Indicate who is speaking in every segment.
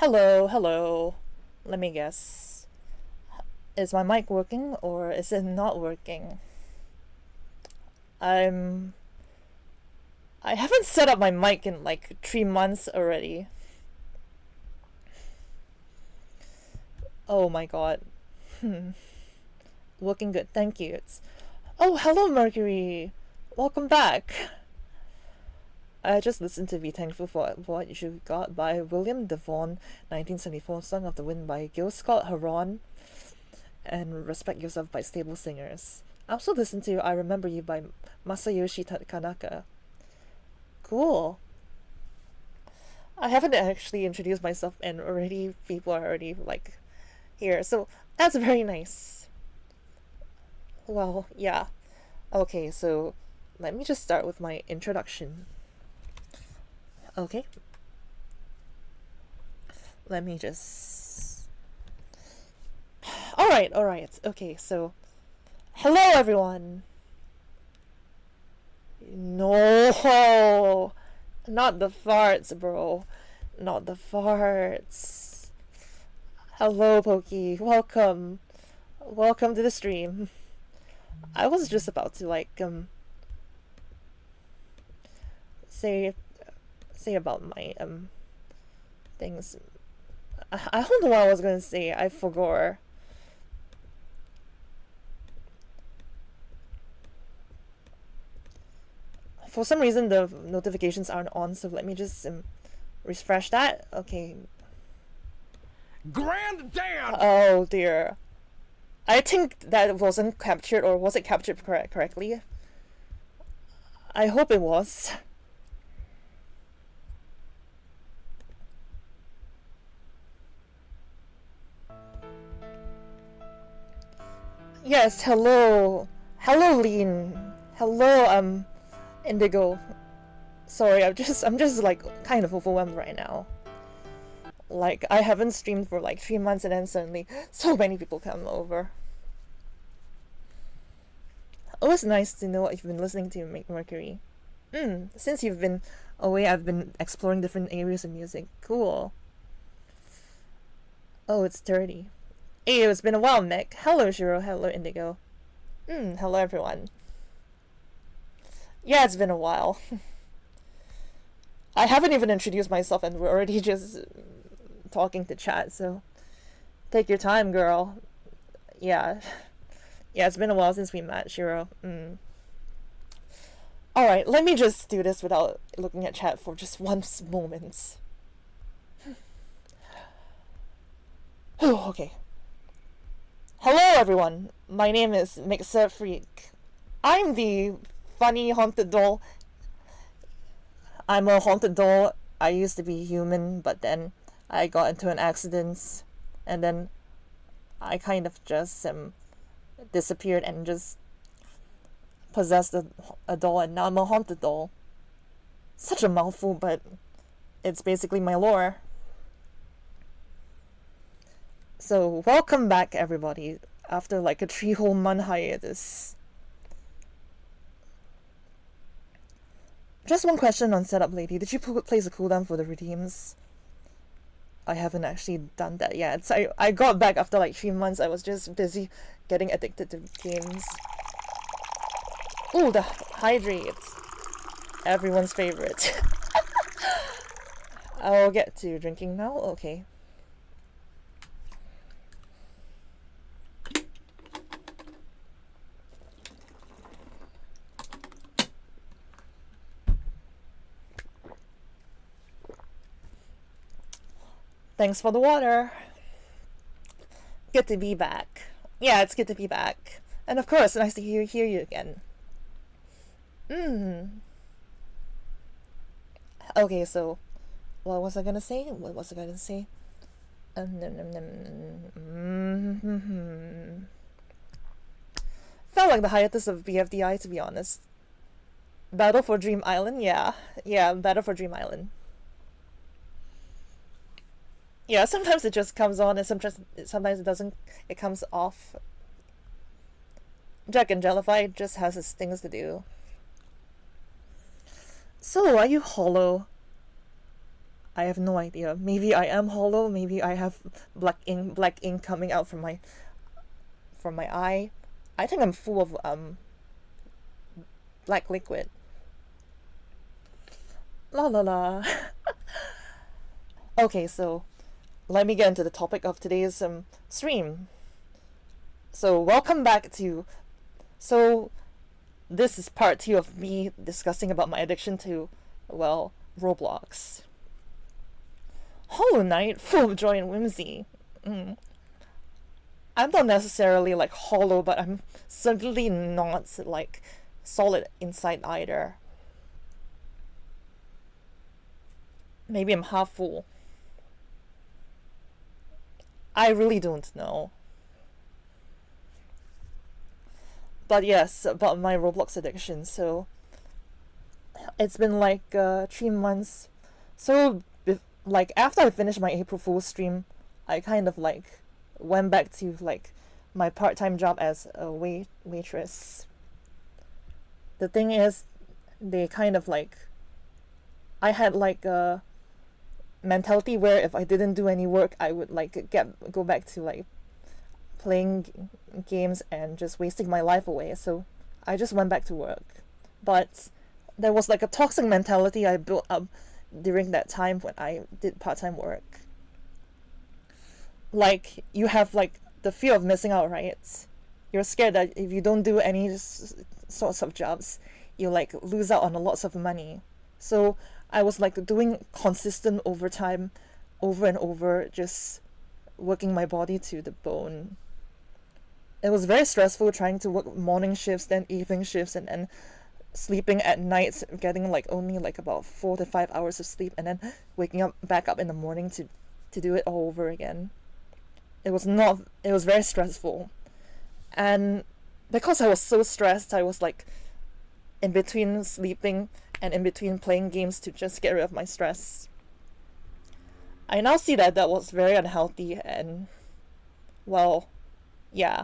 Speaker 1: Hello, hello. Let me guess. Is my mic working or is it not working? I'm. I haven't set up my mic in like 3 months already. Oh my god. Working good, thank you. Oh, hello, Mercury. Welcome back. I just listened to Be Thankful for What You Got by William Devon, 1974, Song of the Wind by Gil Scott Heron, and Respect Yourself by Stable Singers. I also listened to I Remember You by Masayoshi Kanaka. Cool. I haven't actually introduced myself and already people are already like here, so that's very nice. Well, yeah. Okay, so let me just start with my introduction. Okay. Let me just. Alright. Okay, so. Hello, everyone! No! Not the farts, bro. Not the farts. Hello, Pokey. Welcome. Welcome to the stream. I was just about to, like, say about my things. I don't know what I was gonna say. I forgot. For some reason the notifications aren't on, so let me just refresh that. Okay.
Speaker 2: Grand damn!
Speaker 1: Oh dear. I think that wasn't captured, or was it captured correctly? I hope it was. Yes, hello. Hello, Lean. Hello, Indigo. Sorry, I'm just like kind of overwhelmed right now. Like, I haven't streamed for like 3 months and then suddenly so many people come over. Oh, it's nice to know what you've been listening to, Mercury. Since you've been away, I've been exploring different areas of music. Cool. Oh, it's 30. Hey, it's been a while, Mick. Hello, Shiro. Hello, Indigo. Hello, everyone. Yeah, it's been a while. I haven't even introduced myself and we're already just talking to chat, so take your time, girl. Yeah. Yeah, it's been a while since we met, Shiro. Alright, let me just do this without looking at chat for just one moment. Okay. Hello, everyone. My name is Mixer Freak. I'm the funny haunted doll. I'm a haunted doll. I used to be human, but then I got into an accident, and then I kind of just disappeared and just possessed a doll, and now I'm a haunted doll. Such a mouthful, but it's basically my lore. So, welcome back, everybody, after like a 3 whole month hiatus. Just one question on setup, lady. Did you place a cooldown for the redeems? I haven't actually done that yet. So I got back after like 3 months. I was just busy getting addicted to games. Ooh, the hydrates. Everyone's favorite. I'll get to drinking now. Okay. Thanks for the water. Good to be back. Yeah, it's good to be back. And of course, nice to hear you again. Okay, so what was I gonna say? Felt like the hiatus of BFDI, to be honest. Battle for Dream Island? Yeah, Battle for Dream Island. Yeah, sometimes it just comes on and sometimes it doesn't. It comes off. Jack and Jellify just has his things to do. So, are you hollow? I have no idea. Maybe I am hollow. Maybe I have black ink coming out from my eye. I think I'm full of black liquid. La la la. Okay, so let me get into the topic of today's stream. So welcome back to. So this is part two of me discussing about my addiction to, well, Roblox. Hollow Knight, full of joy and whimsy. I'm not necessarily like hollow, but I'm certainly not like solid inside either. Maybe I'm half full. I really don't know. But yes, about my Roblox addiction. So it's been like 3 months. So like after I finished my April Fool's stream, I kind of like went back to like my part-time job as a waitress. The thing is, they kind of like, I had like a mentality where if I didn't do any work, I would like go back to like playing games and just wasting my life away. So I just went back to work. But there was like a toxic mentality I built up during that time when I did part-time work. Like, you have like the fear of missing out, right? You're scared that if you don't do any sorts of jobs, you like lose out on a lots of money. So I was like doing consistent overtime over and over, just working my body to the bone. It was very stressful trying to work morning shifts, then evening shifts, and then sleeping at night, getting like only like about 4 to 5 hours of sleep, and then waking up back up in the morning to do it all over again. It was very stressful. And because I was so stressed, I was like in between sleeping and in between playing games to just get rid of my stress. I now see that that was very unhealthy, and well, yeah,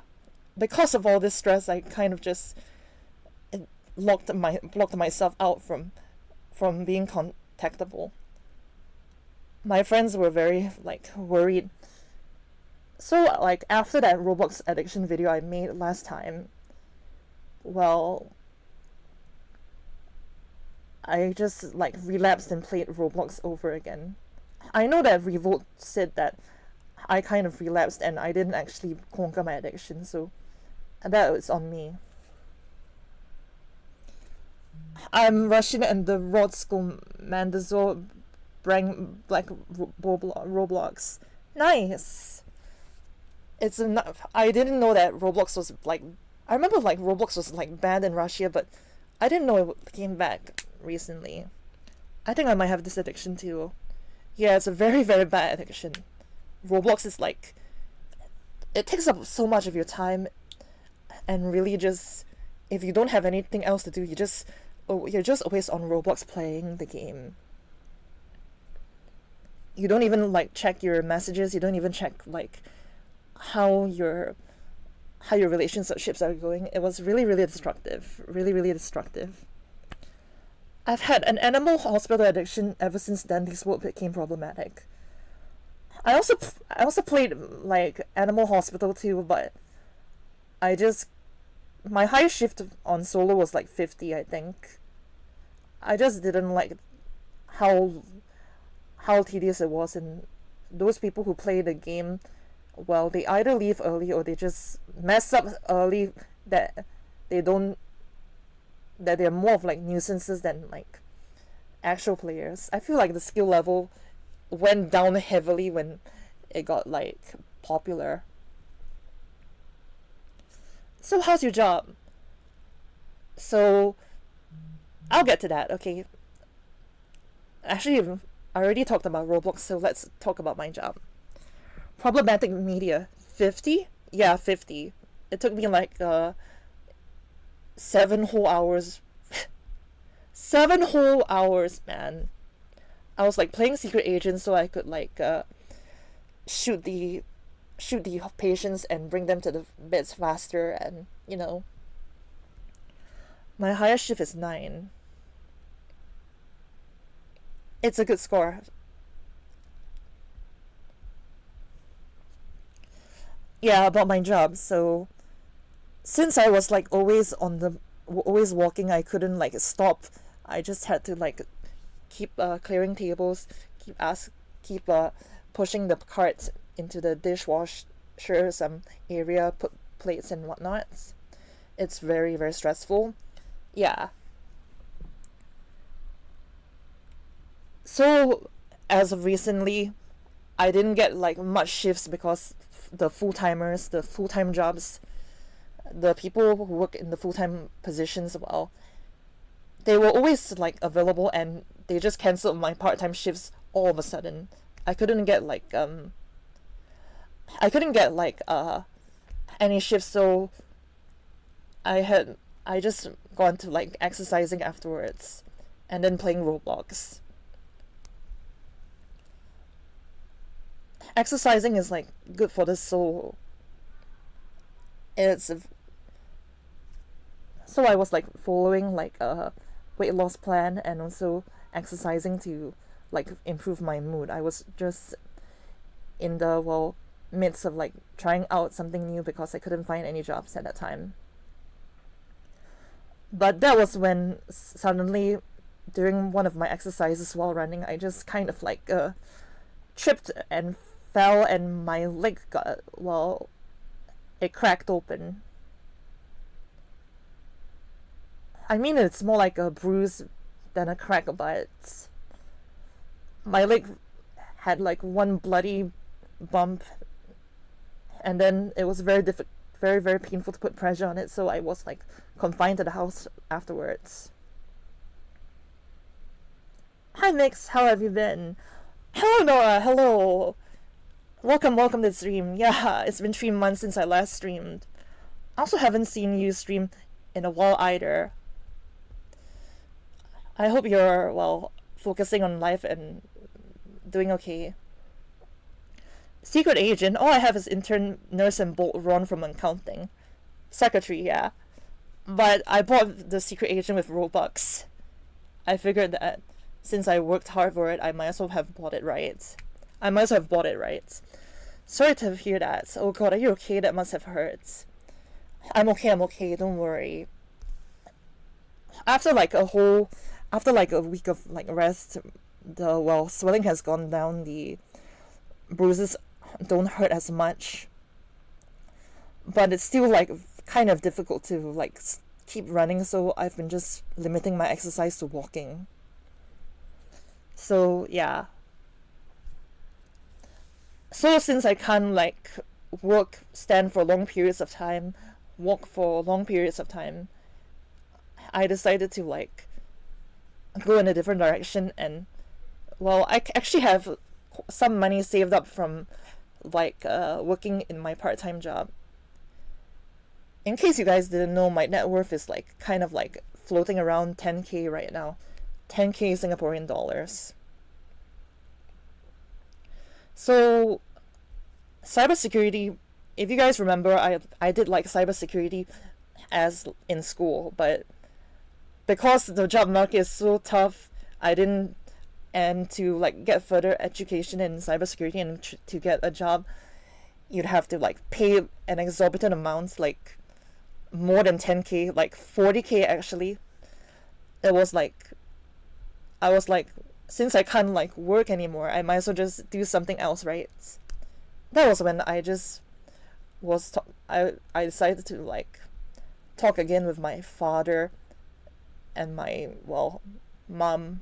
Speaker 1: because of all this stress, I kind of just blocked myself out from being contactable. My friends were very like worried. So like after that Roblox addiction video I made last time, well, I just like relapsed and played Roblox over again. I know that Revolt said that I kind of relapsed and I didn't actually conquer my addiction, so that was on me. I'm Russian and the Rod School Mandazor Brang Black Roblox. Nice. It's enough. I didn't know that Roblox was like. I remember like Roblox was like banned in Russia, but I didn't know it came back recently. I think I might have this addiction too. Yeah, it's a very, very bad addiction. Roblox is like, it takes up so much of your time, and really just, if you don't have anything else to do, you're just always on Roblox playing the game. You don't even like check your messages. You don't even check like how your relationships are going. It was really, really destructive. Really, really destructive. I've had an animal hospital addiction ever since then. This world became problematic. I also played like Animal Hospital too, but my highest shift on solo was like 50, I think. I just didn't like how tedious it was, and those people who play the game, well, they either leave early or they just mess up early, that they're more of like nuisances than like actual players. I feel like the skill level went down heavily when it got like popular. So how's your job? So I'll get to that, okay. Actually, I already talked about Roblox, so let's talk about my job. Problematic media. 50? Yeah, 50. It took me like 7 whole hours. 7 whole hours, man. I was like playing secret agent so I could like shoot the patients and bring them to the beds faster, and you know. My highest shift is 9. It's a good score. yeah, about my job. So since I was like always always walking, I couldn't like stop. I just had to like keep clearing tables, keep ask keep pushing the carts into the dishwasher area, put plates and whatnot. It's very very stressful. Yeah. So as of recently, I didn't get like much shifts because the full time jobs, the people who work in the full time positions, well, they were always like available, and they just canceled my part time shifts all of a sudden. I couldn't get like I couldn't get like any shifts, so I just gone to like exercising afterwards, and then playing Roblox. Exercising is like good for the soul. It's so I was like following like a weight loss plan and also exercising to like improve my mood. I was just in the midst of like trying out something new because I couldn't find any jobs at that time. But that was when suddenly during one of my exercises while running, I just kind of like tripped and fell, and my leg got it cracked open. I mean, it's more like a bruise than a crack, but my leg had like one bloody bump, and then it was very very painful to put pressure on it. So I was like confined to the house afterwards. Hi Mix, how have you been? Hello Nora, hello. Welcome to the stream. Yeah, it's been 3 months since I last streamed. I also haven't seen you stream in a while either. I hope you're, focusing on life and doing okay. Secret agent, all I have is intern, nurse, and bolt Ron from accounting. Secretary, yeah. But I bought the secret agent with Robux. I figured that since I worked hard for it, I might as well have bought it right. I might as well have bought it right. Sorry to hear that. Oh god, are you okay? That must have hurt. I'm okay, don't worry. After like a week of like rest, the swelling has gone down, the bruises don't hurt as much. But it's still like kind of difficult to like keep running, so I've been just limiting my exercise to walking. So yeah. So since I can't like stand for long periods of time, walk for long periods of time, I decided to like go in a different direction. And I actually have some money saved up from like working in my part-time job. In case you guys didn't know, my net worth is like kind of like floating around 10k right now. 10k Singaporean dollars. So cybersecurity, if you guys remember, I did like cybersecurity as in school, but because the job market is so tough, I didn't. And to like get further education in cybersecurity and to get a job, you'd have to like pay an exorbitant amount, like more than 10k, like 40k actually. It was like, I was like, since I can't like work anymore, I might as well just do something else, right? That was when I just I decided to like talk again with my father and my mom.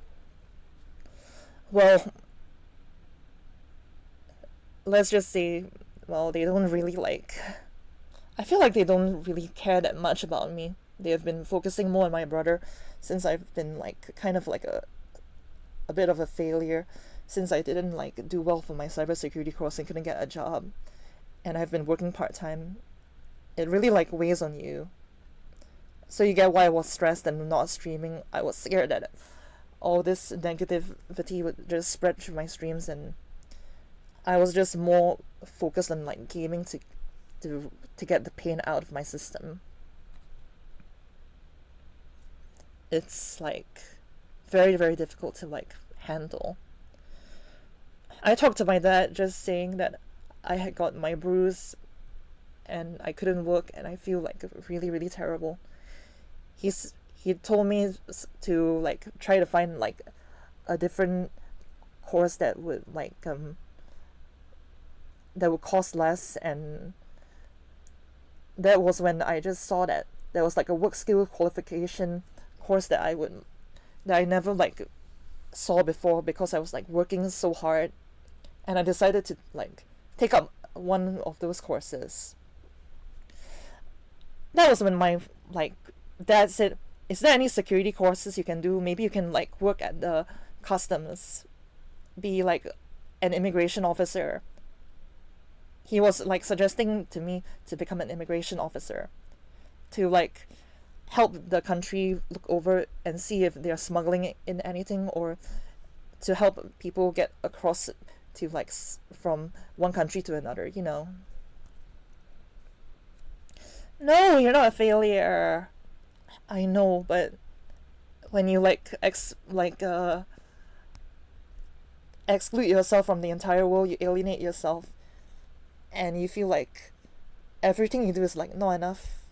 Speaker 1: Let's just say, they don't really like, I feel like they don't really care that much about me. They have been focusing more on my brother since I've been like kind of like a bit of a failure, since I didn't like do well for my cybersecurity course and couldn't get a job, and I've been working part-time. It really like weighs on you. So you get why I was stressed and not streaming. I was scared that all this negativity would just spread through my streams, and I was just more focused on like gaming to get the pain out of my system. It's like very very difficult to like handle. I talked to my dad, just saying that I had got my bruise and I couldn't work, and I feel like really, really terrible. He told me to like try to find like a different course that would that would cost less, and that was when I just saw that there was like a work skill qualification course that I never like saw before, because I was like working so hard, and I decided to like take up one of those courses. That was when my like dad said, "Is there any security courses you can do? Maybe you can like work at the customs, be like an immigration officer." He was like suggesting to me to become an immigration officer, to like help the country look over and see if they're smuggling in anything, or to help people get across to like from one country to another, you know. No, you're not a failure. I know, but when you like exclude yourself from the entire world, you alienate yourself, and you feel like everything you do is like not enough.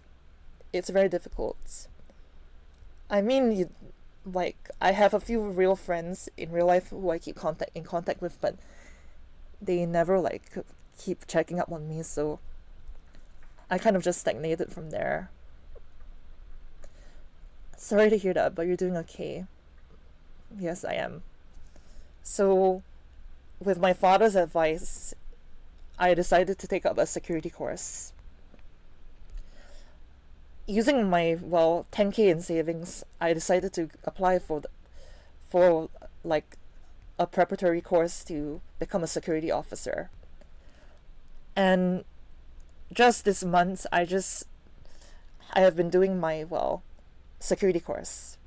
Speaker 1: It's very difficult. I mean, I have a few real friends in real life who I keep in contact with, but they never like keep checking up on me, so I kind of just stagnated from there. Sorry to hear that, but you're doing okay. Yes, I am. So, with my father's advice, I decided to take up a security course. Using my 10K in savings, I decided to apply for like a preparatory course to become a security officer. And just this month, I have been doing my security course.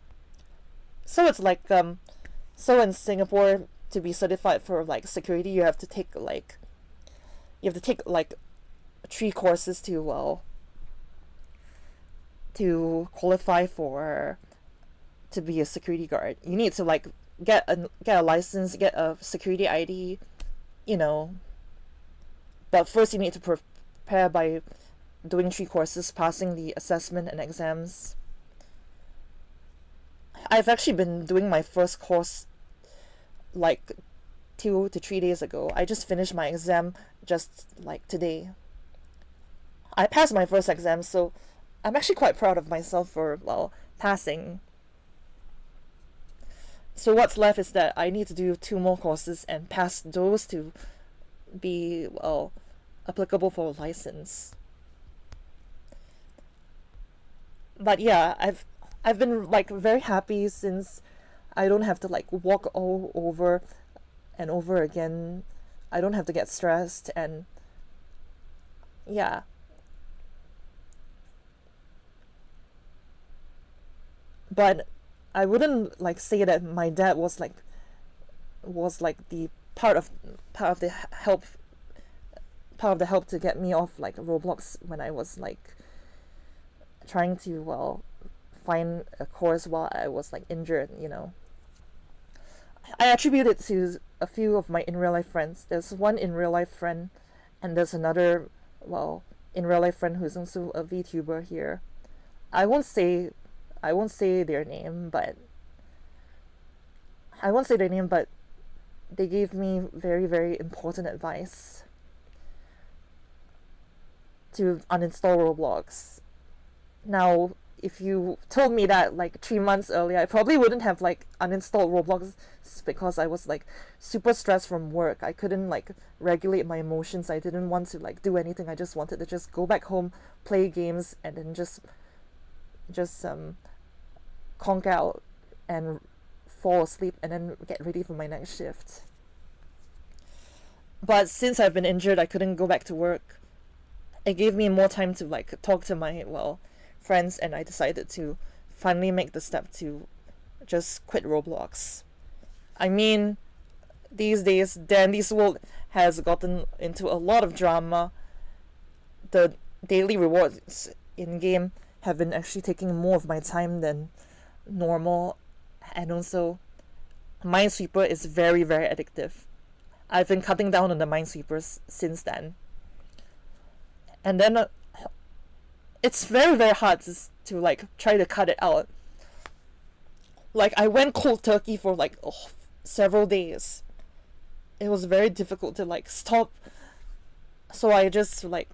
Speaker 1: So it's like so in Singapore, to be certified for like security, you have to take like 3 courses to qualify to be a security guard. You need to like get a license, get a security ID, you know. But first you need to prepare by doing 3 courses, passing the assessment and exams. I've actually been doing my first course like 2 to 3 days ago. I just finished my exam just like today. I passed my first exam, so I'm actually quite proud of myself for passing. So what's left is that I need to do 2 more courses and pass those to be applicable for a license. But yeah, I've been like very happy since I don't have to like walk all over and over again. I don't have to get stressed, and yeah. But I wouldn't like say that my dad was like the part of the help to get me off like Roblox when I was like trying to find a course while I was like injured, you know. I attribute it to a few of my in real life friends. There's one in real life friend, and there's another in real life friend who's also a VTuber here. I won't say their name, but they gave me very, very important advice to uninstall Roblox. Now, if you told me that like 3 months earlier, I probably wouldn't have like uninstalled Roblox, because I was like super stressed from work. I couldn't like regulate my emotions. I didn't want to like do anything. I just wanted to just go back home, play games, and then just conk out and fall asleep and then get ready for my next shift. But since I've been injured, I couldn't go back to work. It gave me more time to like talk to my friends, and I decided to finally make the step to just quit Roblox. I mean, these days, Dandy's World has gotten into a lot of drama. The daily rewards in game have been actually taking more of my time than normal, and also Minesweeper is very, very addictive. I've been cutting down on the Minesweepers since then. And then it's very very hard to like try to cut it out. Like I went cold turkey for like several days. It was very difficult to like stop, so I just like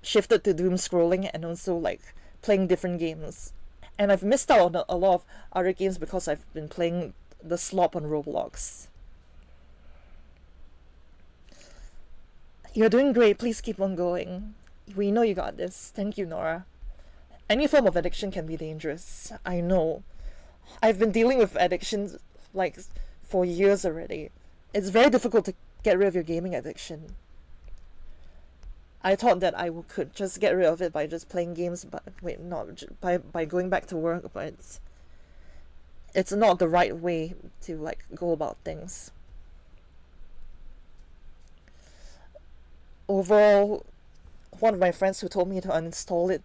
Speaker 1: shifted to doom scrolling and also like playing different games. And I've missed out on a lot of other games because I've been playing the slop on Roblox. You're doing great, please keep on going. We know you got this. Thank you, Nora. Any form of addiction can be dangerous. I know. I've been dealing with addictions like for years already. It's very difficult to get rid of your gaming addiction. I thought that I could just get rid of it by just playing games, but wait, not by going back to work, but it's not the right way to like go about things. Overall, one of my friends who told me to uninstall it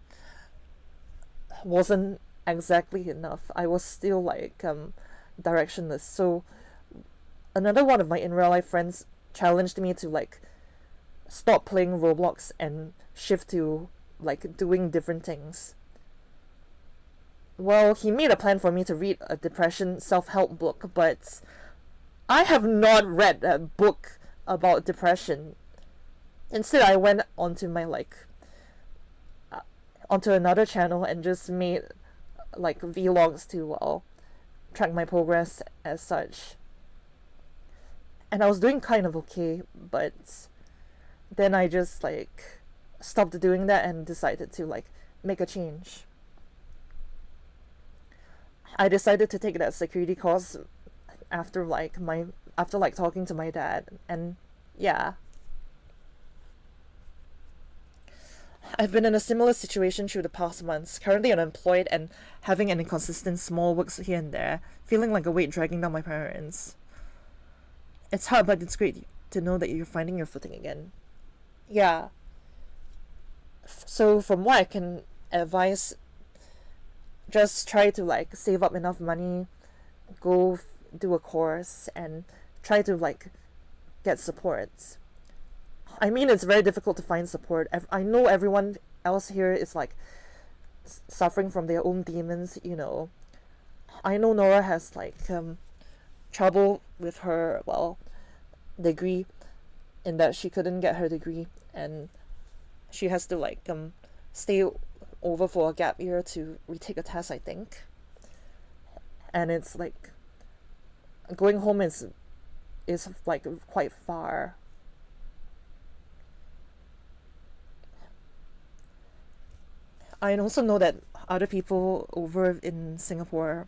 Speaker 1: wasn't exactly enough. I was still like directionless. So another one of my in real life friends challenged me to like stop playing Roblox and shift to like doing different things. Well, he made a plan for me to read a depression self-help book, but I have not read that book about depression. Instead, I went onto my onto another channel and just made like vlogs to track my progress as such. And I was doing kind of okay, but then I just like stopped doing that and decided to like make a change. I decided to take that security course after talking to my dad, and yeah. I've been in a similar situation through the past months, currently unemployed and having an inconsistent small works here and there, feeling like a weight dragging down my parents. It's hard, but it's great to know that you're finding your footing again. Yeah. So from what I can advise, just try to like save up enough money, go do a course, and try to like get support. I mean, it's very difficult to find support. I know everyone else here is like suffering from their own demons, you know. I know Nora has like trouble with her degree, in that she couldn't get her degree and she has to like stay over for a gap year to retake a test, I think. And it's like going home is like quite far. I also know that other people over in Singapore,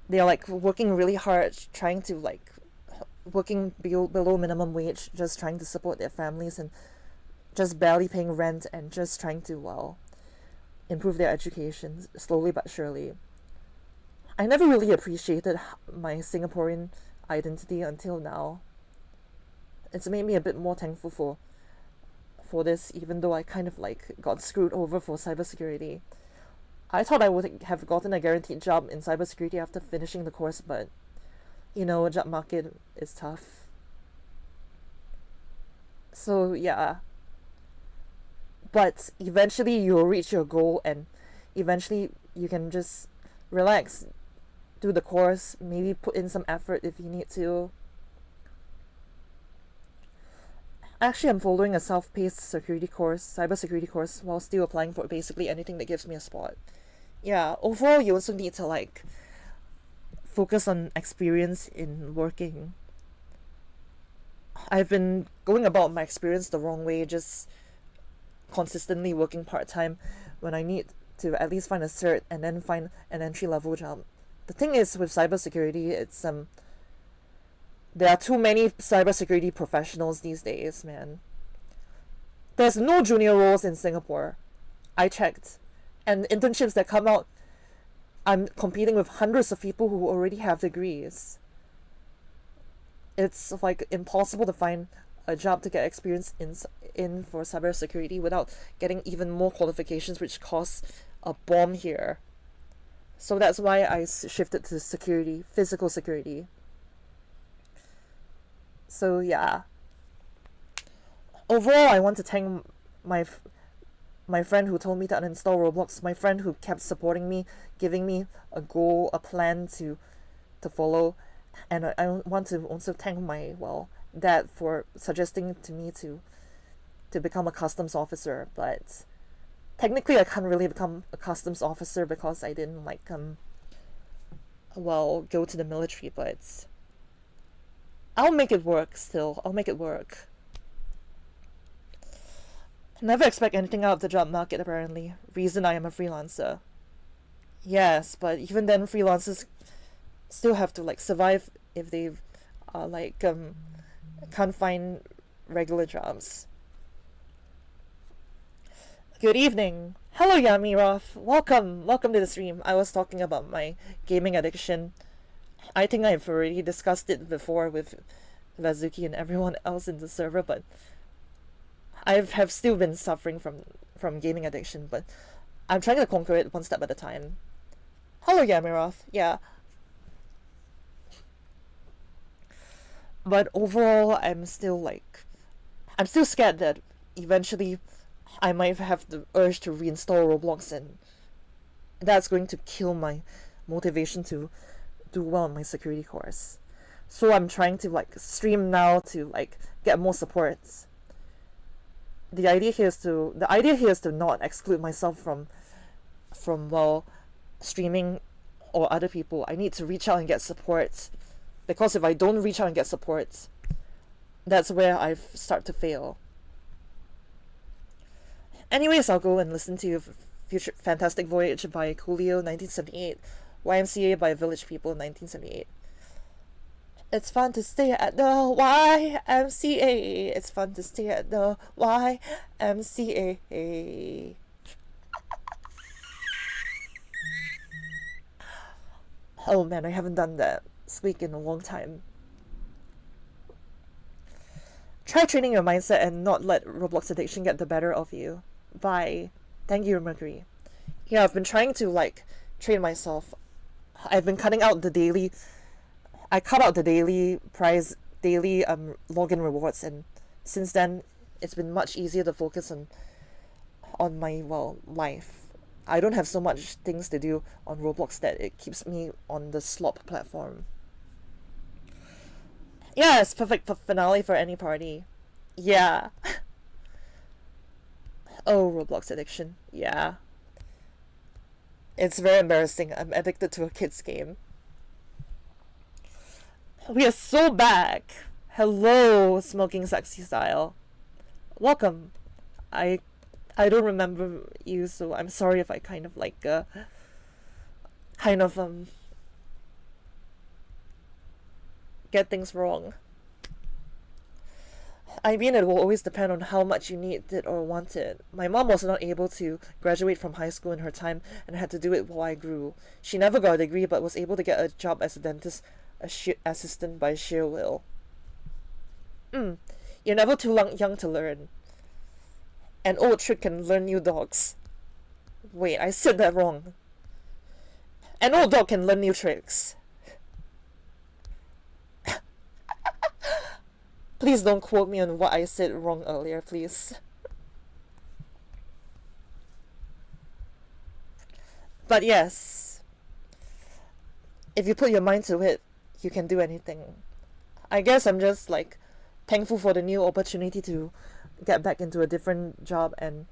Speaker 1: they're like working really hard, trying to like working below minimum wage, just trying to support their families and just barely paying rent and just trying to improve their education slowly but surely. I never really appreciated my Singaporean identity until now. It's made me a bit more thankful for this, even though I kind of like got screwed over for cybersecurity. I thought I would have gotten a guaranteed job in cybersecurity after finishing the course, but you know, job market is tough. So yeah. But eventually you'll reach your goal, and eventually you can just relax, do the course, maybe put in some effort if you need to. Actually, I'm following a self-paced cybersecurity course, while still applying for basically anything that gives me a spot. Yeah, overall, you also need to like focus on experience in working. I've been going about my experience the wrong way, just consistently working part-time when I need to at least find a cert and then find an entry-level job. The thing is with cybersecurity, it's there are too many cybersecurity professionals these days, man. There's no junior roles in Singapore. I checked. And internships that come out, I'm competing with hundreds of people who already have degrees. It's like impossible to find a job to get experience in for cybersecurity without getting even more qualifications, which costs a bomb here. So that's why I shifted to security, physical security. So yeah. Overall, I want to thank my friend who told me to uninstall Roblox, my friend who kept supporting me, giving me a goal, a plan to follow. And I want to also thank my dad for suggesting to me to become a customs officer. But technically I can't really become a customs officer because I didn't go to the military. But I'll make it work. Still, I'll make it work. Never expect anything out of the job market, apparently. Reason I am a freelancer. Yes, but even then freelancers still have to survive if they can't find regular jobs. Good evening. Hello, Yamirov. Welcome to the stream. I was talking about my gaming addiction. I think I've already discussed it before with Vazuki and everyone else in the server, but I have still been suffering from gaming addiction, but I'm trying to conquer it one step at a time. Hello, Yamirov. Yeah. But overall, I'm still scared that eventually I might have the urge to reinstall Roblox, and that's going to kill my motivation to do well in my security course. So I'm trying to stream now to get more supports. The idea here is to not exclude myself from streaming or other people. I need to reach out and get support, because if I don't reach out and get support, that's where I start to fail. Anyways, I'll go and listen to Future Fantastic Voyage by Coolio 1978, YMCA by Village People 1978. It's fun to stay at the YMCA. It's fun to stay at the YMCA. Oh man, I haven't done that speak in a long time. Try training your mindset and not let Roblox addiction get the better of you. Bye. Thank you, Mercury. Yeah, I've been trying to train myself. I've been cutting out the daily. I cut out the daily login rewards, and since then it's been much easier to focus on my life. I don't have so much things to do on Roblox that it keeps me on the slop platform. Yeah, it's perfect finale for any party. Yeah. Oh, Roblox addiction. Yeah. It's very embarrassing. I'm addicted to a kid's game. We are so back. Hello, Smoking Sexy Style. Welcome. I don't remember you, so I'm sorry if I get things wrong. I mean, it will always depend on how much you need it or want it. My mom was not able to graduate from high school in her time and had to do it while I grew. She never got a degree but was able to get a job as a dentist assistant by sheer will. You're never too young to learn. An old trick can learn new dogs. Wait, I said that wrong. An old dog can learn new tricks. Please don't quote me on what I said wrong earlier, please. But yes, if you put your mind to it, you can do anything. I guess I'm just thankful for the new opportunity to get back into a different job and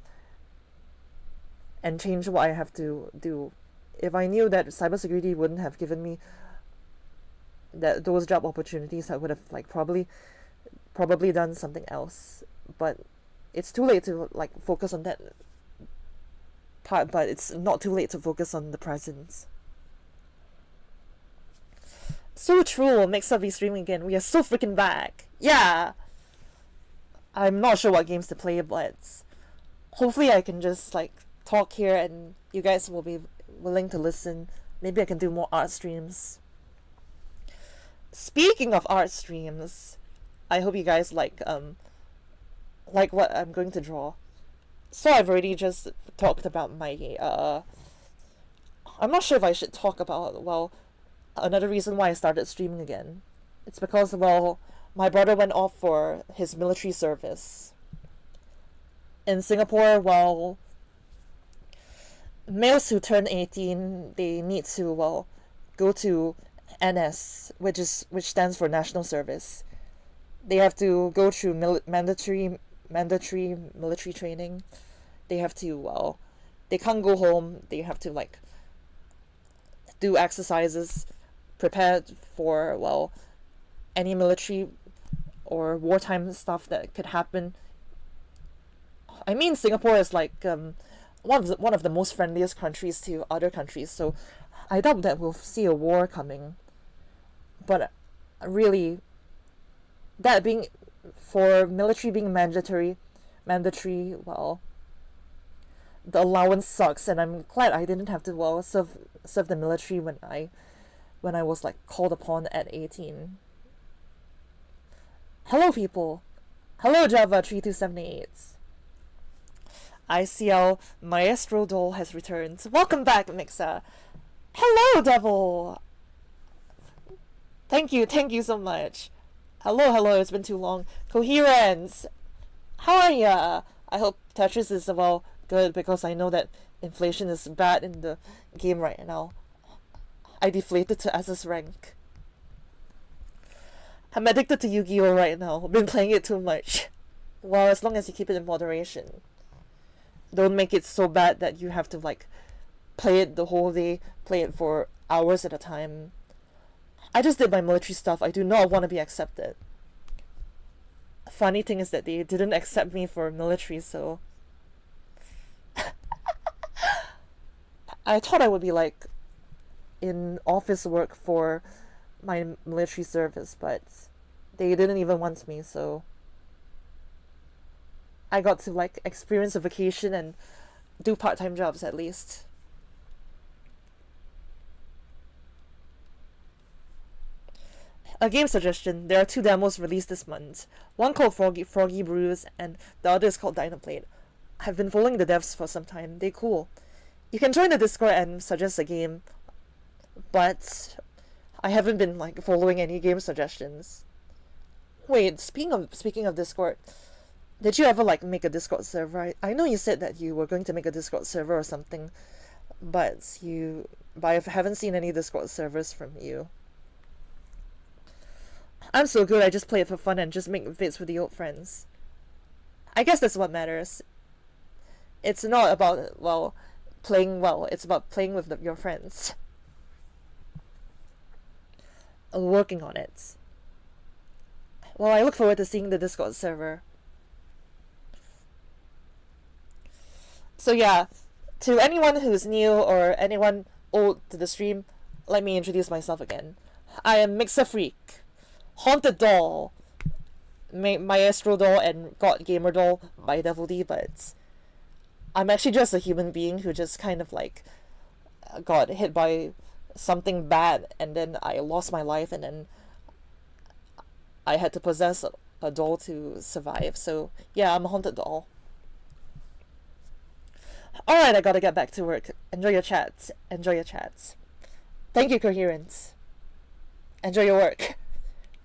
Speaker 1: change what I have to do. If I knew that cybersecurity wouldn't have given me those job opportunities, I would have probably done something else. But it's too late to focus on that part, but it's not too late to focus on the present. So true, Mix Up be streaming again. We are so freaking back. Yeah. I'm not sure what games to play, but hopefully I can just talk here and you guys will be willing to listen. Maybe I can do more art streams. Speaking of art streams, I hope you guys like what I'm going to draw. So I've already just talked about my I'm not sure if I should talk about another reason why I started streaming again. It's because my brother went off for his military service. In Singapore, Males who turn 18, they need to, well, go to NS, which stands for National Service. They have to go through mandatory military training. They have to, well, they can't go home. They have to like do exercises, prepare for, well, any military or wartime stuff that could happen. I mean, Singapore is like one of the most friendliest countries to other countries, so I doubt that we'll see a war coming. But really, that being for military being mandatory, well, the allowance sucks, and I'm glad I didn't have to, well, serve the military when I was like called upon at 18. Hello, people. Hello, Java 3278. ICL Maestro Doll has returned. Welcome back, Mixa. Hello, Devil. Thank you so much. Hello, it's been too long. Coherence. How are ya? I hope Tetris is, well, good, because I know that inflation is bad in the game right now. I deflated to SS rank. I'm addicted to Yu-Gi-Oh right now. I've been playing it too much. Well, as long as you keep it in moderation. Don't make it so bad that you have to like play it the whole day, play it for hours at a time. I just did my military stuff. I do not want to be accepted. Funny thing is that they didn't accept me for military, so I thought I would be like in office work for my military service, but they didn't even want me, so I got to like experience a vacation and do part-time jobs at least. A game suggestion: there are two demos released this month. One called Froggy Brews, and the other is called Dynaplate. I've been following the devs for some time. They're cool. You can join the Discord and suggest a game, but I haven't been like following any game suggestions. Wait, speaking of Discord, did you ever like make a Discord server? I know you said that you were going to make a Discord server or something, but I haven't seen any Discord servers from you. I'm so good, I just play it for fun and just make vids with the old friends. I guess that's what matters. It's not about, well, playing well, it's about playing with your friends. Working on it. Well, I look forward to seeing the Discord server. So yeah, to anyone who's new or anyone old to the stream, let me introduce myself again. I am Mixer Freak, Haunted Doll, Maestro Doll, and God Gamer Doll by Devil D, but I'm actually just a human being who just kind of like got hit by something bad, and then I lost my life, and then I had to possess a doll to survive. So yeah, I'm a haunted doll. Alright, I gotta get back to work. Enjoy your chats. Enjoy your chats. Thank you, Coherence. Enjoy your work.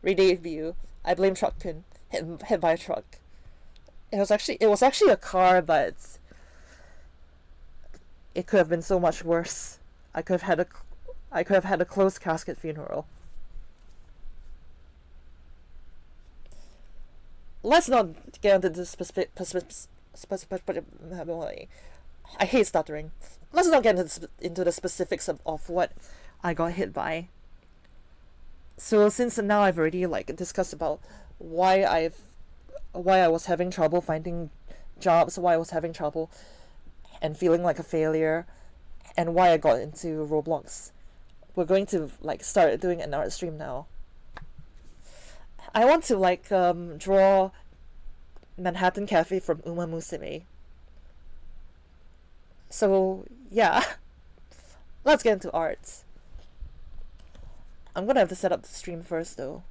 Speaker 1: Redebut. I blame Truckkin. Hit by a truck. It was actually a car, but it could have been so much worse. I could have had a closed casket funeral. Let's not get into the specific. I hate stuttering. Let's not get into the specifics of what I got hit by. So since now I've already like discussed about why I was having trouble finding jobs, why I was having trouble and feeling like a failure, and why I got into Roblox. We're going to like start doing an art stream now. I want to like draw Manhattan Cafe from Uma Musume. So yeah, let's get into art. I'm gonna have to set up the stream first though.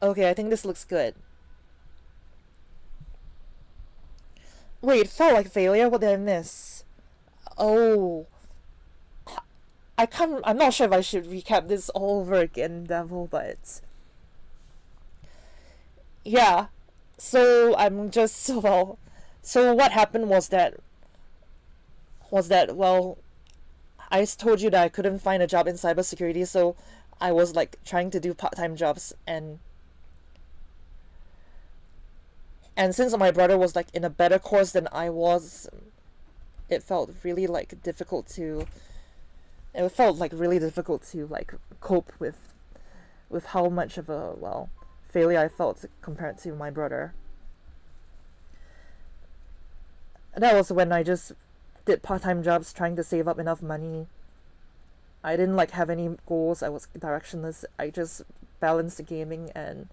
Speaker 1: Okay, I think this looks good. Wait, felt like failure? What did I miss? Oh, I can't. I'm not sure if I should recap this all over again, Devil, but yeah. So I'm just well. So what happened was that well, I told you that I couldn't find a job in cybersecurity, so I was like trying to do part-time jobs, and since my brother was like in a better course than I was, it felt really like difficult to it felt like really difficult to like cope with how much of a well failure I felt compared to my brother. That was when I just did part-time jobs trying to save up enough money. I didn't like have any goals. I was directionless. I just balanced gaming and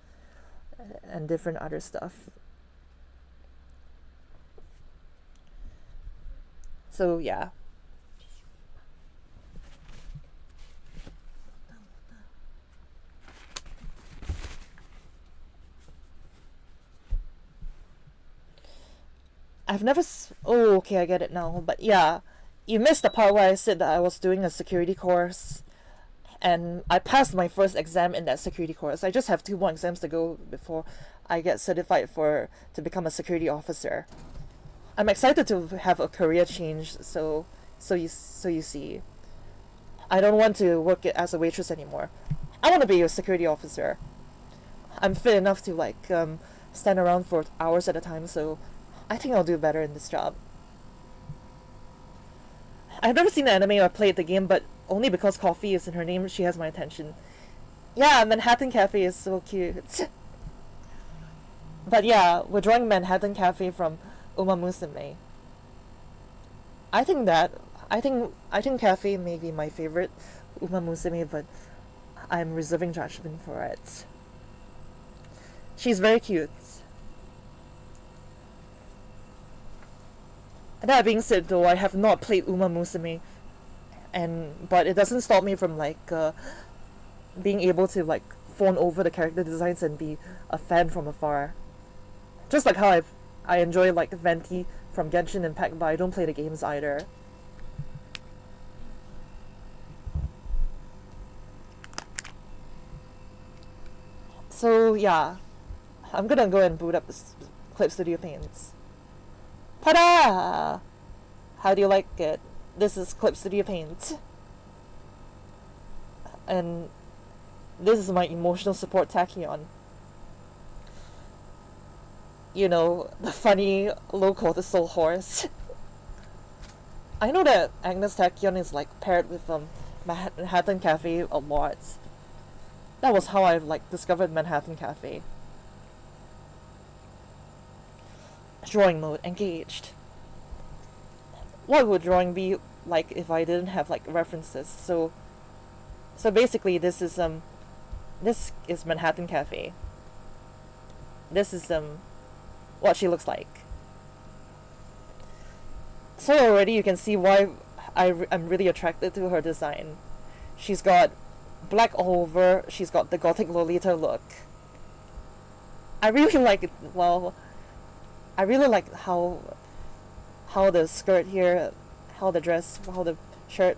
Speaker 1: different other stuff. So yeah. I've never. Oh, okay, I get it now. But yeah, you missed the part where I said that I was doing a security course, and I passed my first exam in that security course. I just have two more exams to go before I get certified to become a security officer. I'm excited to have a career change. So you see, I don't want to work as a waitress anymore. I want to be a security officer. I'm fit enough to stand around for hours at a time. So I think I'll do better in this job. I've never seen the anime or played the game, but only because coffee is in her name, she has my attention. Yeah, Manhattan Cafe is so cute. But yeah, we're drawing Manhattan Cafe from Uma Musume. I think that I think Cafe may be my favorite Uma Musume, but I'm reserving judgment for it. She's very cute. That being said, though, I have not played Uma Musume, and but it doesn't stop me from being able to like fawn over the character designs and be a fan from afar. Just like how I enjoy like Venti from Genshin Impact, but I don't play the games either. So yeah, I'm gonna go and boot up this Clip Studio Paints. Ta-da! How do you like it? This is Clip Studio Paint, and this is my emotional support tachyon. You know, the funny low cortisol horse. I know that Agnes Tachyon is like paired with Manhattan Cafe a lot. That was how I like discovered Manhattan Cafe. Drawing mode engaged. What would drawing be like if I didn't have like references? So basically this is Manhattan Cafe. This is what she looks like. So already you can see why I'm really attracted to her design. She's got black all over. She's got the gothic Lolita look. I really like it. Well, I really like how the skirt here, how the dress, how the shirt.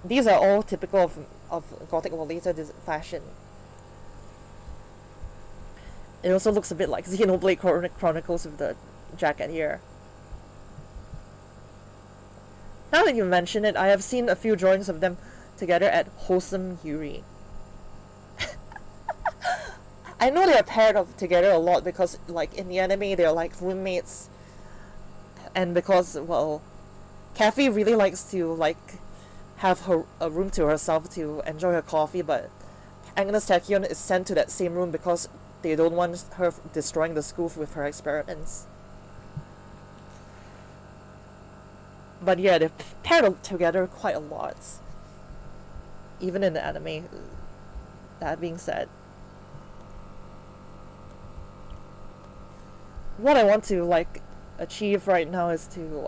Speaker 1: These are all typical of gothic Lolita fashion. It also looks a bit like Xenoblade Chronicles with the jacket here. Now that you mention it, I have seen a few drawings of them together at Wholesome Yuri. I know they're paired up together a lot because, like, in the anime, they're like roommates, and because, well, Kathy really likes to like have a room to herself to enjoy her coffee, but Agnes Tachyon is sent to that same room because they don't want her destroying the school with her experiments. But yeah, they're paired up together quite a lot, even in the anime. That being said, what I want to like achieve right now is to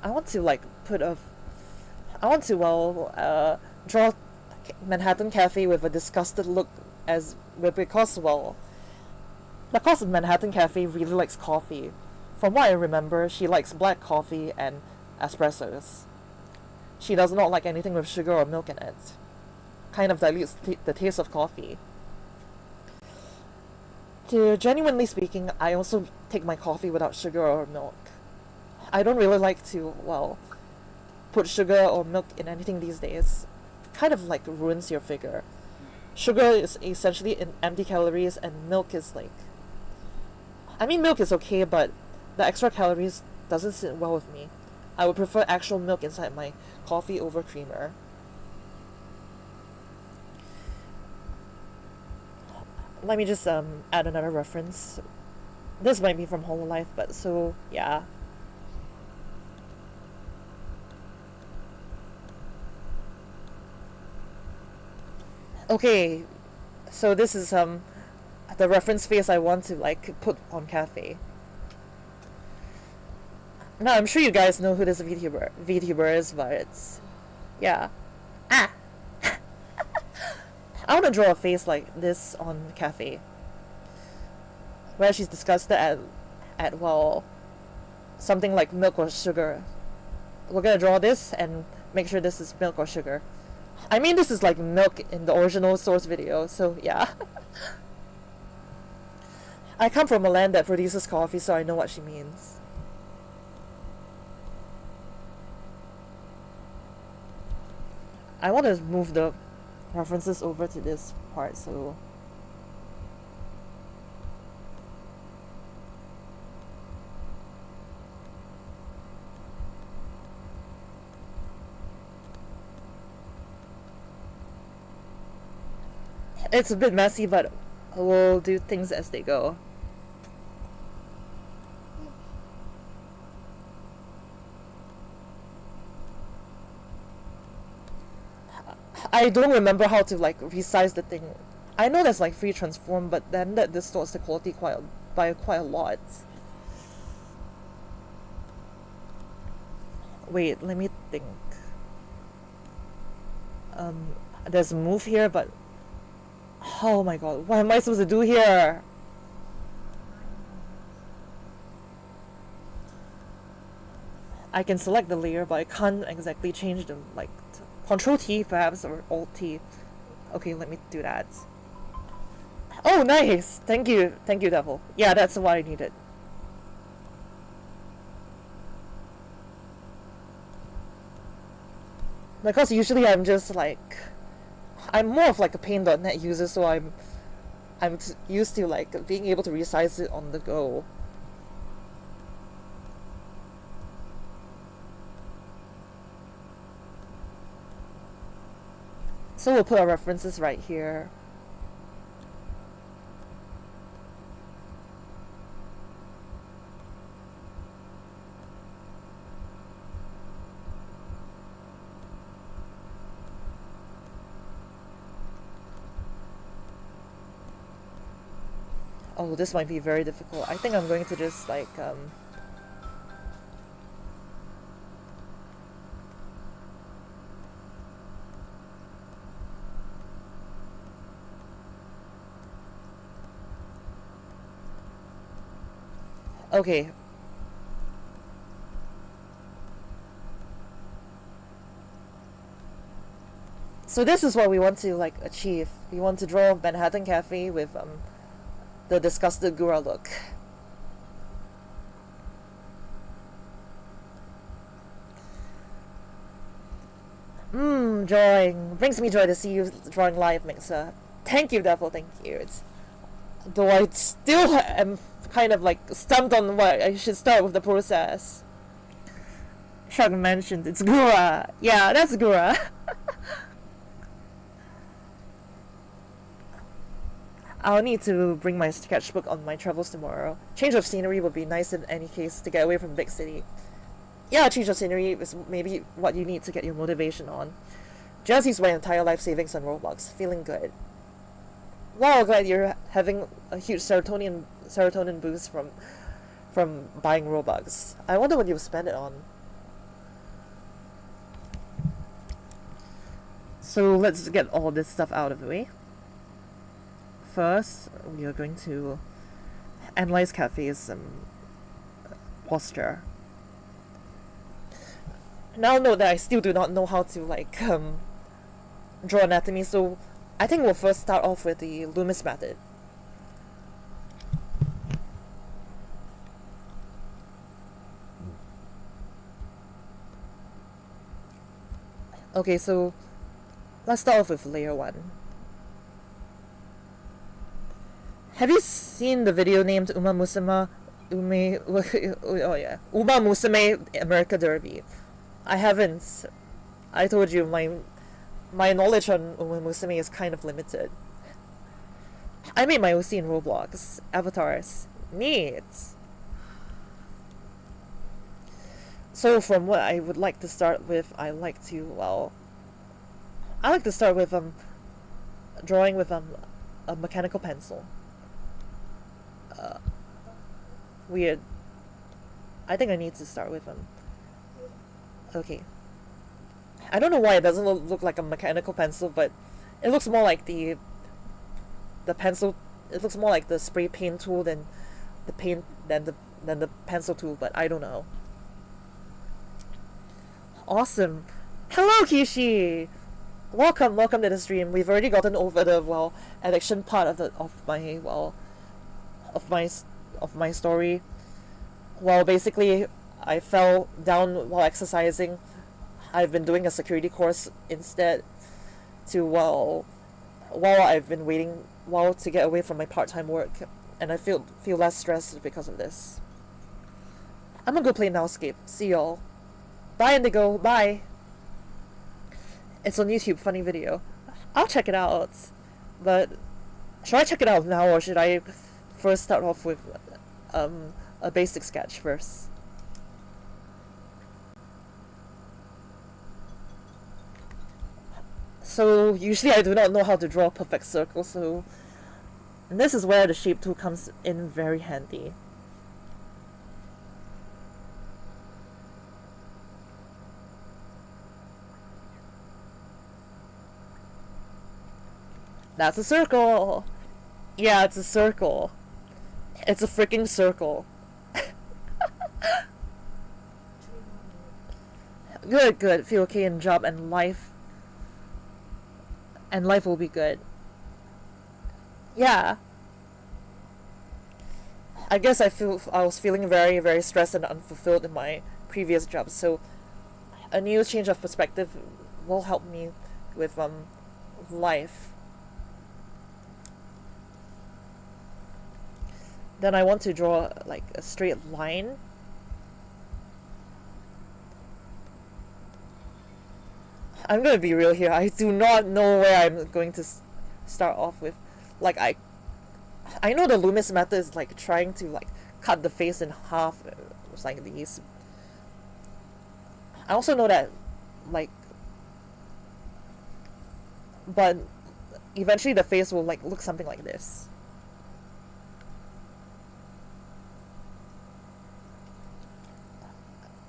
Speaker 1: I want to like put a I want to draw Manhattan Cafe with a disgusted look as because Because Manhattan Cafe really likes coffee. From what I remember, she likes black coffee and espressos. She does not like anything with sugar or milk in it. Kind of dilutes the taste of coffee. Genuinely speaking, I also take my coffee without sugar or milk. I don't really like to, well, put sugar or milk in anything these days. Kind of like ruins your figure. Sugar is essentially empty calories, and milk is like, I mean, milk is okay, but the extra calories doesn't sit well with me. I would prefer actual milk inside my coffee over creamer. Let me just add another reference. This might be from Hololive, but so yeah. Okay, so this is the reference face I want to like put on cafe. Now I'm sure you guys know who this VTuber is, but it's yeah. Ah. I want to draw a face like this on cafe, where she's disgusted at well, something like milk or sugar. We're gonna draw this and make sure this is milk or sugar. I mean, this is like milk in the original source video, so yeah. I come from a land that produces coffee, so I know what she means. I want to move the references over to this part, so it's a bit messy, but we'll do things as they go. I don't remember how to like resize the thing. I know there's like free transform, but then that distorts the quality by quite a lot. Wait, let me think. There's a move here, but oh my god, what am I supposed to do here? I can select the layer, but I can't exactly change them. Like Control T perhaps, or Alt T. Okay, let me do that. Oh, nice! Thank you, Devil. Yeah, that's what I needed. Because usually I'm just like, I'm more of like a Paint.net user, so I'm used to like being able to resize it on the go. So we'll put our references right here. Oh, this might be very difficult. I think I'm going to just like okay. So this is what we want to like achieve. We want to draw Manhattan Cafe with the disgusted Gura look. Drawing. Brings me joy to see you drawing live, Mixer. Thank you, Devil, thank you. Though I still am kind of like stumped on what I should start with the process. Shug mentioned it's Gura. Yeah, that's Gura. I'll need to bring my sketchbook on my travels tomorrow. Change of scenery would be nice in any case to get away from big city. Yeah, change of scenery is maybe what you need to get your motivation on. Just used my entire life savings on Roblox. Feeling good. Wow, glad you're having a huge serotonin boost from buying Robux. I wonder what you spend it on. So let's get all this stuff out of the way. First, we are going to analyze Cafe's posture. Now note that I still do not know how to like draw anatomy, so I think we'll first start off with the Loomis method. Okay, so let's start off with layer 1. Have you seen the video named Uma Musume America Derby? I haven't. I told you my knowledge on Uma Musume is kind of limited. I made my OC in Roblox. Avatars. Neat. So from what I would like to start with, I like to start with drawing with a mechanical pencil. Weird. I think I need to start with okay. I don't know why it doesn't look like a mechanical pencil, but it looks more like the pencil. It looks more like the spray paint tool than the pencil tool. But I don't know. Awesome. Hello, Kishi. Welcome to the stream. We've already gotten over the addiction part of my story. Basically, I fell down while exercising. I've been doing a security course instead while I've been waiting to get away from my part-time work, and I feel less stressed because of this. I'm gonna go play Nowscape. See y'all. Bye, Indigo. Bye. It's on YouTube. Funny video. I'll check it out. But should I check it out now, or should I first start off with a basic sketch first? So usually I do not know how to draw a perfect circle, so this is where the shape tool comes in very handy. That's a circle! Yeah, it's a circle. It's a freaking circle. Good. Feel okay in job and life. And life will be good. Yeah. I guess I was feeling very, very stressed and unfulfilled in my previous job, so a new change of perspective will help me with life. Then I want to draw like a straight line. I'm gonna be real here. I do not know where I'm going to start off with. Like I know the Loomis method is like trying to like cut the face in half, like these. I also know that but eventually the face will like look something like this.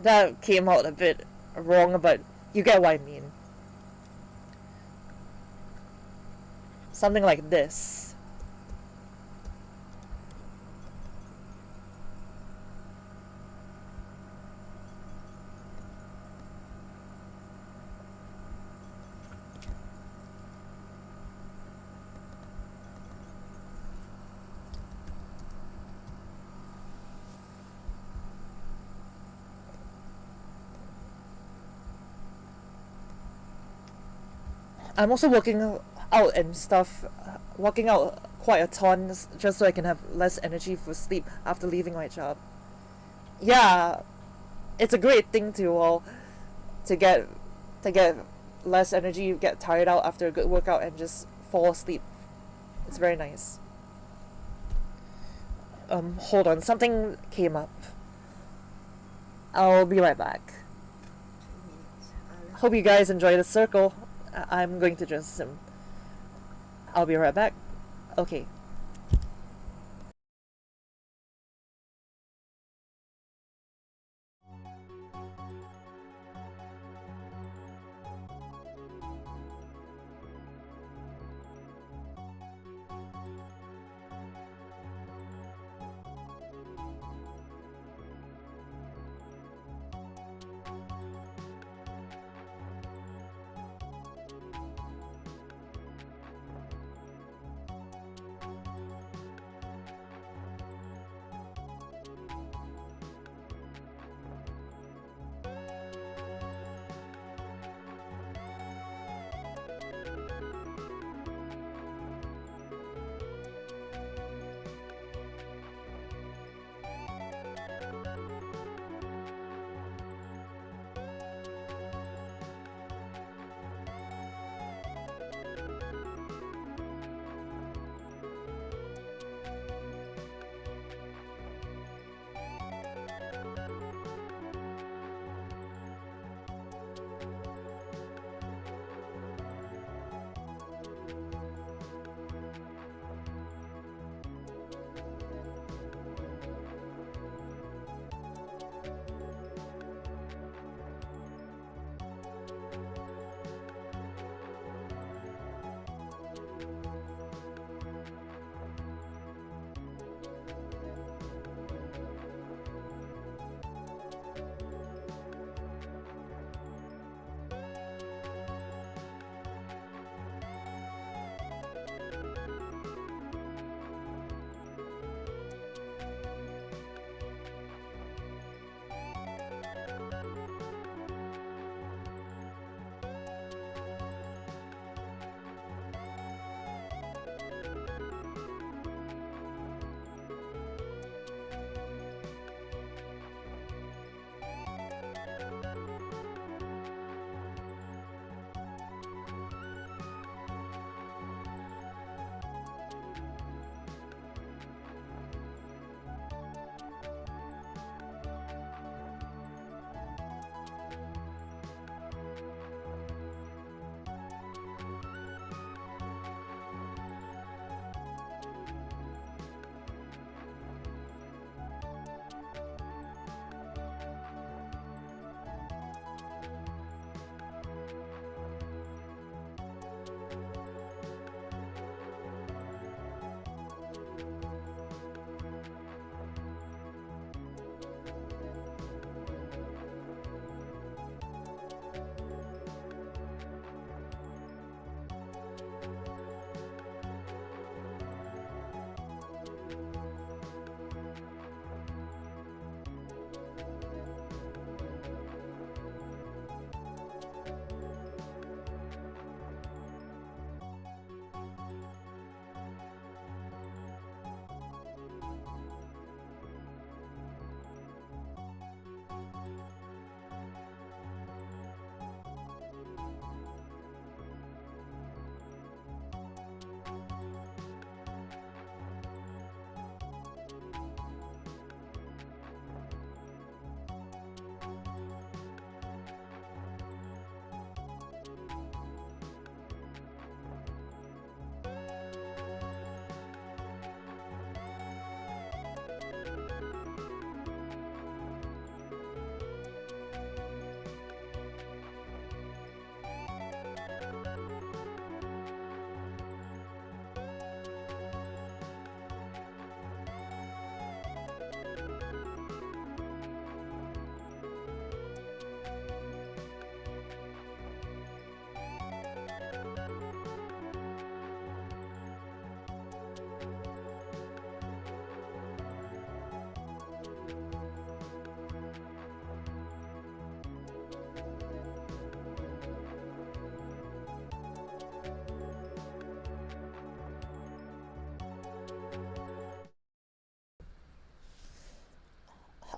Speaker 1: That came out a bit wrong, but you get what I mean. Something like this. I'm also working out and stuff, working out quite a ton just so I can have less energy for sleep after leaving my job. Yeah, it's a great thing to get less energy, get tired out after a good workout and just fall asleep. It's very nice. Hold on, something came up. I'll be right back. Hope you guys enjoy the circle. I'm going to just I'll be right back. Okay.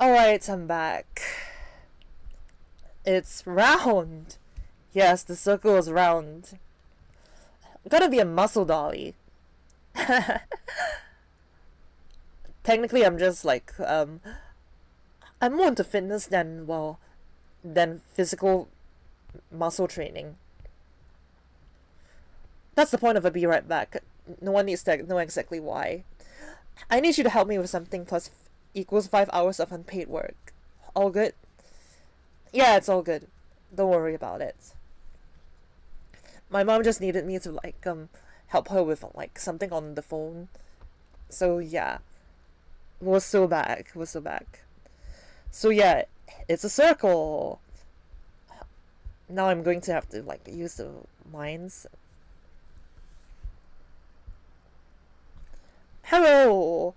Speaker 1: Alright, I'm back. It's round. Yes, the circle is round. Gotta be a muscle dolly. Technically, I'm just like, I'm more into fitness than, well, than physical muscle training. That's the point of a be right back. No one needs to know exactly why. I need you to help me with something plus equals 5 hours of unpaid work. All good? Yeah, it's all good. Don't worry about it. My mom just needed me to like help her with like something on the phone. So yeah, we're so back. We're so back. So yeah, it's a circle. Now I'm going to have to like use the lines. Hello,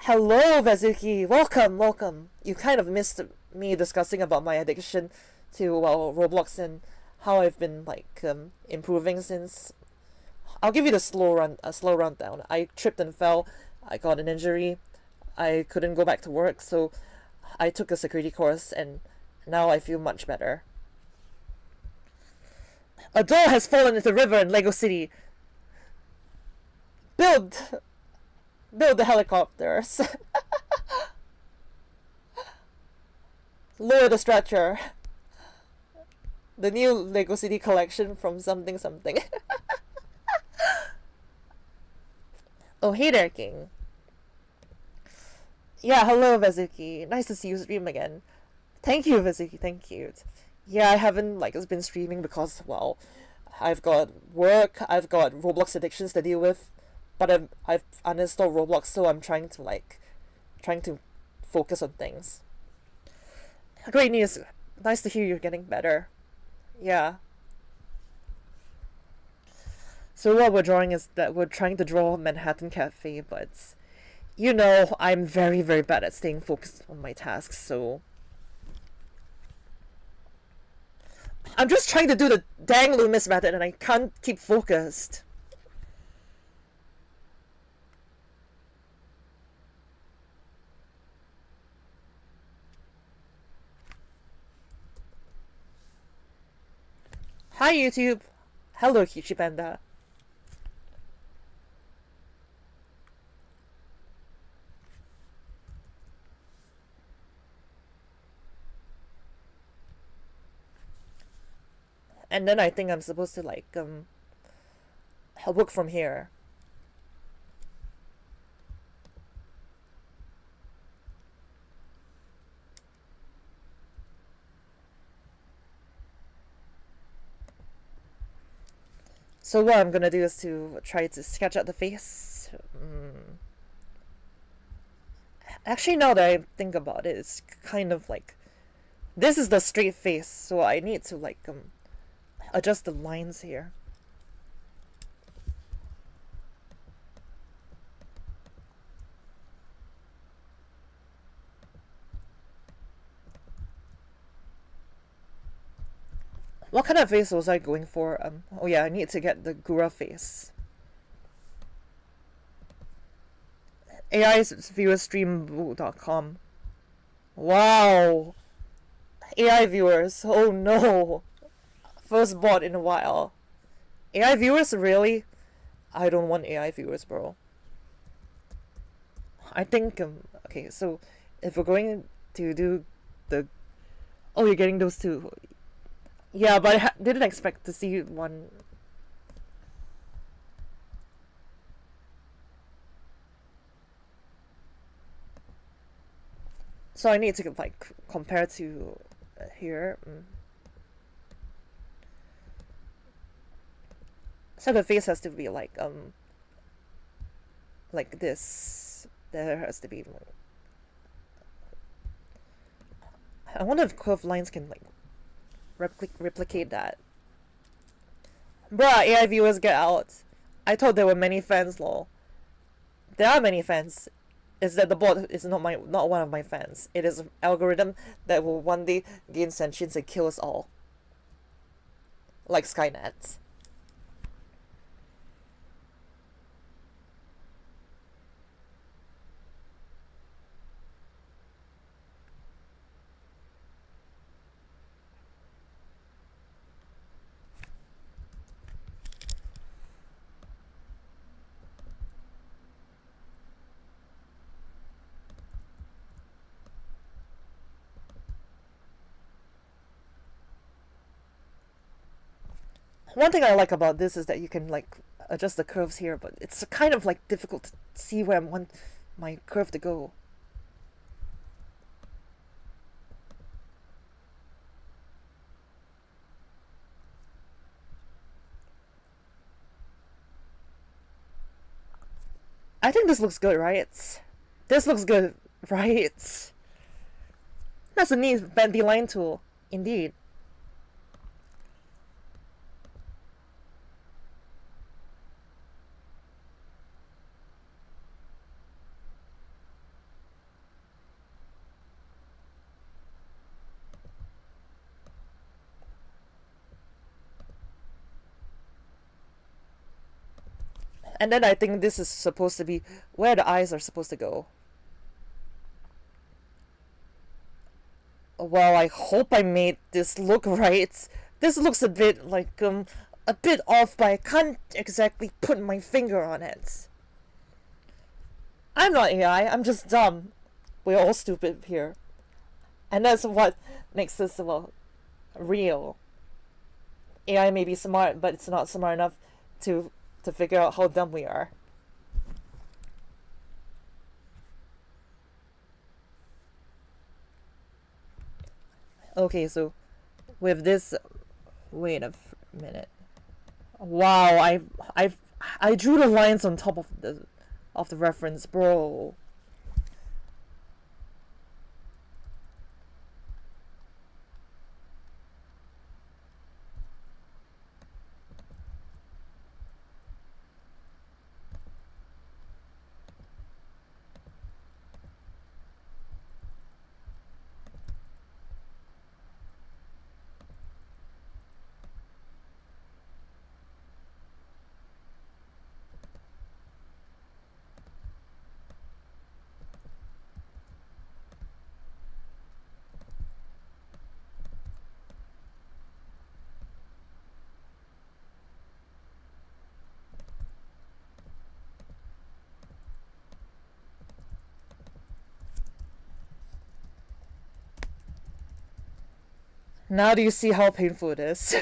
Speaker 1: hello, Vazuki. Welcome, welcome. You kind of missed me discussing about my addiction to well Roblox and how I've been like improving since. I'll give you the slow rundown. I tripped and fell. I got an injury. I couldn't go back to work, so I took a security course, and now I feel much better. A door has fallen into the river in Lego City. Build, build the helicopters. Lower the stretcher. The new Lego City collection from something something. Oh, hey there, King. Yeah, hello, Vazuki. Nice to see you stream again. Thank you, Vazuki. Thank you. Yeah, I haven't like been streaming because well, I've got work. I've got Roblox addictions to deal with, but I've uninstalled Roblox, so I'm trying to focus on things. Great news. Nice to hear you're getting better. Yeah. So what we're drawing is that we're trying to draw Manhattan Cafe, but you know, I'm very, very bad at staying focused on my tasks, so I'm just trying to do the dang Loomis method and I can't keep focused. Hi YouTube! Hello Kichi Panda. And then I think I'm supposed to like work from here. So what I'm gonna do is to try to sketch out the face. Actually, now that I think about it, it's kind of like this is the straight face, so I need to like adjust the lines here. What kind of face was I going for? Oh yeah, I need to get the Gura face. AIviewerstream.com. Wow. AI viewers. Oh no. First bot in a while. AI viewers, really? I don't want AI viewers, bro. I think, okay, so if we're going to do the. Oh, you're getting those two. Yeah, but I didn't expect to see one. So I need to like compare to here. So the face has to be like this. There has to be. I wonder if curved lines can like replicate that. Bruh, AI viewers get out. I thought there were many fans, lol. There are many fans. Is that the bot is not one of my fans. It is an algorithm that will one day gain sentience and kill us all. Like Skynet. One thing I like about this is that you can like adjust the curves here, but it's kind of like difficult to see where I want my curve to go. I think this looks good, right? This looks good, right? That's a neat bendy line tool, indeed. And then I think this is supposed to be where the eyes are supposed to go. Well, I hope I made this look right. This looks a bit off, but I can't exactly put my finger on it. I'm not AI, I'm just dumb. We're all stupid here. And that's what makes this, well, real. AI may be smart, but it's not smart enough to figure out how dumb we are. Okay, so with this, wait a minute. Wow, I drew the lines on top of the reference, bro. Now do you see how painful it is?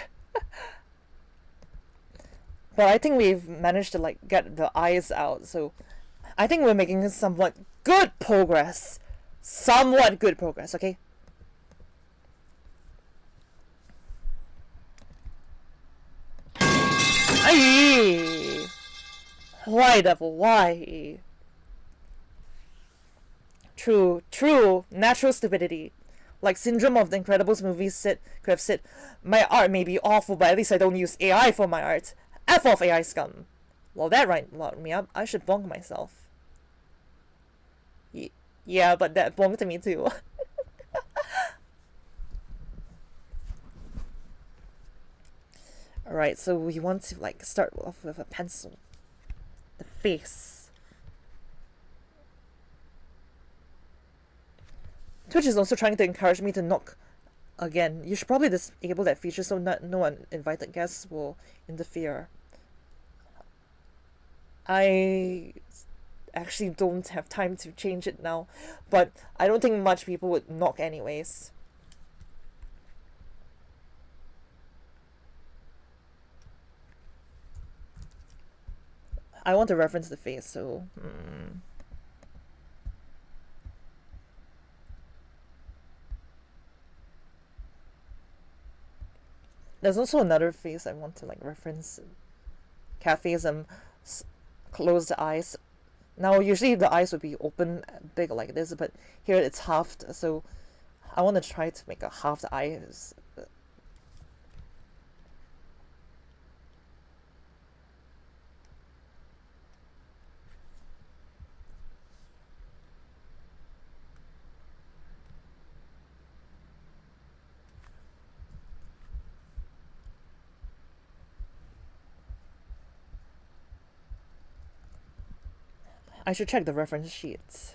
Speaker 1: But I think we've managed to like get the eyes out, so I think we're making somewhat good progress. Somewhat good progress, okay? Aye! Why, devil? Why? True, natural stupidity. Like Syndrome of the Incredibles movies could have said, my art may be awful, but at least I don't use AI for my art. F off AI scum. Well, that wound me up. I should bonk myself. Yeah, but that bonked me too. Alright, so we want to like start off with a pencil. The face. Twitch is also trying to encourage me to knock again. You should probably disable that feature so no uninvited guests will interfere. I actually don't have time to change it now, but I don't think much people would knock anyways. I want to reference the face, so there's also another face I want to like reference. Cafes and closed eyes. Now usually the eyes would be open big like this, but here it's halved, so I want to try to make a halved eyes. I should check the reference sheets.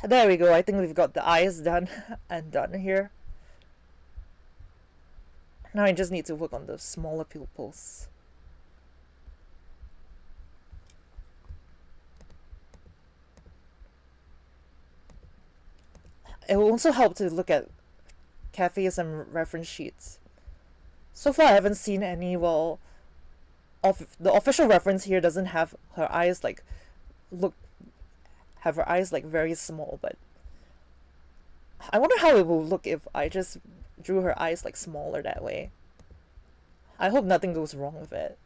Speaker 1: There we go. I think we've got the eyes done and done here. Now I just need to work on the smaller pupils. It will also help to look at cafes and reference sheets. So far I haven't seen any, well, the official reference here doesn't have her eyes like have her eyes like very small, but I wonder how it will look if I just drew her eyes like smaller that way. I hope nothing goes wrong with it.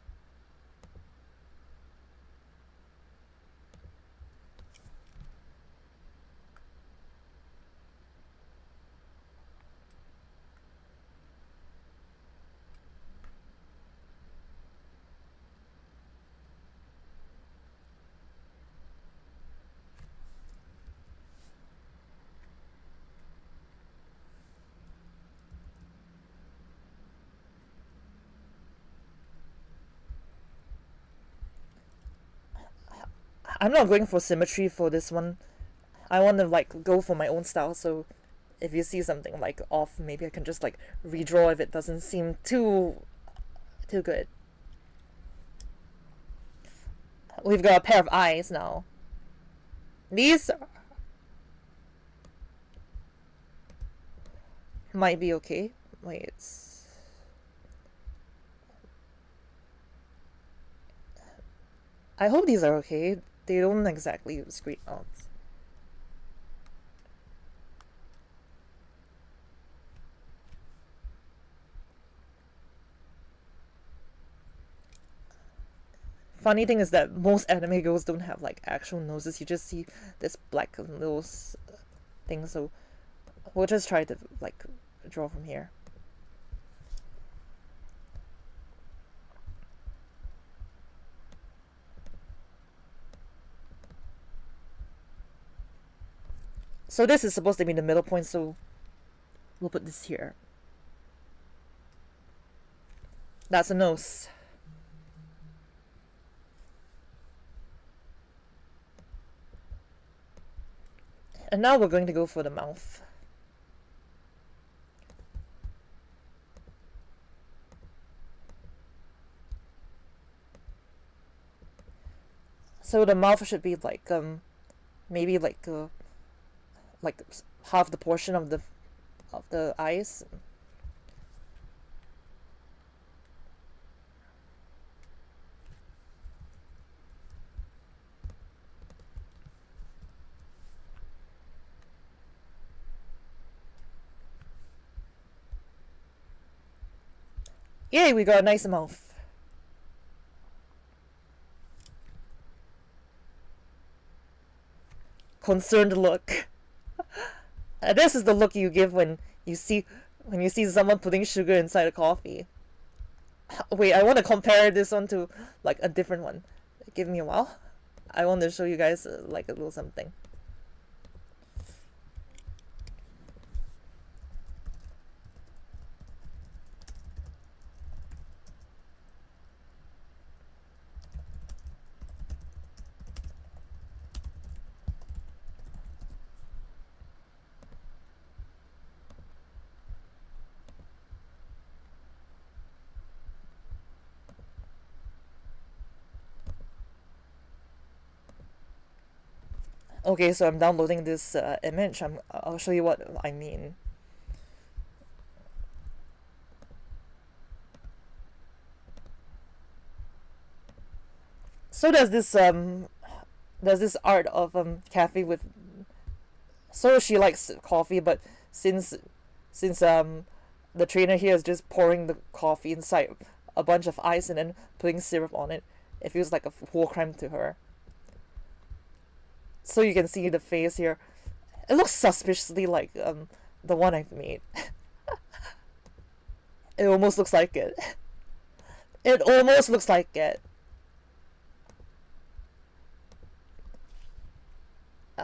Speaker 1: I'm not going for symmetry for this one. I want to like go for my own style, so if you see something like off, maybe I can just like redraw if it doesn't seem too good. We've got a pair of eyes now. These might be okay. Wait, I hope these are okay. They don't exactly scream out. Funny thing is that most anime girls don't have like actual noses. You just see this black nose thing. So we'll just try to like draw from here. So this is supposed to be the middle point, so we'll put this here. That's a nose. And now we're going to go for the mouth. So the mouth should be like maybe like half the portion of the eyes. Yay, we got a nice mouth. Concerned look. This is the look you give when you see someone putting sugar inside a coffee. Wait, I want to compare this one to like a different one. Give me a while. I want to show you guys like a little something. Okay, so I'm downloading this image. I'll show you what I mean. So there's this art of Kathy with, so she likes coffee, but since the trainer here is just pouring the coffee inside a bunch of ice and then putting syrup on it, it feels like a war crime to her. So you can see the face here. It looks suspiciously like the one I've made. It almost looks like it. It almost looks like it.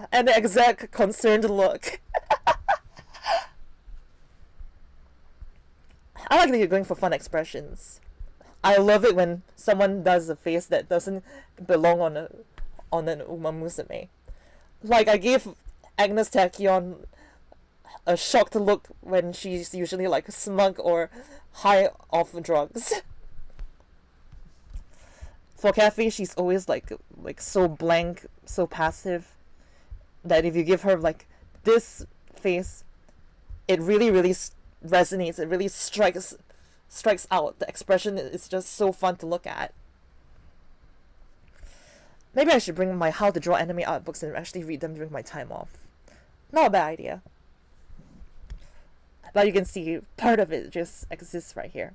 Speaker 1: And the exact concerned look. I like that you're going for fun expressions. I love it when someone does a face that doesn't belong on an Uma Musume. Like I gave Agnes Tachyon a shocked look when she's usually like smug or high off drugs. For Kathy, she's always like so blank, so passive that if you give her like this face, it really resonates. It really strikes out. The expression is just so fun to look at. Maybe I should bring my How to Draw Anime art books and actually read them during my time off. Not a bad idea. But you can see part of it just exists right here.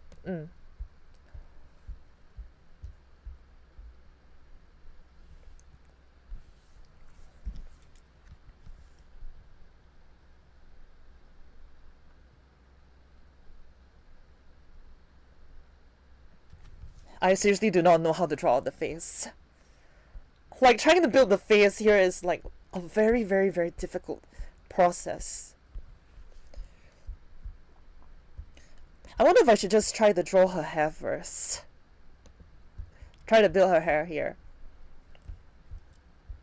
Speaker 1: I seriously do not know how to draw the face. Like, trying to build the face here is like a very difficult process. I wonder if I should just try to draw her hair first. Try to build her hair here.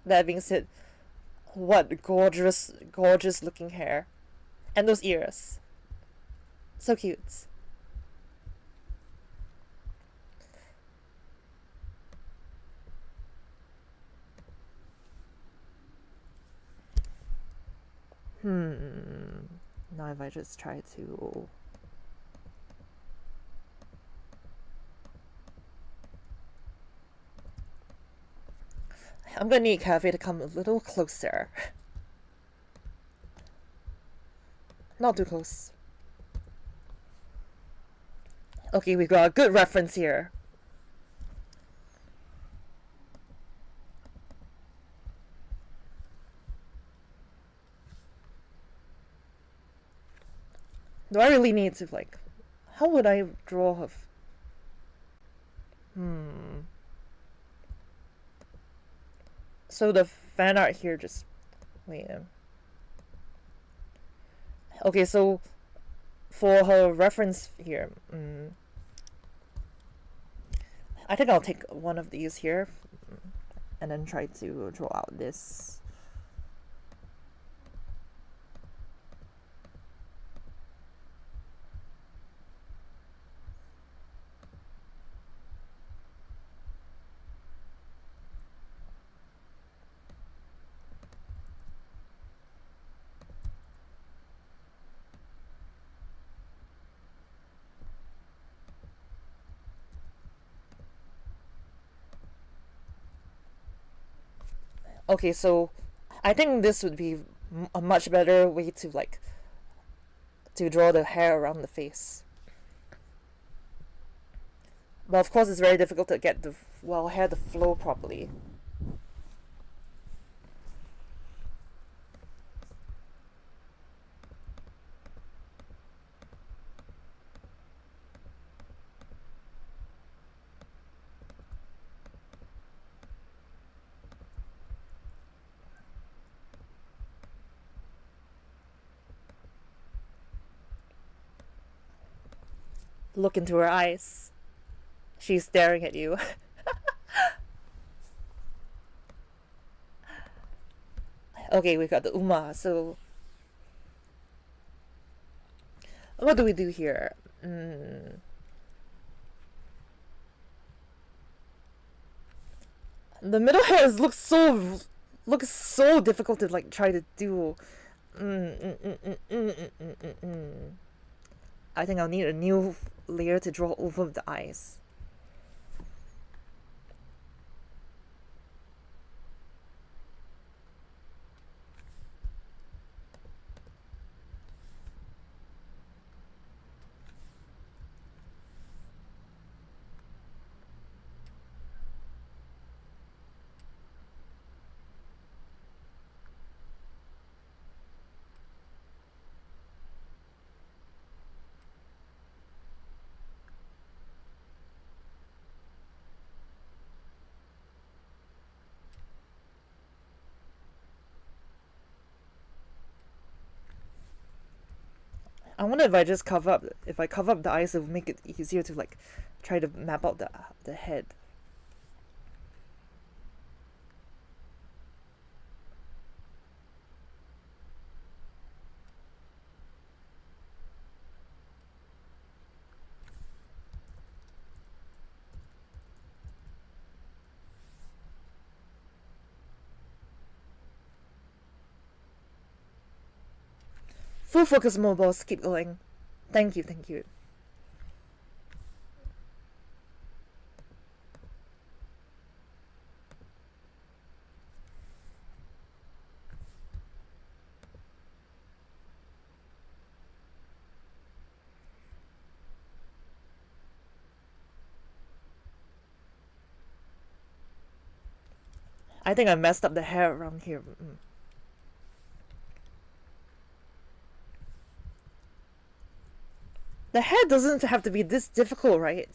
Speaker 1: That being said, what gorgeous looking hair. And those ears. So cute. Now if I just try to... I'm gonna need Cafe to come a little closer. Not too close. Okay, we've got a good reference here. Do I really need to, like... How would I draw her? So the fan art here just... Wait. Okay, so... For her reference here... I think I'll take one of these here. And then try to draw out this... Okay, so I think this would be a much better way to like to draw the hair around the face. But of course it's very difficult to get the hair to flow properly. Look into her eyes. She's staring at you. Okay, we got the Uma, so... What do we do here? The middle hairs looks so difficult to like try to do. I think I'll need a new layer to draw over the eyes. I wonder if I just cover up the eyes, it will make it easier to like try to map out the head. Full focus mode, boss. Keep going. Thank you, thank you. I think I messed up the hair around here. The hair doesn't have to be this difficult, right?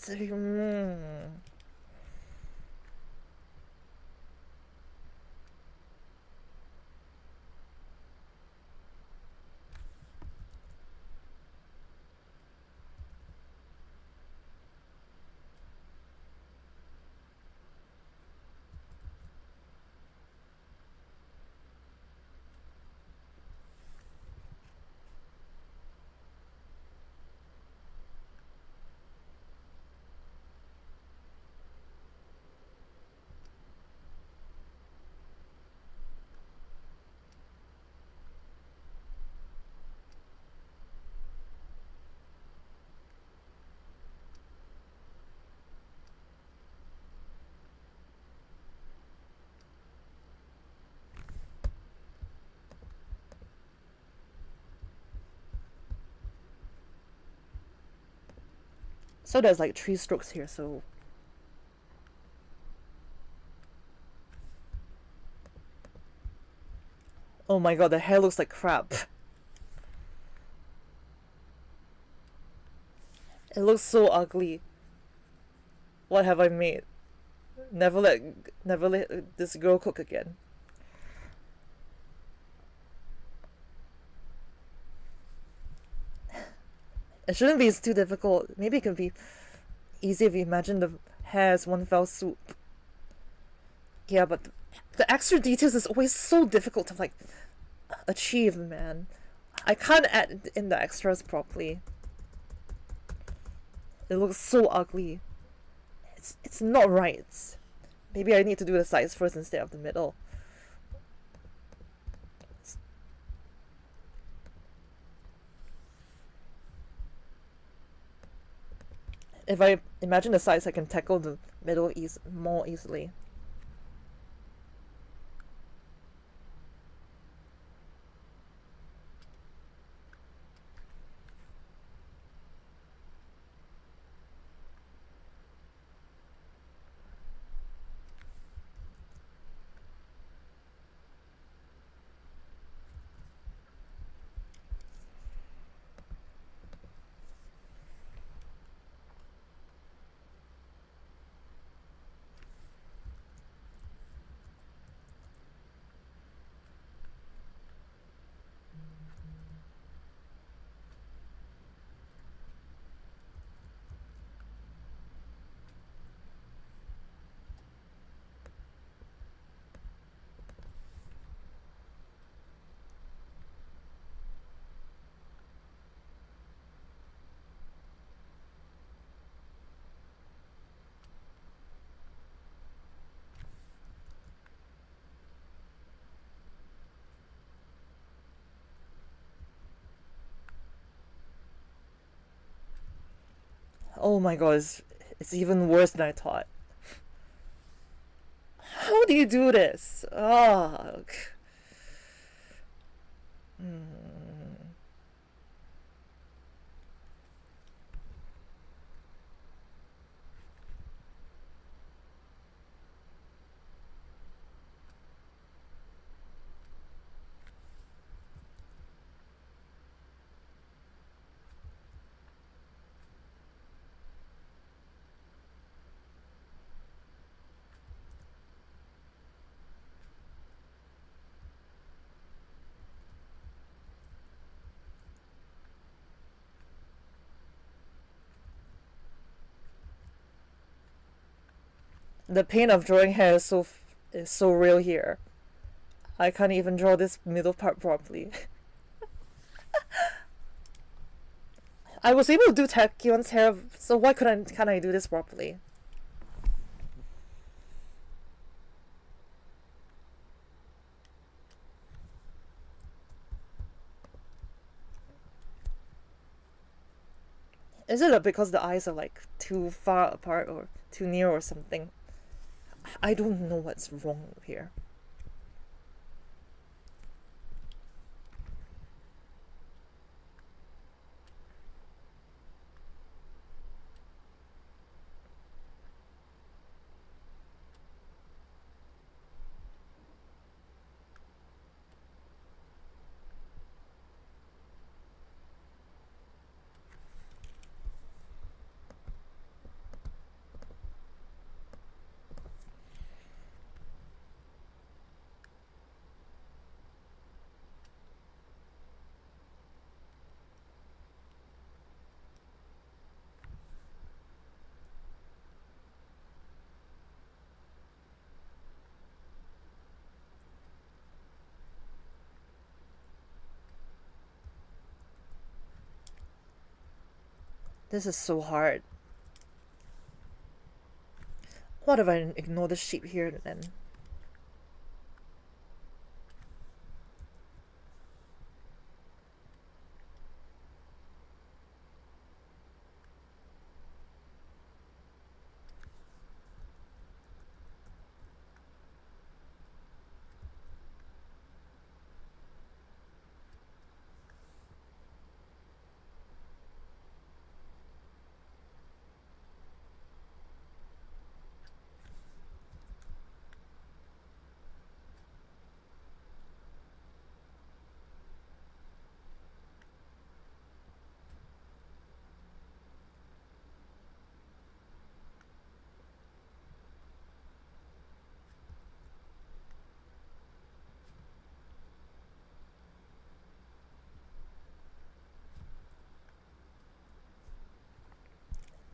Speaker 1: So there's like 3 strokes here, so... Oh my god, the hair looks like crap. It looks so ugly. What have I made? Never let this girl cook again. It shouldn't be too difficult. Maybe it could be easy if you imagine the hair as one fell swoop. Yeah, but the extra details is always so difficult to like achieve, man. I can't add in the extras properly. It looks so ugly. It's not right. Maybe I need to do the sides first instead of the middle. If I imagine the sides, I can tackle the middle more easily. Oh my god, it's even worse than I thought. How do you do this? Ugh. The pain of drawing hair is so real here. I can't even draw this middle part properly. I was able to do Takion's hair, so why can't I do this properly? Is it because the eyes are like too far apart or too near or something? I don't know what's wrong here. This is so hard. What if I ignore the sheep here then?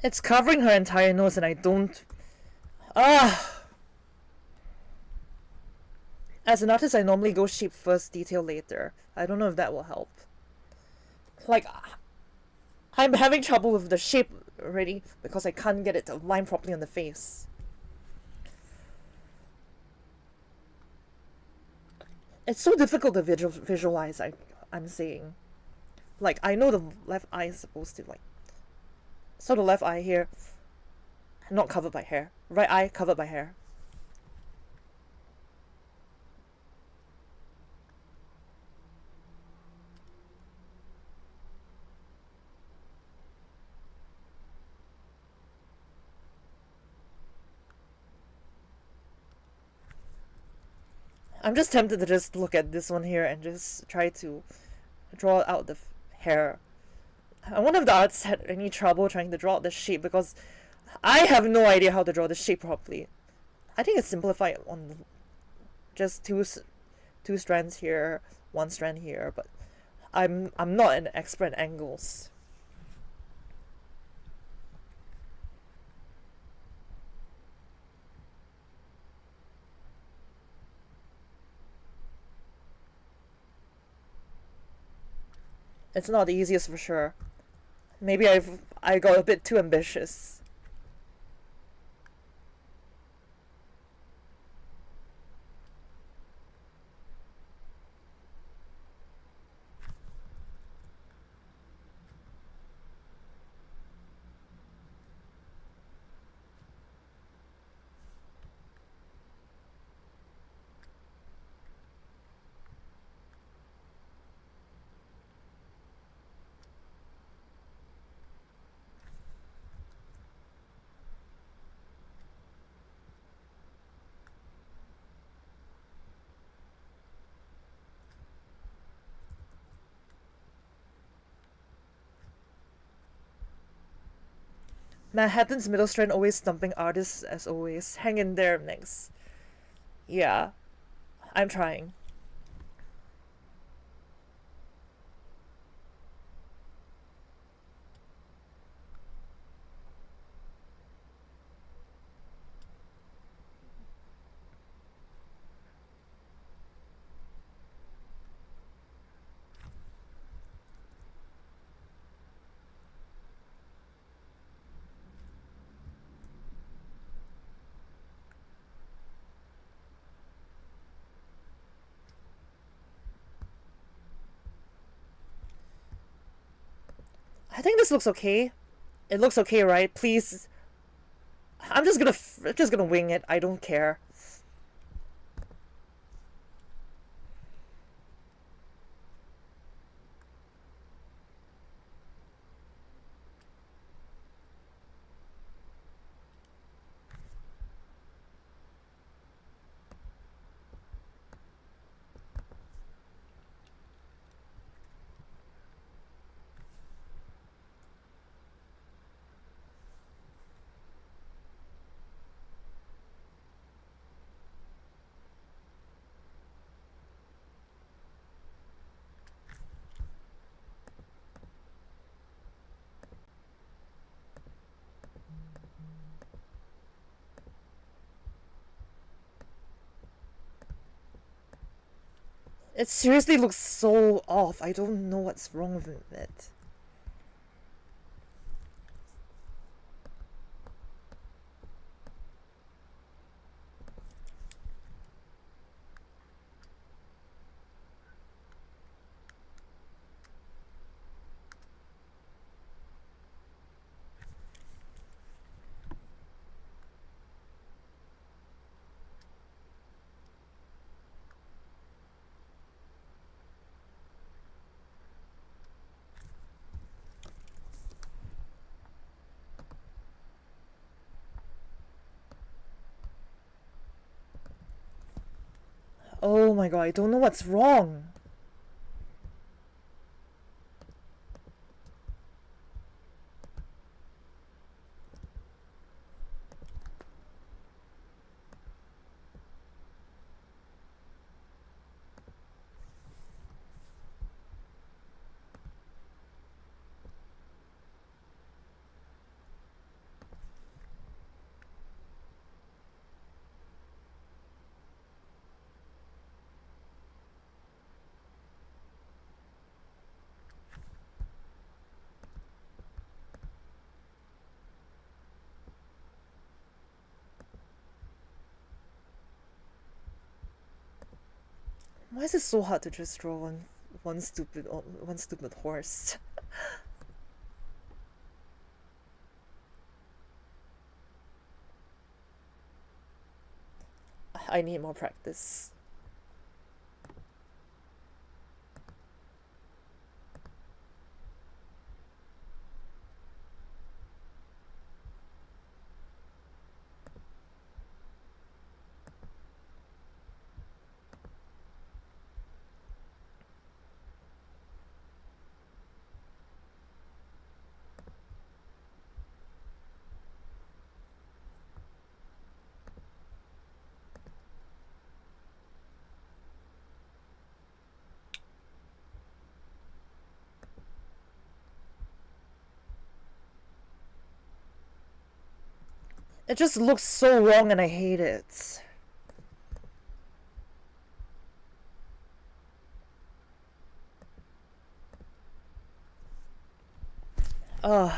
Speaker 1: It's covering her entire nose and I don't... Ah! As an artist, I normally go sheep first, detail later. I don't know if that will help. Like, I'm having trouble with the shape already because I can't get it to line properly on the face. It's so difficult to visualize, I'm saying. Like, I know the left eye is supposed to, like... So the left eye here, not covered by hair. Right eye covered by hair. I'm just tempted to just look at this one here and just try to draw out the hair. I wonder if the artist had any trouble trying to draw out the shape because I have no idea how to draw the shape properly. I think it's simplified on just two strands here, one strand here, but I'm not an expert in angles. It's not the easiest for sure. Maybe I got a bit too ambitious. Manhattan's middle strand always stumping artists as always. Hang in there, next. Yeah, I'm trying. I think this looks okay. It looks okay, right? Please. I'm just gonna wing it. I don't care. It seriously looks so off. I don't know what's wrong with it. Oh my god, I don't know what's wrong. Why is it so hard to just draw one stupid horse? I need more practice. It just looks so wrong and I hate it. Ugh.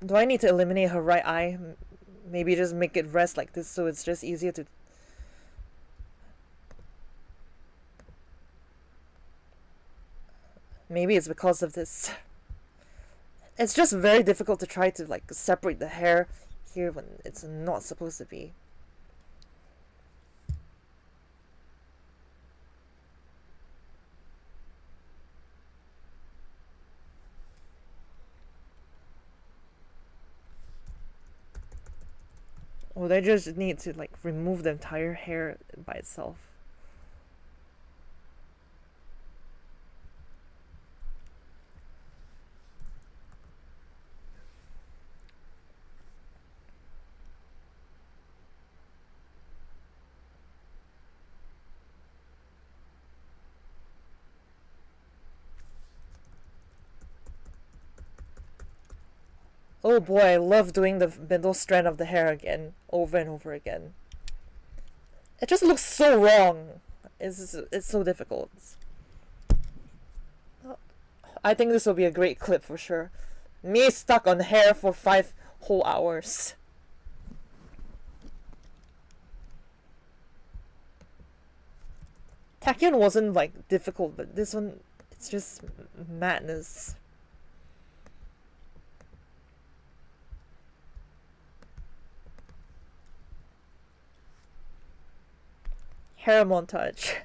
Speaker 1: Do I need to eliminate her right eye? Maybe just make it rest like this so it's just easier to... Maybe it's because of this. It's just very difficult to try to like separate the hair here when it's not supposed to be. Or they just need to like remove the entire hair by itself. Oh boy, I love doing the middle strand of the hair again, over and over again. It just looks so wrong. It's so difficult. I think this will be a great clip for sure. Me stuck on hair for 5 whole hours. Tachyon wasn't like difficult, but this one, it's just madness. Hair montage.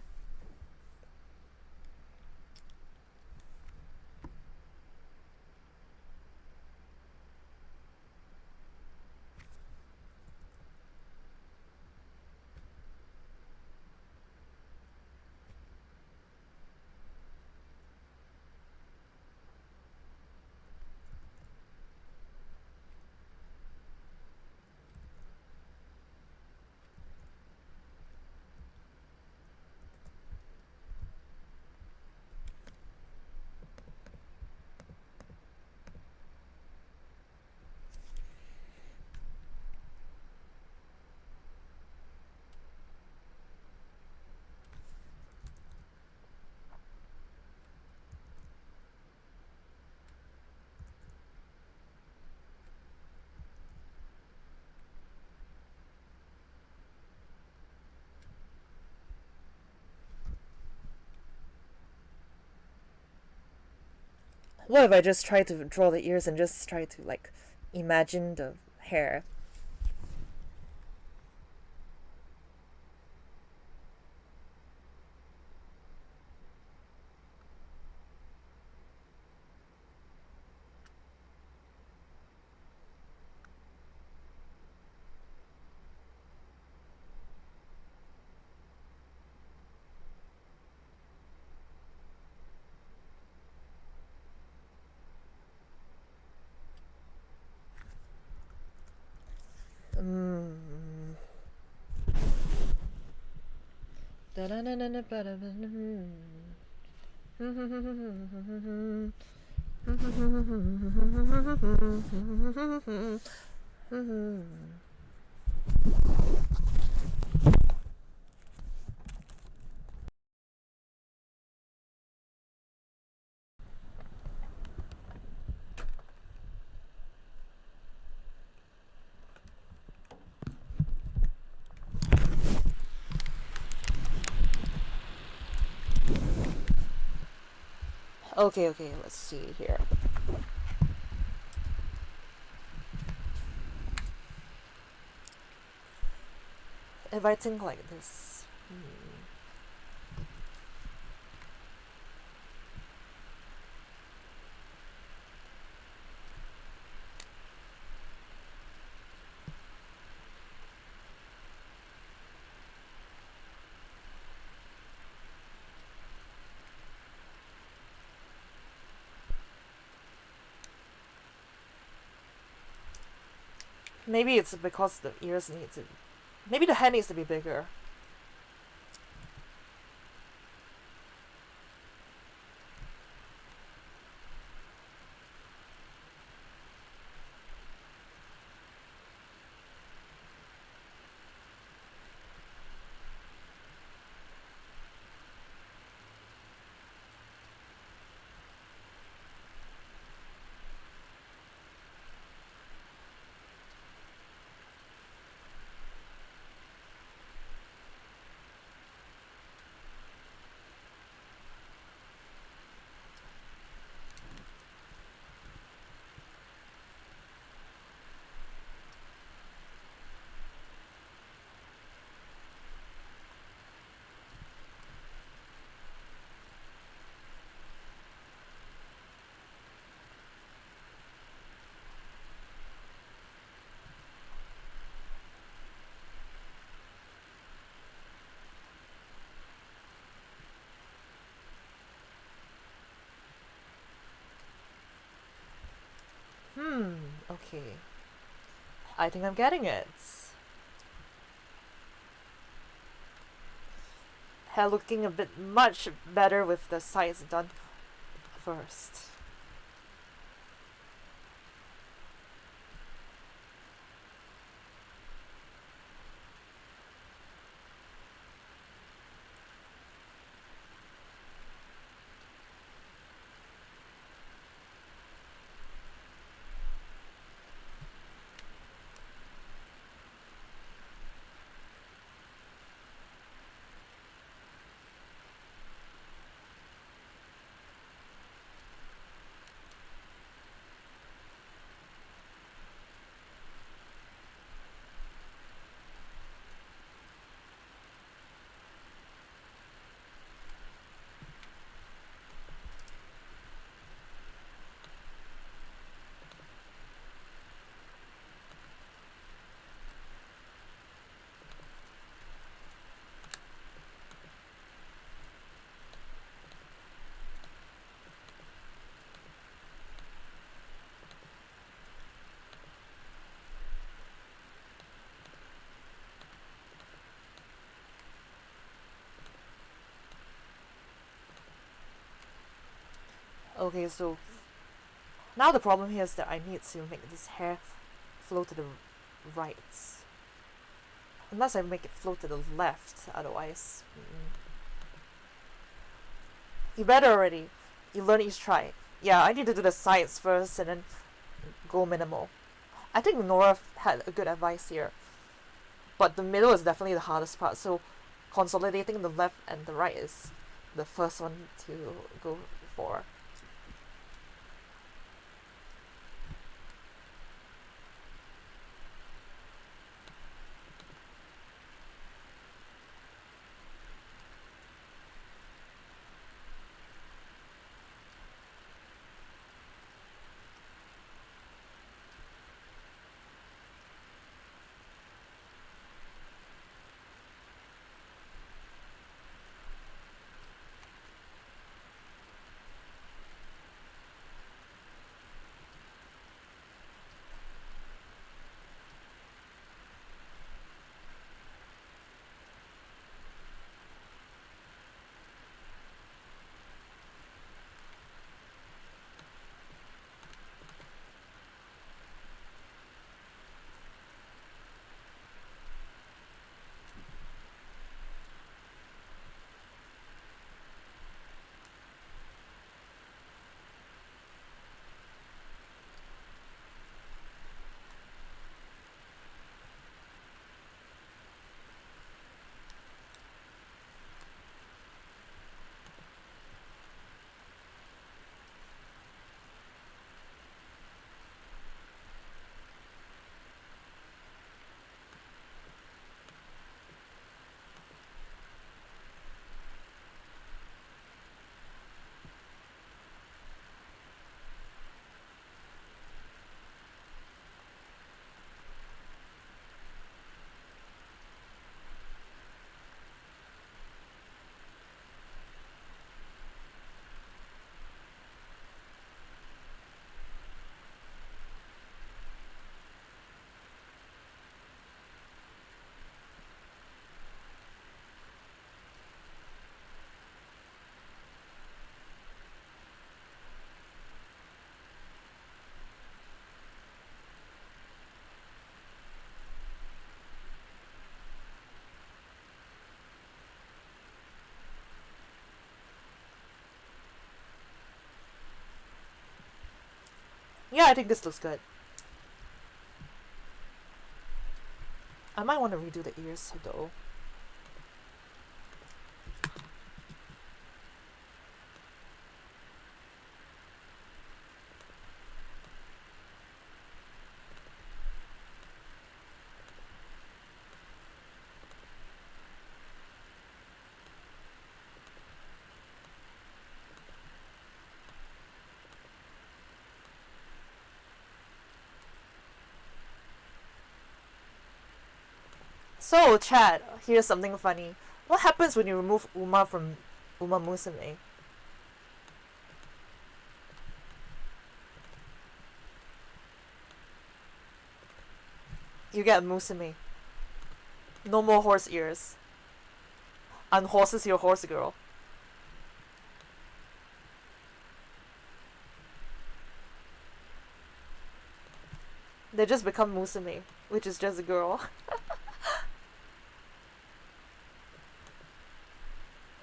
Speaker 1: What if I just try to draw the ears and just try to like imagine the hair? Mm. Okay, okay, let's see here. If I think like this. Maybe it's because the ears need to. Maybe the head needs to be bigger. Okay. I think I'm getting it. Hair looking a bit much better with the sides done first. Okay, so now the problem here is that I need to make this hair flow to the right. Unless I make it flow to the left, otherwise. You better already. You learn each try. Yeah, I need to do the sides first and then go minimal. I think Nora had a good advice here. But the middle is definitely the hardest part, so consolidating the left and the right is the first one to go for. Yeah, I think this looks good. I might want to redo the ears though. So, Chad, here's something funny. What happens when you remove Uma from Uma Musume? You get Musume. No more horse ears. Unhorses your horse girl. They just become Musume, which is just a girl.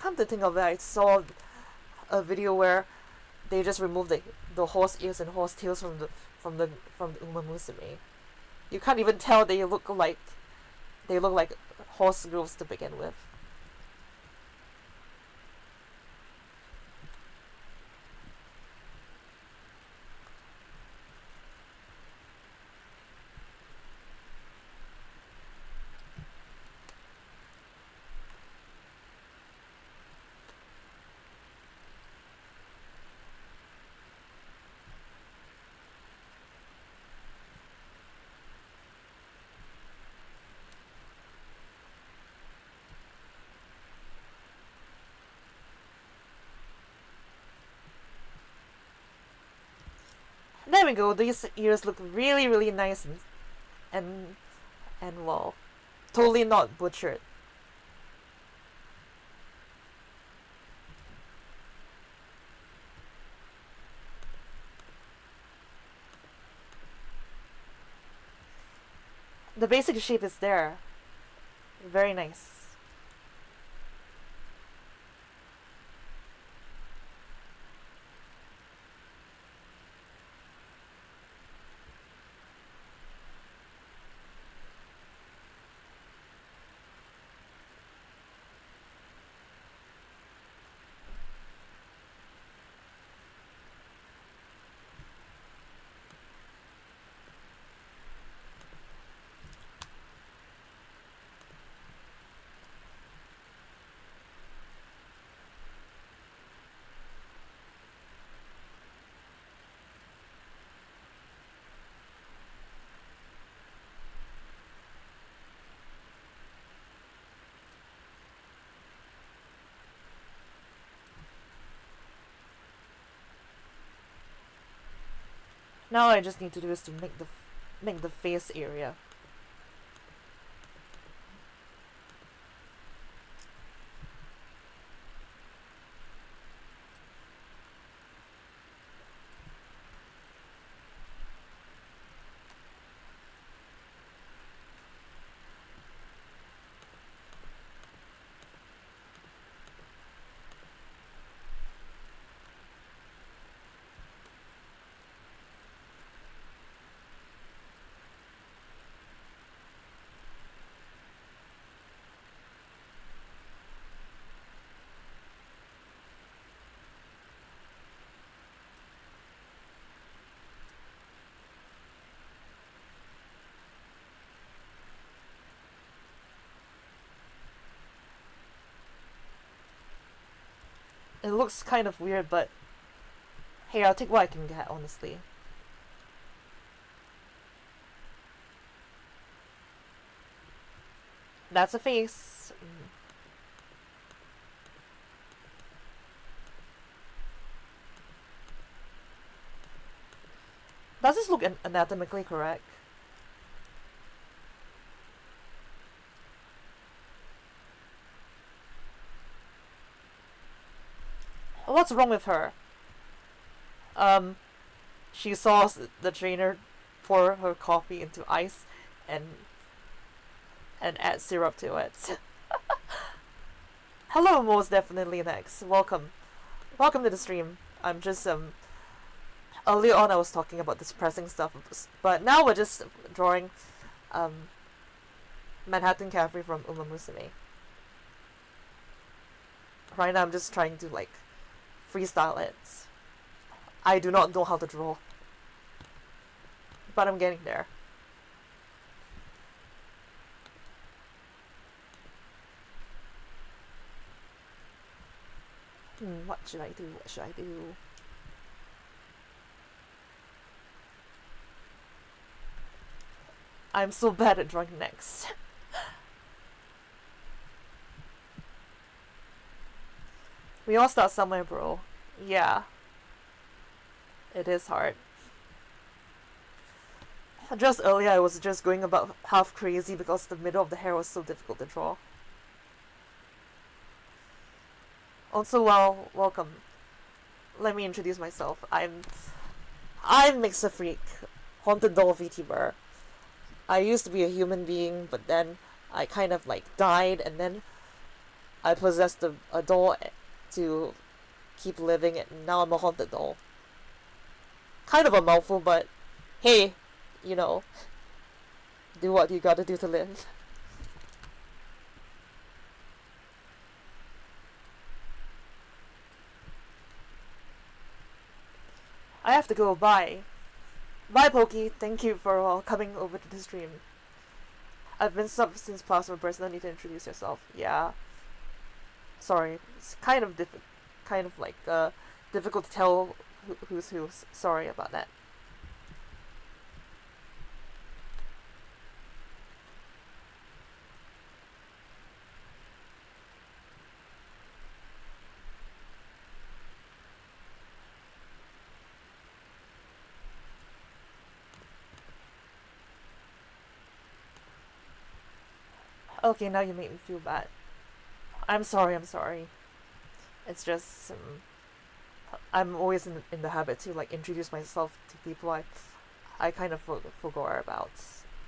Speaker 1: Come to think of it, I saw a video where they just removed the horse ears and horse tails from the Uma Musume. You can't even tell they look like horse girls to begin with. There we go. These ears look really, really nice and well, totally not butchered. The basic shape is there. Very nice. Now I just need to do is to make the face area. It looks kind of weird, but hey, I'll take what I can get, honestly. That's a face. Does this look anatomically correct? What's wrong with her? She saw the trainer pour her coffee into ice and add syrup to it. Hello, most definitely next. Welcome to the stream. I'm just earlier on I was talking about this pressing stuff, but now we're just drawing Manhattan Cafe from Uma Musume. Right now I'm just trying to like freestyle it. I do not know how to draw, but I'm getting there. What should I do? What should I do? I'm so bad at drawing necks. We all start somewhere, bro. Yeah. It is hard. Just earlier I was just going about half crazy because the middle of the hair was so difficult to draw. Also, welcome. Let me introduce myself. I'm Mixer Freak, Haunted Doll VTuber. I used to be a human being, but then I kind of like died, and then I possessed a doll to keep living, and now I'm a haunted doll. Kind of a mouthful, but hey, you know, do what you gotta do to live. I have to go. Bye. Bye, Pokey. Thank you for coming over to the stream. I've been sub since Plasma Burst. No need to introduce yourself. Yeah. Sorry. It's kind of difficult to tell who's who. Sorry about that. Okay, now you make me feel bad. I'm sorry. It's just I'm always in the habit to like introduce myself to people I kind of forgot about.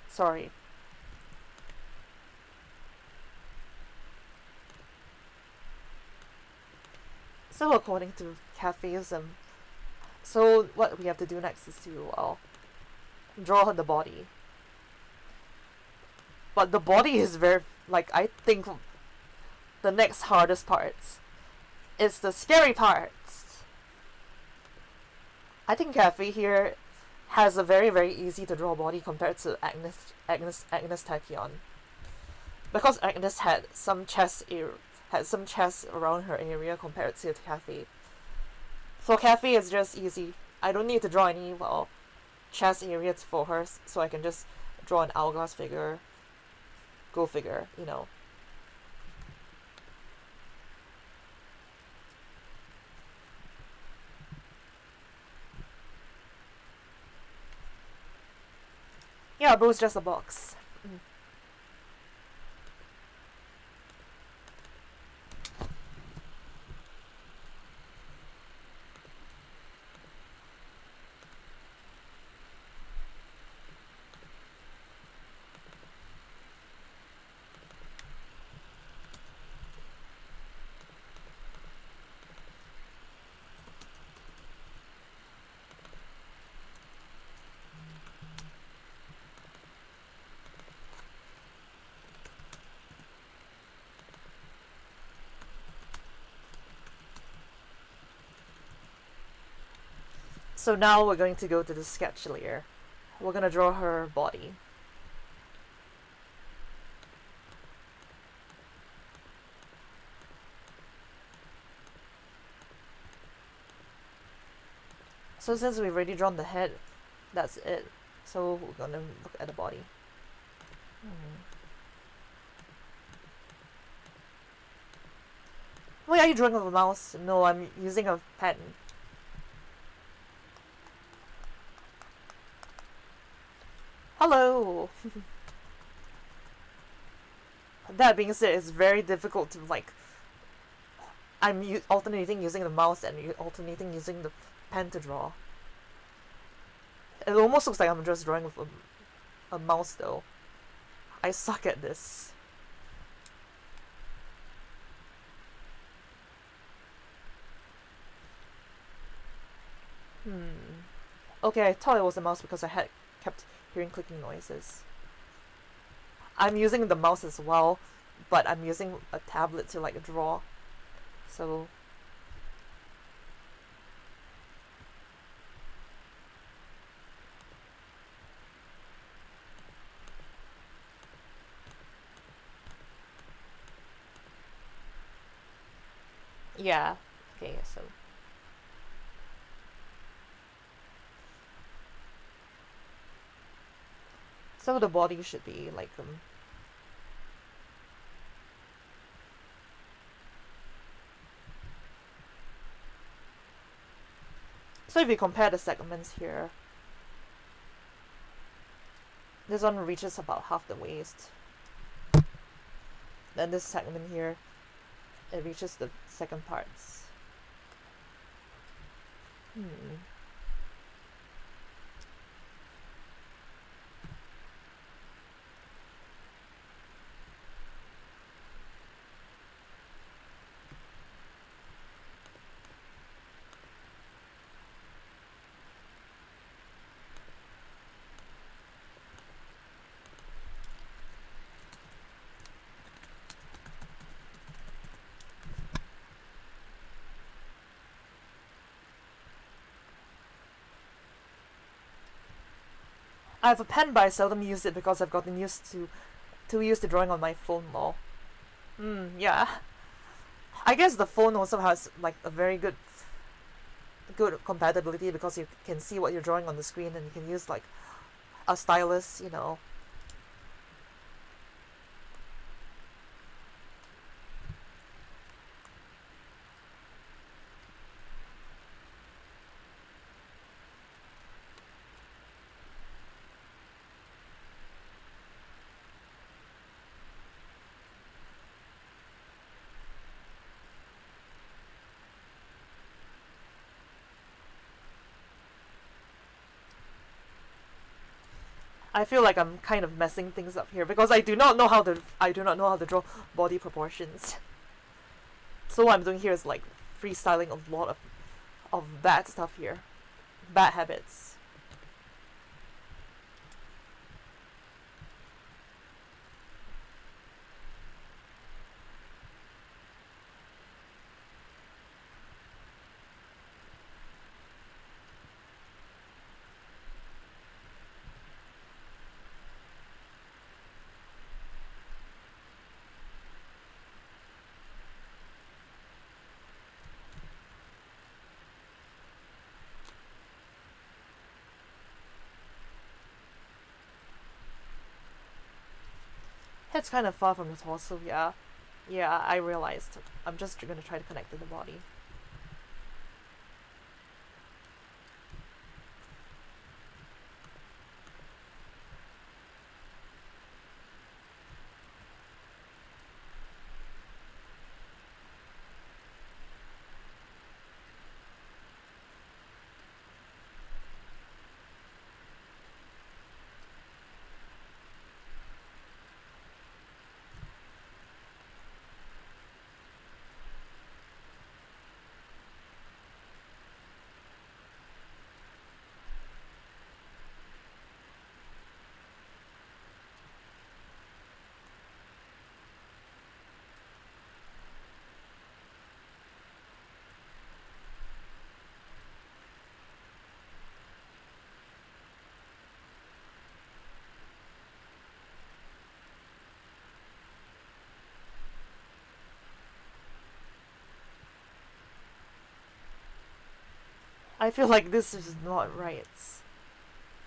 Speaker 1: Sorry. So according to cafes, so what we have to do next is to draw the body. But the body is very, like, I think the next hardest parts is the scary parts. I think Cafe here has a very very easy to draw body compared to Agnes Tachyon, because Agnes had some chest around her area compared to Cafe. For Cafe, it's just easy. I don't need to draw any chest areas for her, so I can just draw an hourglass figure. Go figure, you know. Yeah, bro's just a box. So now we're going to go to the sketch layer. We're gonna draw her body. So since we've already drawn the head, that's it. So we're gonna look at the body. Wait, are you drawing with a mouse? No, I'm using a pen. Hello! That being said, it's very difficult to, like, I'm alternating using the mouse and alternating using the pen to draw. It almost looks like I'm just drawing with a mouse though. I suck at this. Okay, I thought it was a mouse because I had kept hearing clicking noises. I'm using the mouse as well, but I'm using a tablet to, like, draw. So yeah. Okay, so the body should be like so if you compare the segments here, this one reaches about half the waist. Then this segment here, it reaches the second parts. I have a pen, but I seldom use it because I've gotten used to use the drawing on my phone more. Yeah. I guess the phone also has, like, a very good compatibility because you can see what you're drawing on the screen and you can use, like, a stylus, you know. I feel like I'm kind of messing things up here because I do not know how to draw body proportions. So what I'm doing here is, like, freestyling a lot of bad stuff here. Bad habits. Head's kind of far from the torso, yeah. Yeah, I realized. I'm just gonna try to connect to the body. I feel like this is not right.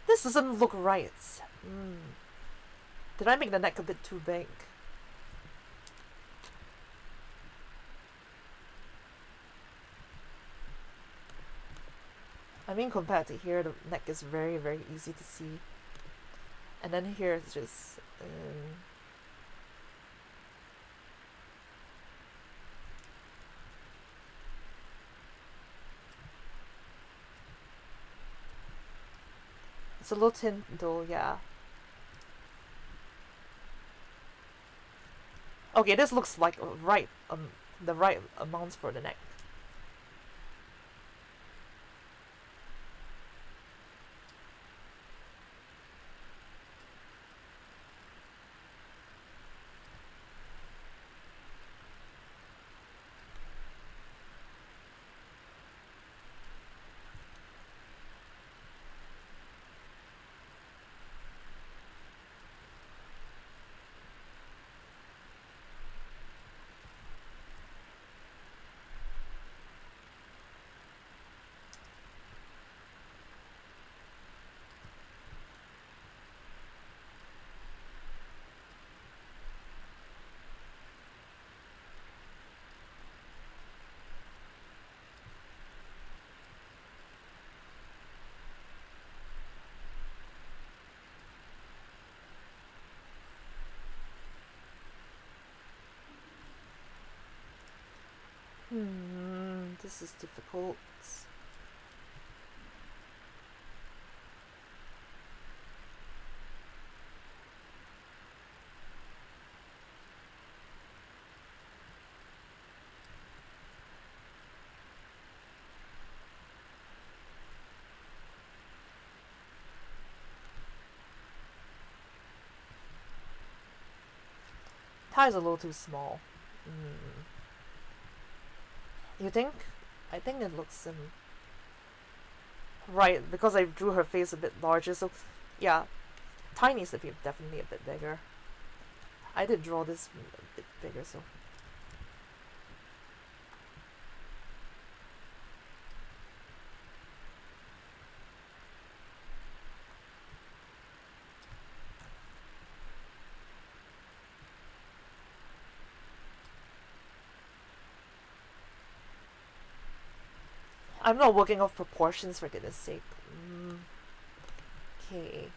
Speaker 1: This doesn't look right. Did I make the neck a bit too big? I mean, compared to here, the neck is very, very easy to see. And then here it's just... it's a little thin though, yeah. Okay, this looks like right, the right amounts for the neck. This is difficult. Tie is a little too small. You think? I think it looks right, because I drew her face a bit larger, so yeah, tie needs to be definitely a bit bigger. I did draw this a bit bigger, so I'm not working off proportions for goodness sake. Okay.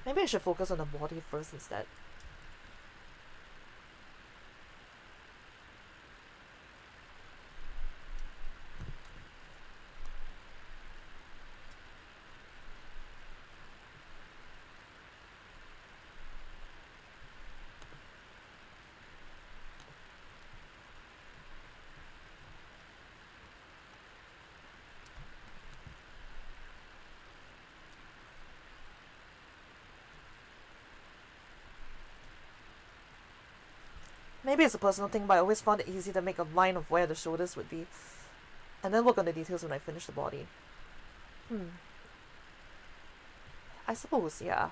Speaker 1: Maybe I should focus on the body first instead. Maybe it's a personal thing, but I always found it easy to make a line of where the shoulders would be, and then work on the details when I finish the body. I suppose, yeah.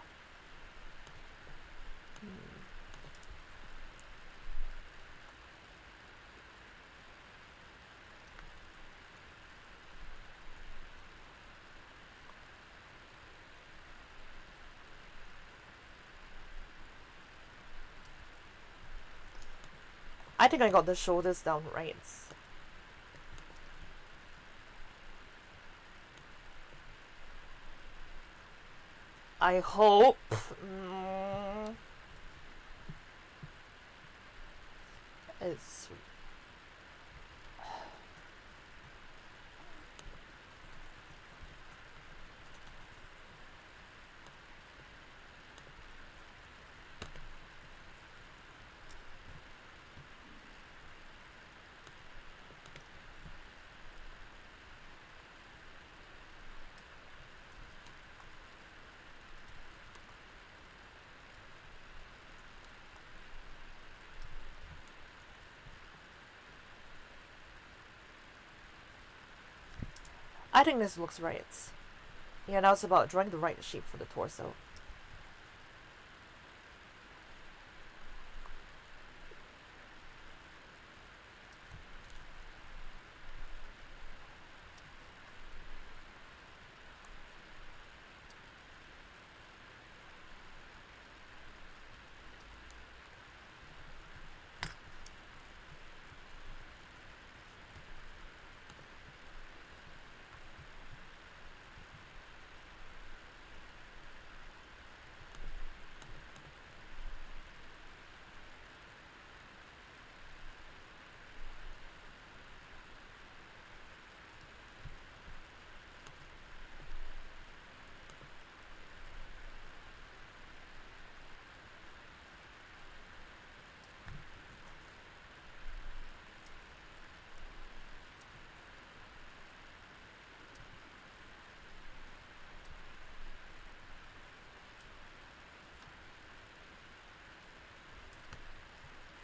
Speaker 1: I think I got the shoulders down right. I hope. It's I think this looks right. Yeah, now it's about drawing the right shape for the torso.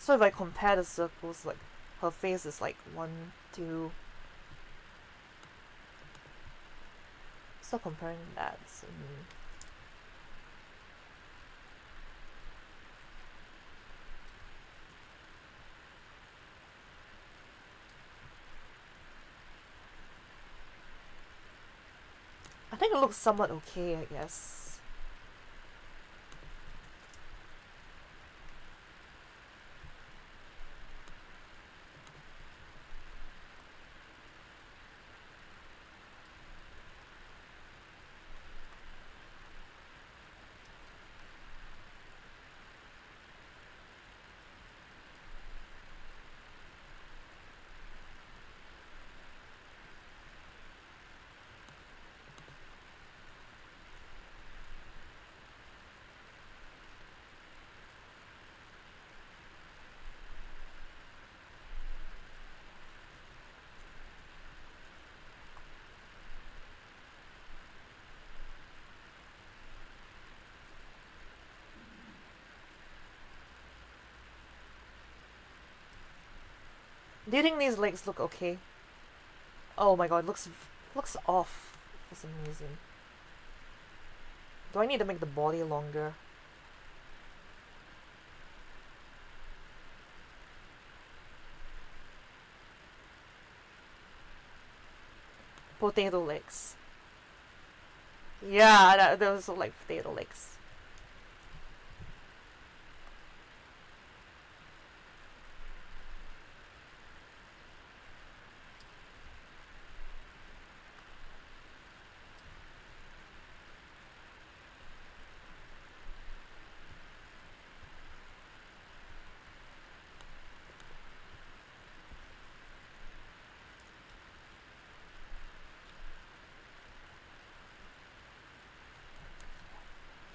Speaker 1: So if I compare the circles, like her face is like 1, 2. So comparing that. I think it looks somewhat okay, I guess. Do you think these legs look okay? Oh my god, looks off for some reason. Do I need to make the body longer? Potato legs. Yeah, those look like potato legs.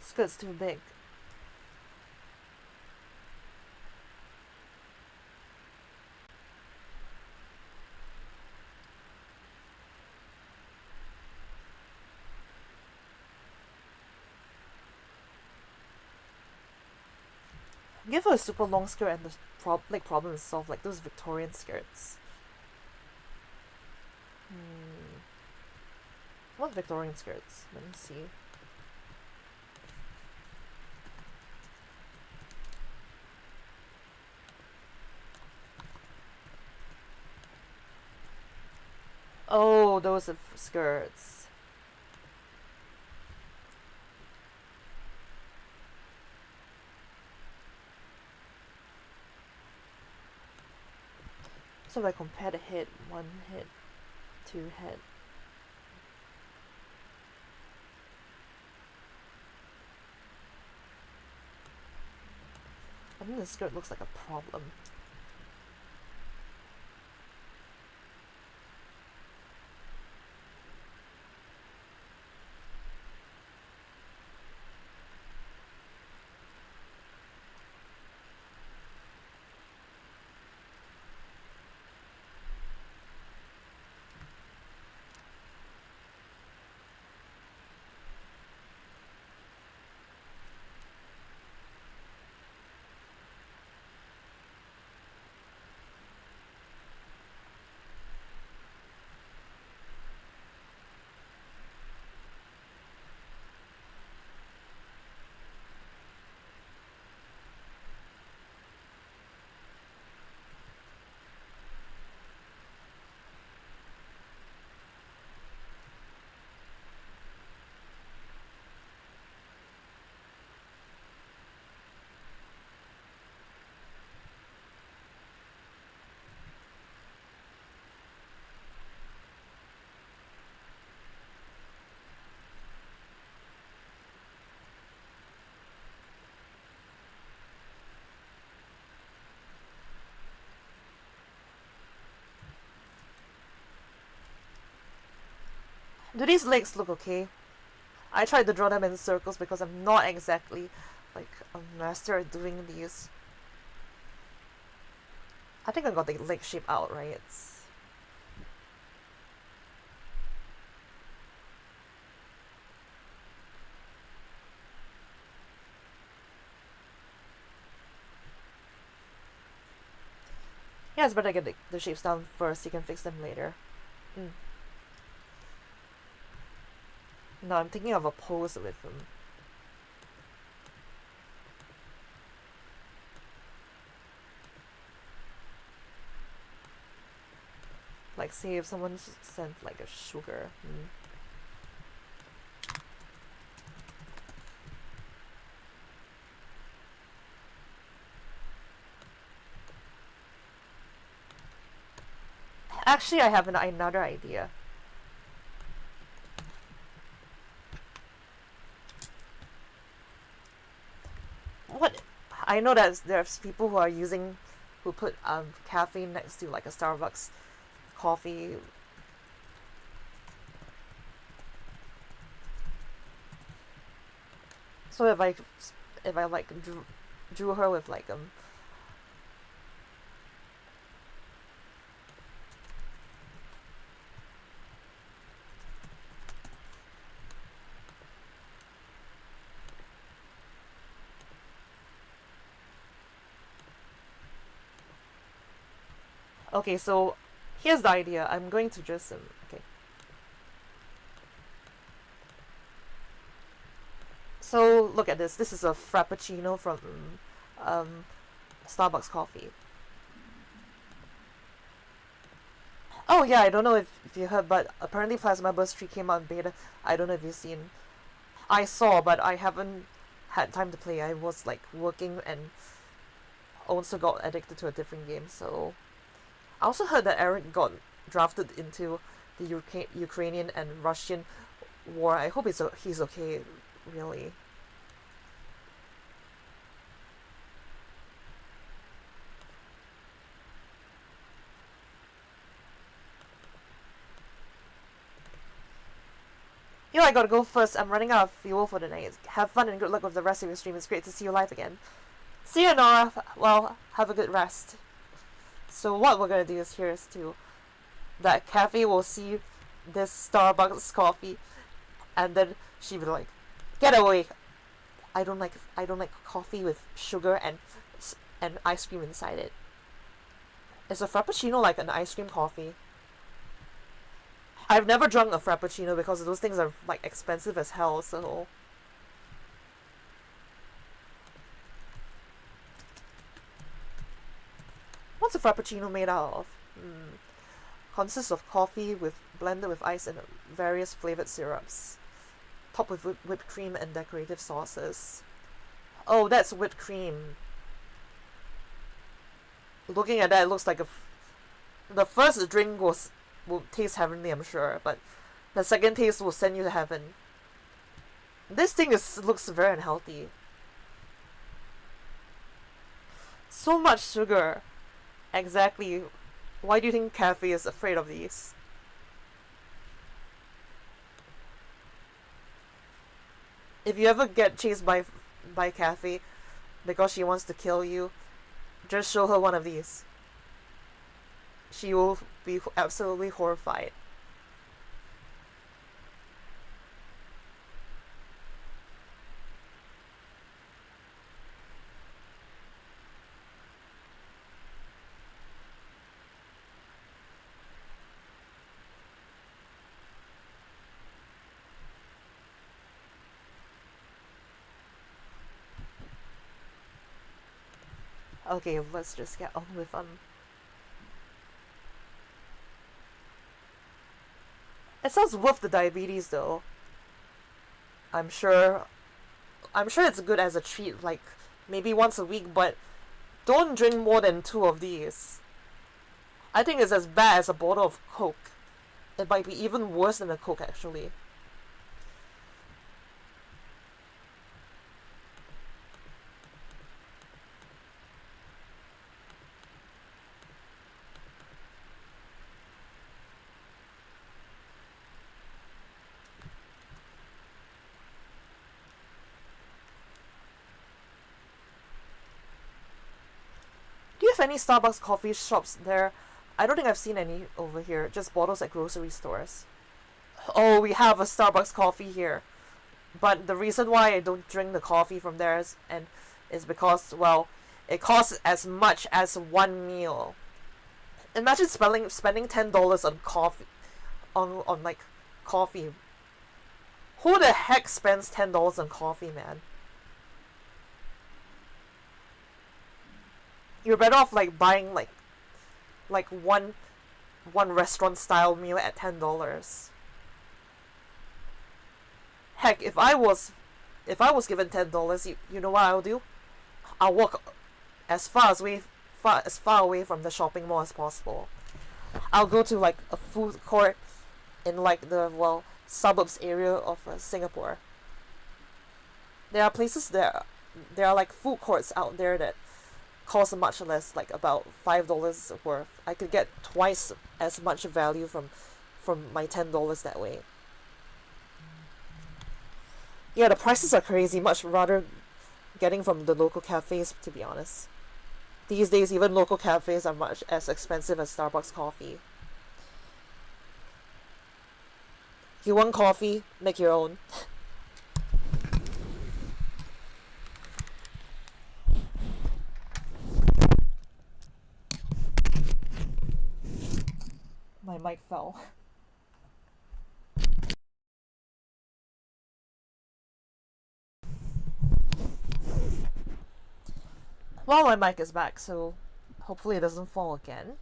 Speaker 1: Skirt's too big. give her a super long skirt and the problem is solved, like those Victorian skirts. What Victorian skirts? Let me see. Oh, those are skirts. So if I compare the head, one head, two head. I think the skirt looks like a problem. Do these legs look okay? I tried to draw them in circles because I'm not exactly like a master at doing these. I think I got the leg shape out, right? Yeah, it's better to get the shapes down first, you can fix them later. No, I'm thinking of a pose with them. Like, say if someone sent like a sugar. Actually, I have another idea. What? I know that there's people who put caffeine next to like a Starbucks coffee. So if I like drew her with like okay, so here's the idea. I'm going to just okay. So look at this. This is a frappuccino from Starbucks coffee. Oh yeah, I don't know if you heard, but apparently Plasma Burst 3 came out in beta. I don't know if you've seen. I saw, but I haven't had time to play. I was like working and also got addicted to a different game, so I also heard that Eric got drafted into the Ukrainian and Russian war. I hope he's okay, really. Yo, I gotta go first. I'm running out of fuel for the night. Have fun and good luck with the rest of your stream. It's great to see you live again. See you, Nora. Well, have a good rest. So what we're gonna do is that Kathy will see this Starbucks coffee, and then she'll be like, "Get away! I don't like coffee with sugar and and ice cream inside it. Is a frappuccino like an ice cream coffee? I've never drunk a frappuccino because those things are like expensive as hell, so what's a frappuccino made out of? Consists of coffee with blended with ice and various flavored syrups, topped with whipped cream and decorative sauces. Oh, that's whipped cream. Looking at that, it looks like the first drink will taste heavenly, I'm sure, but the second taste will send you to heaven. This thing looks very unhealthy. So much sugar. Exactly. Why do you think cafe is afraid of these? If you ever get chased by cafe because she wants to kill you, just show her one of these. She will be absolutely horrified. Okay, let's just get on with It sounds worth the diabetes though. I'm sure it's good as a treat, like maybe once a week, but don't drink more than 2 of these. I think it's as bad as a bottle of Coke. It might be even worse than a Coke actually. Do you have any Starbucks coffee shops there? I don't think I've seen any over here, just bottles at grocery stores. Oh, we have a Starbucks coffee here. But the reason why I don't drink the coffee from there is because, well, it costs as much as one meal. Imagine spending $10 on coffee, on like coffee. Who the heck spends $10 on coffee, man? You're better off like buying like one restaurant style meal at $10. Heck, if I was given $10, you know what I'll do? I'll walk as far away from the shopping mall as possible. I'll go to like a food court in like the suburbs area of Singapore. There are places there are like food courts out there that cost much less, like about $5 worth. I could get twice as much value from my $10 that way. Yeah, the prices are crazy, much rather getting from the local cafes, to be honest. These days, even local cafes are much as expensive as Starbucks coffee. You want coffee? Make your own. My mic fell. Well, my mic is back, so hopefully it doesn't fall again.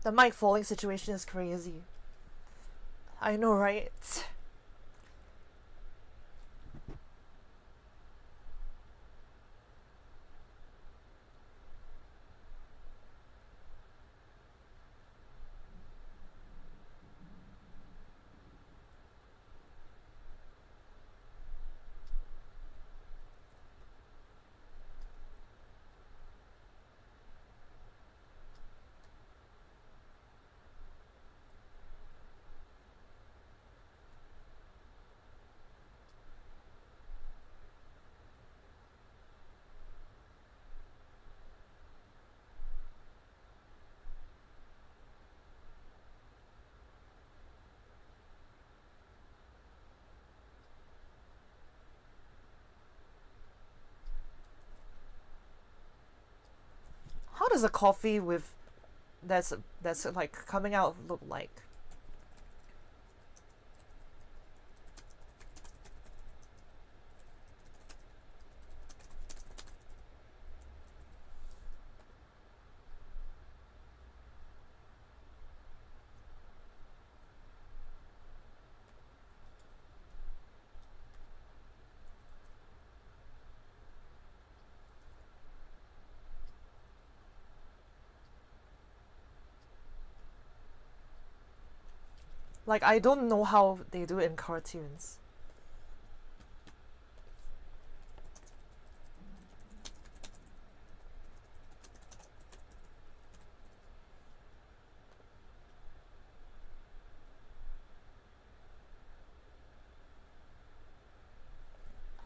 Speaker 1: The mic falling situation is crazy. I know, right? does a coffee with that's like coming out look like? Like, I don't know how they do it in cartoons.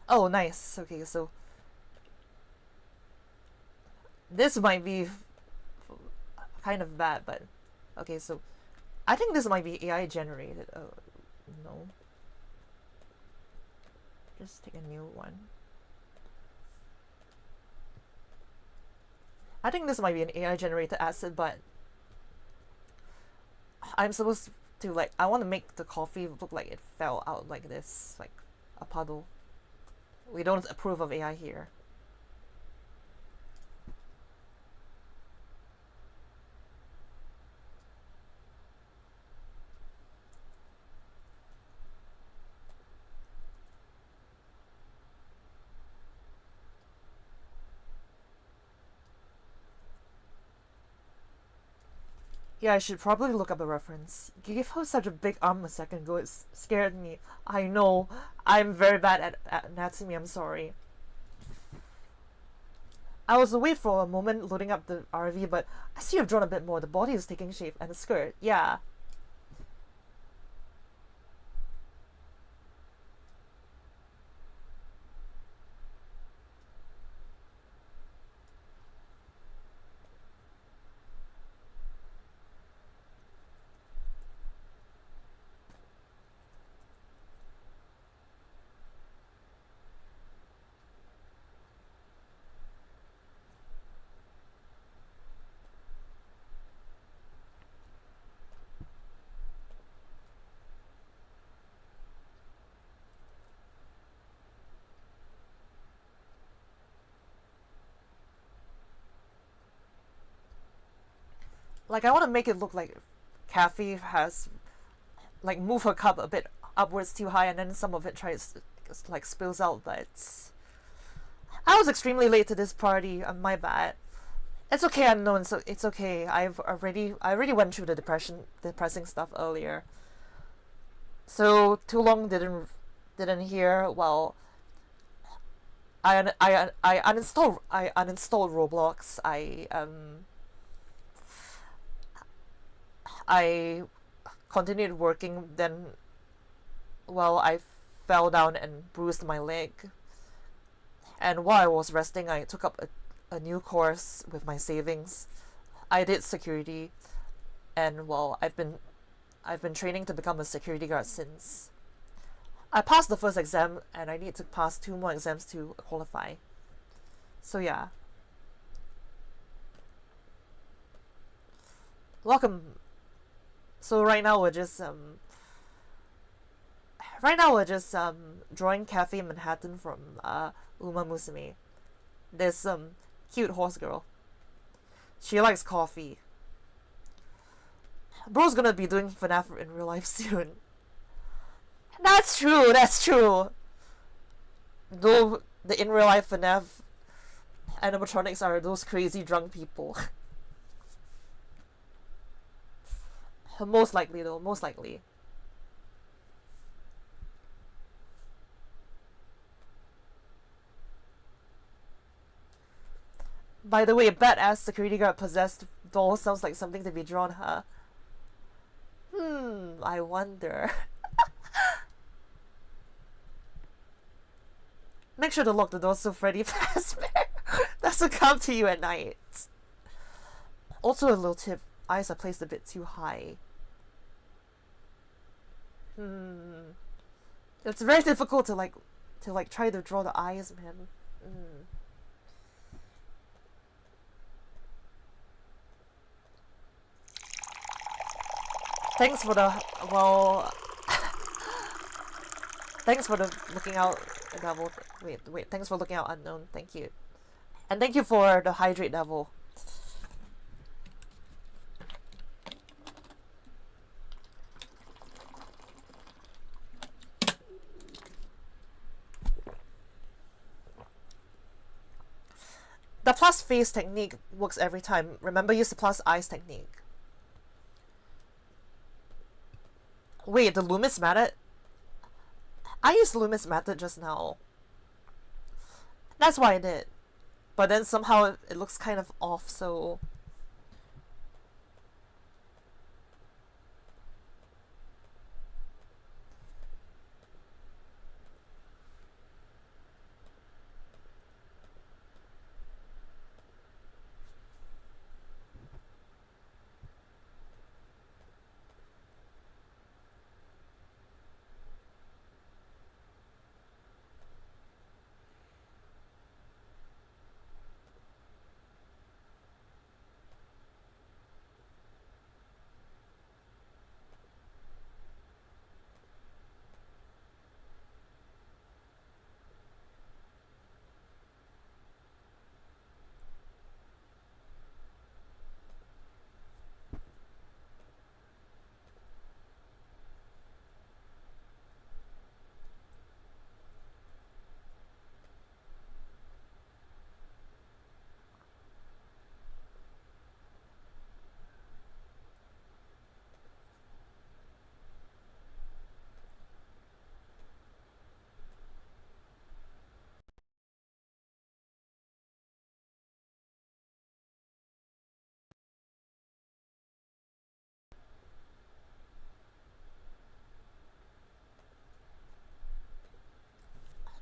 Speaker 1: Oh, nice. Okay, so this might be kind of bad, but okay, so I think this might be AI generated. Oh, no. Just take a new one. I think this might be an AI generated asset, but I'm supposed to, like, I want to make the coffee look like it fell out like this, like a puddle. We don't approve of AI here. Yeah, I should probably look up a reference. You gave her such a big a second ago, it scared me. I know. I'm very bad at anatomy, I'm sorry. I was away for a moment loading up the RV, but I see you've drawn a bit more. The body is taking shape, and the skirt, yeah. Like, I want to make it look like Kathy has, like, move her cup a bit upwards too high, and then some of it tries, like, spills out, but it's... I was extremely late to this party, my bad. It's okay, unknown, so it's okay. I already went through the depressing stuff earlier. So, too long didn't hear, well, I uninstalled Roblox. I continued working, then, well, I fell down and bruised my leg. And while I was resting, I took up a new course with my savings. I did security, and well, I've been training to become a security guard since. I passed the first exam, and I need to pass 2 more exams to qualify. So yeah. Welcome. So right now we're just drawing Cafe Manhattan from Uma Musume. This cute horse girl. She likes coffee. Bro's gonna be doing FNAF in real life soon. That's true, that's true. Though the in real life FNAF animatronics are those crazy drunk people. Most likely though, most likely. By the way, a badass security guard possessed doll sounds like something to be drawn, huh? I wonder. Make sure to lock the door so Freddy Fazbear doesn't come to you at night. Also a little tip, eyes are placed a bit too high. It's very difficult to try to draw the eyes, man. Thanks for the, well, thanks for the looking out devil. Wait, thanks for looking out unknown. Thank you. And thank you for the hydrate devil. The plus face technique works every time. Remember, use the plus eyes technique. Wait, the Loomis method? I used Loomis method just now. That's why I did. But then somehow it looks kind of off, so...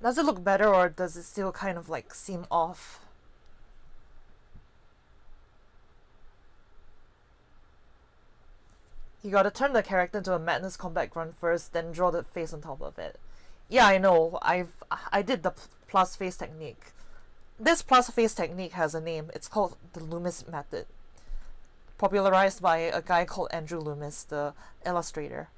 Speaker 1: Does it look better, or does it still kind of like seem off? You gotta turn the character into a Madness Combat Grunt first, then draw the face on top of it. Yeah, I know. I did the plus face technique. This plus face technique has a name. It's called the Loomis method. Popularized by a guy called Andrew Loomis, the illustrator.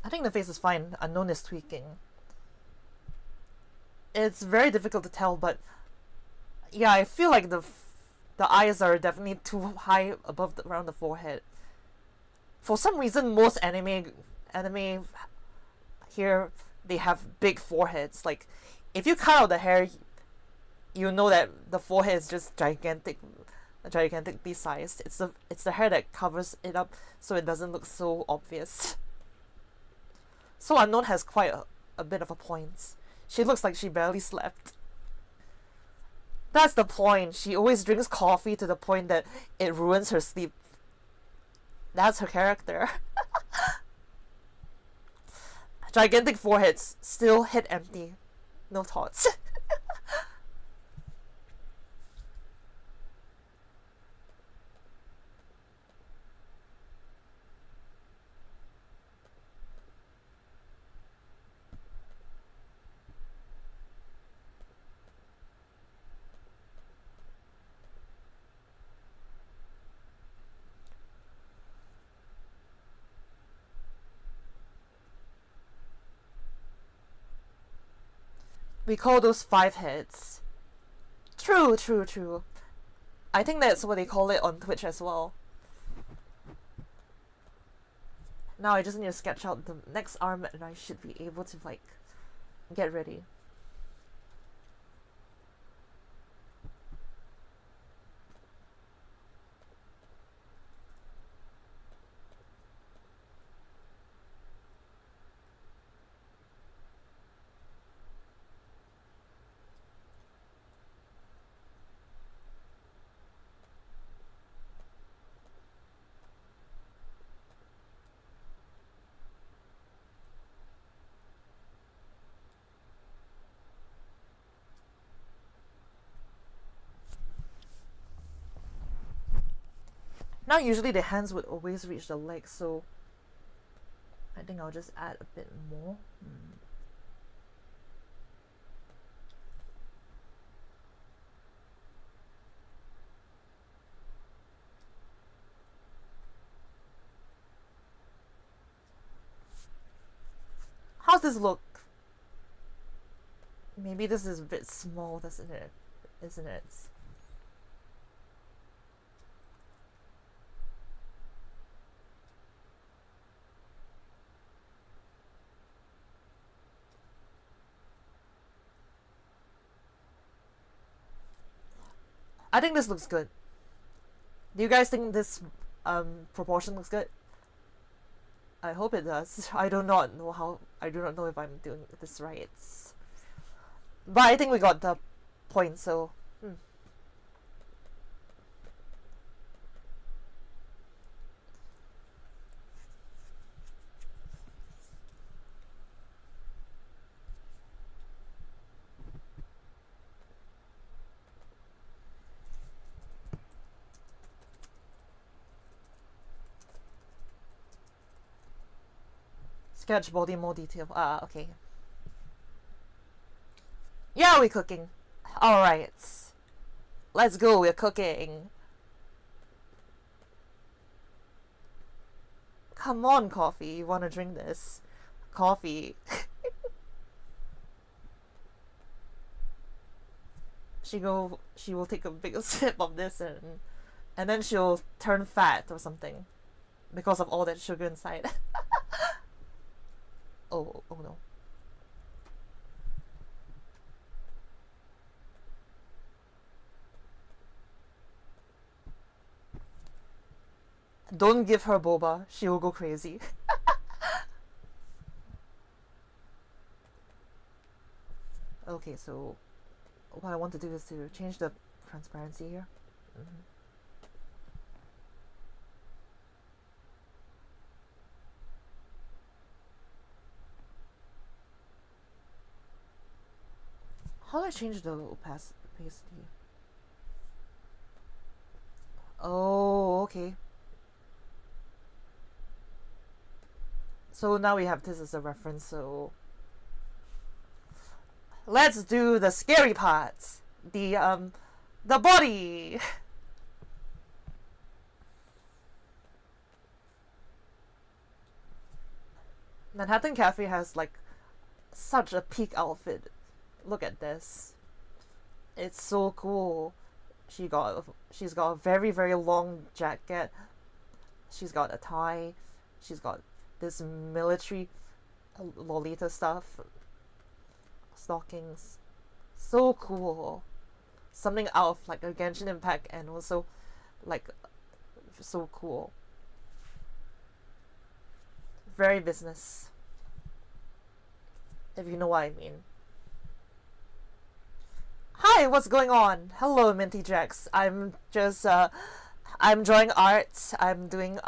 Speaker 1: I think the face is fine. Unknown is tweaking. It's very difficult to tell, but yeah, I feel like the eyes are definitely too high above around the forehead. For some reason, most anime here, they have big foreheads. Like, if you cut out the hair, you know that the forehead is just gigantically sized. It's the hair that covers it up so it doesn't look so obvious. So Unknown has quite a bit of a point. She looks like she barely slept. That's the point. She always drinks coffee to the point that it ruins her sleep. That's her character. Gigantic foreheads, still head empty. No thoughts. We call those 5 heads. True, true, true. I think that's what they call it on Twitch as well. Now I just need to sketch out the next arm and I should be able to, like, get ready. Now usually the hands would always reach the legs, so I think I'll just add a bit more. How's this look? Maybe this is a bit small, doesn't it? Isn't it? I think this looks good. Do you guys think this proportion looks good? I hope it does. I do not know if I'm doing this right. But I think we got the point, so sketch body more detail. Okay. Yeah, we're cooking. Alright. Let's go, we're cooking. Come on, coffee, you wanna drink this? Coffee. She will take a big sip of this and then she'll turn fat or something because of all that sugar inside. Oh no. Don't give her boba, she will go crazy. Okay, so what I want to do is to change the transparency here. How do I change the opacity? Oh, okay. So now we have this as a reference, so let's do the scary parts. The body. Manhattan Cafe has like such a peak outfit. Look at this. It's so cool. She's got a very, very long jacket. She's got a tie. She's got this military Lolita stuff. Stockings. So cool. Something out of like a Genshin Impact and also like so cool. Very business. If you know what I mean. Hi, what's going on? Hello, Minty Jax. I'm just I'm drawing art. I'm doing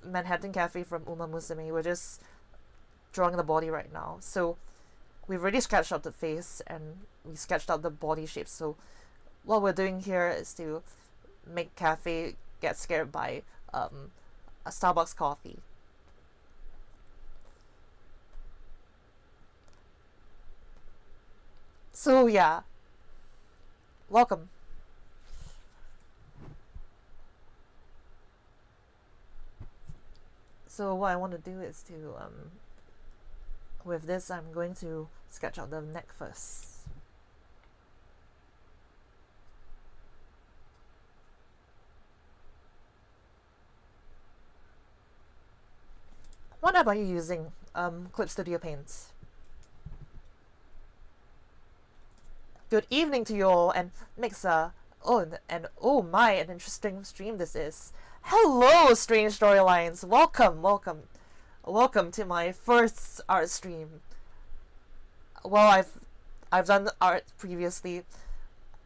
Speaker 1: Manhattan Cafe from Uma Musume. We're just drawing the body right now. So we've already sketched out the face and we sketched out the body shape. So what we're doing here is to make Cafe get scared by a Starbucks coffee. So yeah, welcome. So what I want to do is to with this I'm going to sketch out the neck first. What app are you using? Clip Studio Paint. Good evening to you all, and Mixa. Oh my, an interesting stream this is. Hello, Strange Storylines. Welcome to my first art stream. Well, I've done art previously,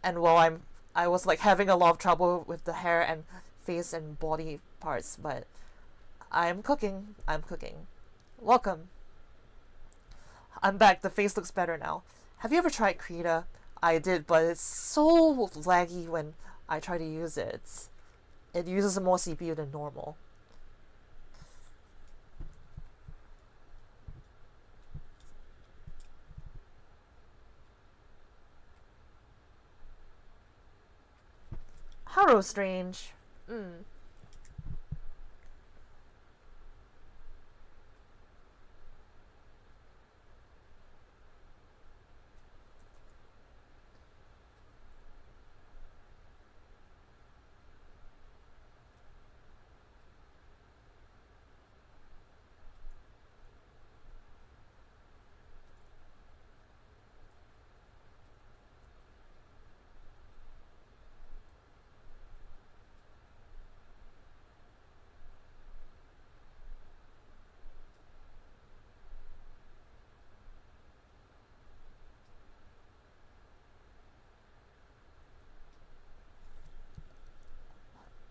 Speaker 1: and I was like having a lot of trouble with the hair and face and body parts, but I'm cooking. Welcome. I'm back. The face looks better now. Have you ever tried Krita? I did, but it's so laggy when I try to use it. It uses more CPU than normal. How strange. Mm.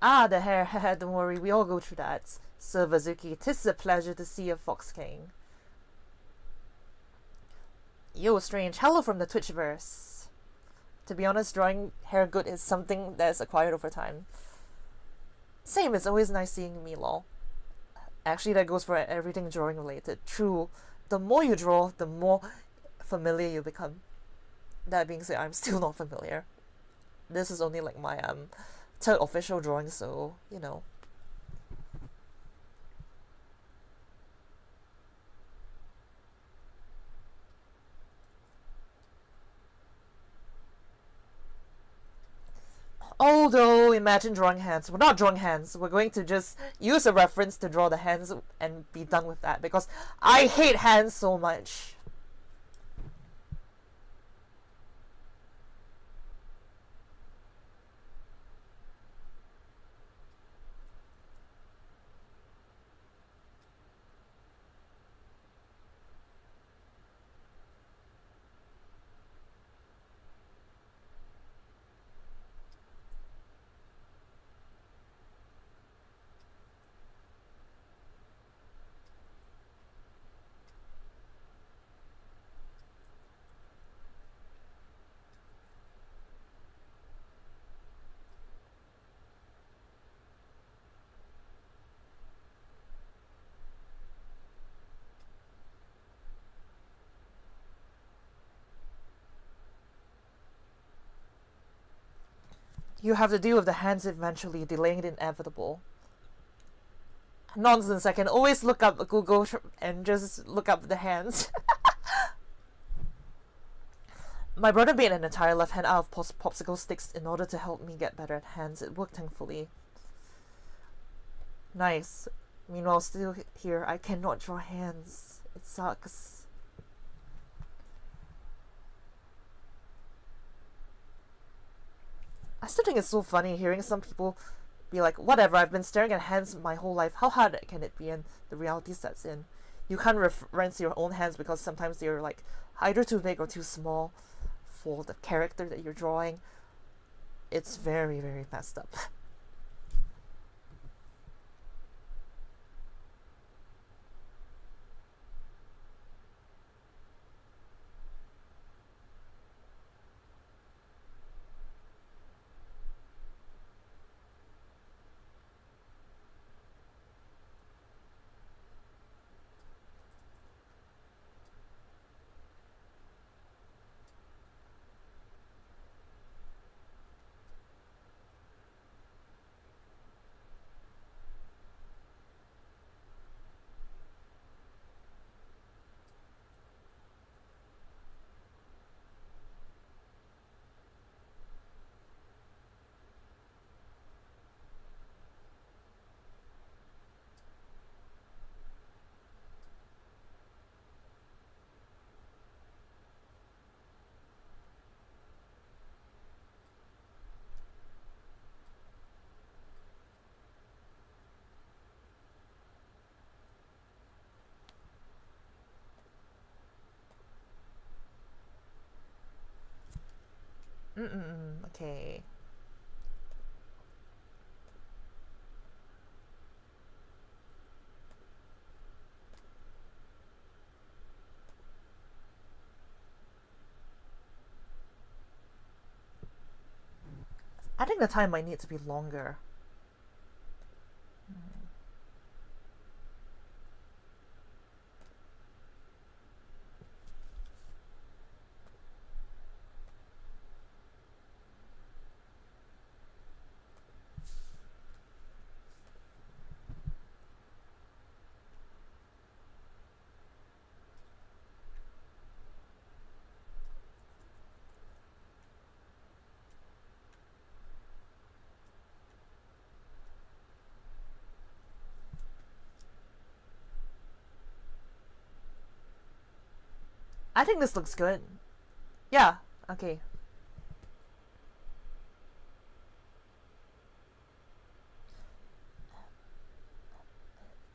Speaker 1: Ah, the hair. Don't worry, we all go through that. Sir Vazuki, 'tis a pleasure to see a Fox King. Yo, strange. Hello from the Twitchverse. To be honest, drawing hair good is something that's acquired over time. Same, it's always nice seeing me, lol. Actually, that goes for everything drawing related. True, the more you draw, the more familiar you become. That being said, I'm still not familiar. This is only like my third official drawing, so you know. Although, imagine drawing hands. We're not drawing hands. We're going to just use a reference to draw the hands and be done with that because I hate hands so much. You have to deal with the hands eventually, delaying the inevitable. Nonsense, I can always look up Google and just look up the hands. My brother made an entire left hand out of popsicle sticks in order to help me get better at hands. It worked, thankfully. Nice. Meanwhile, still here, I cannot draw hands. It sucks. I still think it's so funny hearing some people be like, whatever, I've been staring at hands my whole life. How hard can it be? And the reality sets in. You can't reference your own hands because sometimes they're like either too big or too small for the character that you're drawing. It's very, very messed up. Okay. I think the time might need to be longer. I think this looks good. Yeah, okay.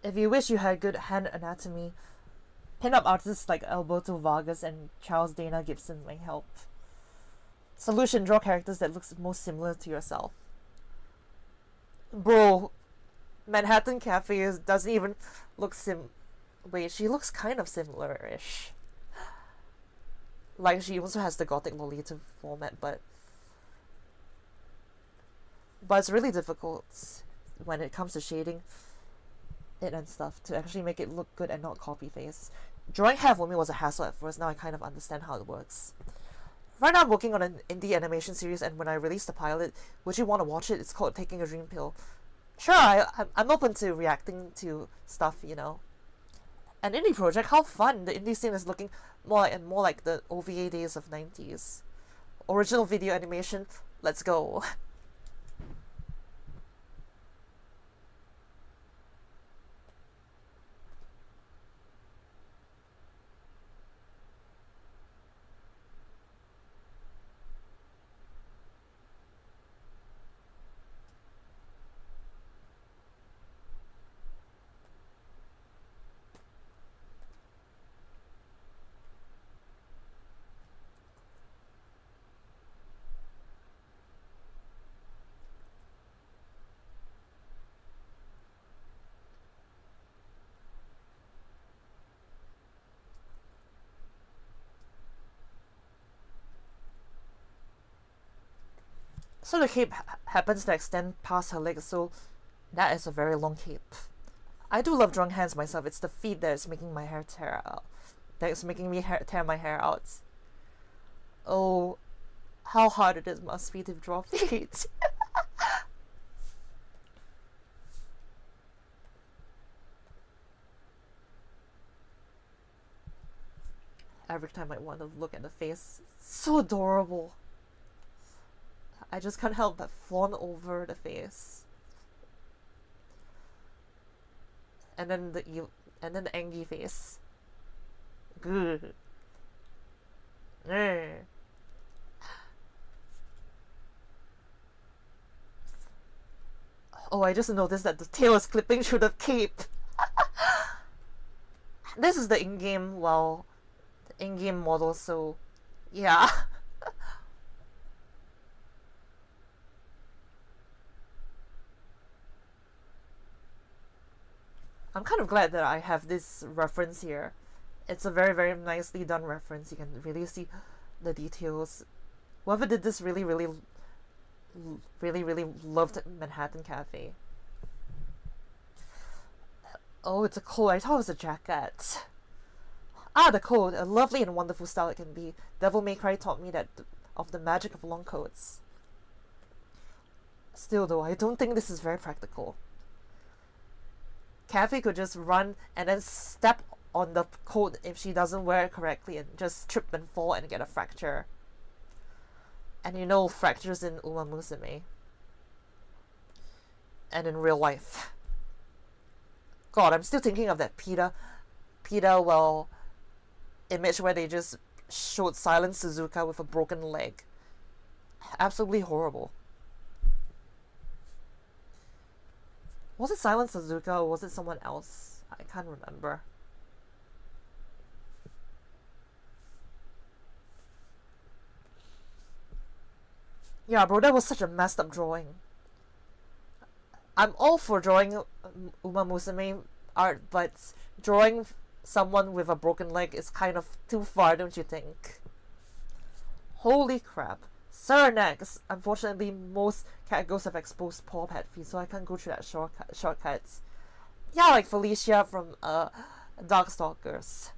Speaker 1: If you wish you had good hand anatomy, pin-up artists like Alberto Vargas and Charles Dana Gibson may help. Solution: draw characters that looks most similar to yourself. Bro, Manhattan Cafe doesn't even look Wait, she looks kind of similar-ish. Like, she also has the Gothic Lolita format, but it's really difficult when it comes to shading it and stuff to actually make it look good and not copy paste. Drawing hair for me was a hassle at first. Now I kind of understand how it works. Right now I'm working on an indie animation series, and when I release the pilot, would you want to watch it? It's called Taking a Dream Pill. Sure, I'm open to reacting to stuff, you know. An indie project, how fun! The indie scene is looking more and more like the OVA days of 90s. Original video animation, let's go. So the cape happens to extend past her legs, so that is a very long cape. I do love drawing hands myself. It's the feet that is making my hair tear out. That is making me tear my hair out. Oh, how hard it is must be to draw feet. Every time I want to look at the face, it's so adorable. I just can't help but fawn over the face. And then the angry face. Good. Oh, I just noticed that the tail is clipping through the cape. This is the in-game, well, in-game model, so yeah. I'm kind of glad that I have this reference here. It's a very, very nicely done reference. You can really see the details. Whoever did this really, really loved Manhattan Cafe. Oh, it's a coat. I thought it was a jacket. Ah, the coat. A lovely and wonderful style it can be. Devil May Cry taught me that of the magic of long coats. Still though, I don't think this is very practical. Cafe could just run and then step on the coat if she doesn't wear it correctly and just trip and fall and get a fracture. And you know, fractures in Uma Musume. And in real life. God, I'm still thinking of that PETA, well, image where they just showed Silent Suzuka with a broken leg. Absolutely horrible. Was it Silent Suzuka or was it someone else? I can't remember. Yeah, bro, that was such a messed up drawing. I'm all for drawing Uma Musume art, but drawing someone with a broken leg is kind of too far, don't you think? Holy crap. Cernex! Unfortunately, most cat girls have exposed paw pet feet, so I can't go through that shortcuts. Yeah, like Felicia from Darkstalkers.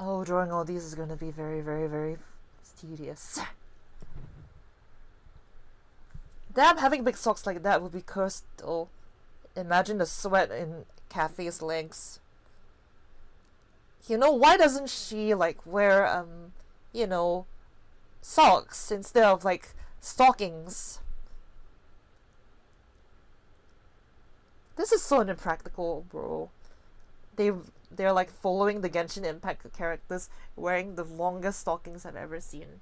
Speaker 1: Oh, drawing all these is gonna be very, very, very tedious. Damn, having big socks like that would be cursed though. Imagine the sweat in Kathy's legs. You know, why doesn't she like wear you know, socks instead of like stockings? This is so impractical, bro. They they're like following the Genshin Impact characters wearing the longest stockings I've ever seen.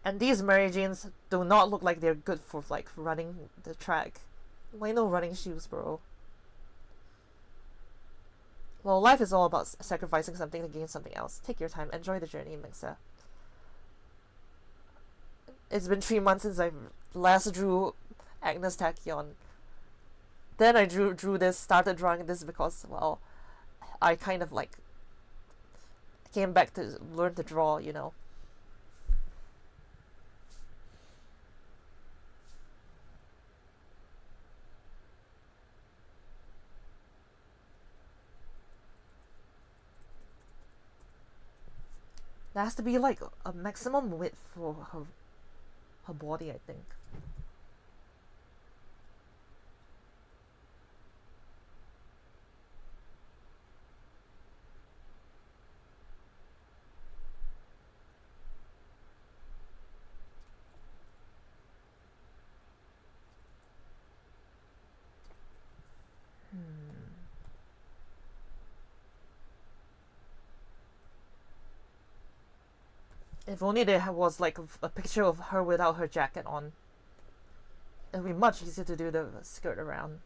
Speaker 1: And these Mary Janes do not look like they're good for like running the track. Why no running shoes, bro? Well, life is all about sacrificing something to gain something else. Take your time, enjoy the journey, Mixa. It's been 3 months since I last drew Agnes Tachyon. Then I drew this, started drawing this because, well, I kind of like came back to learn to draw, you know. There has to be like a maximum width for her body, I think. If only there was like a picture of her without her jacket on. It would be much easier to do the skirt around.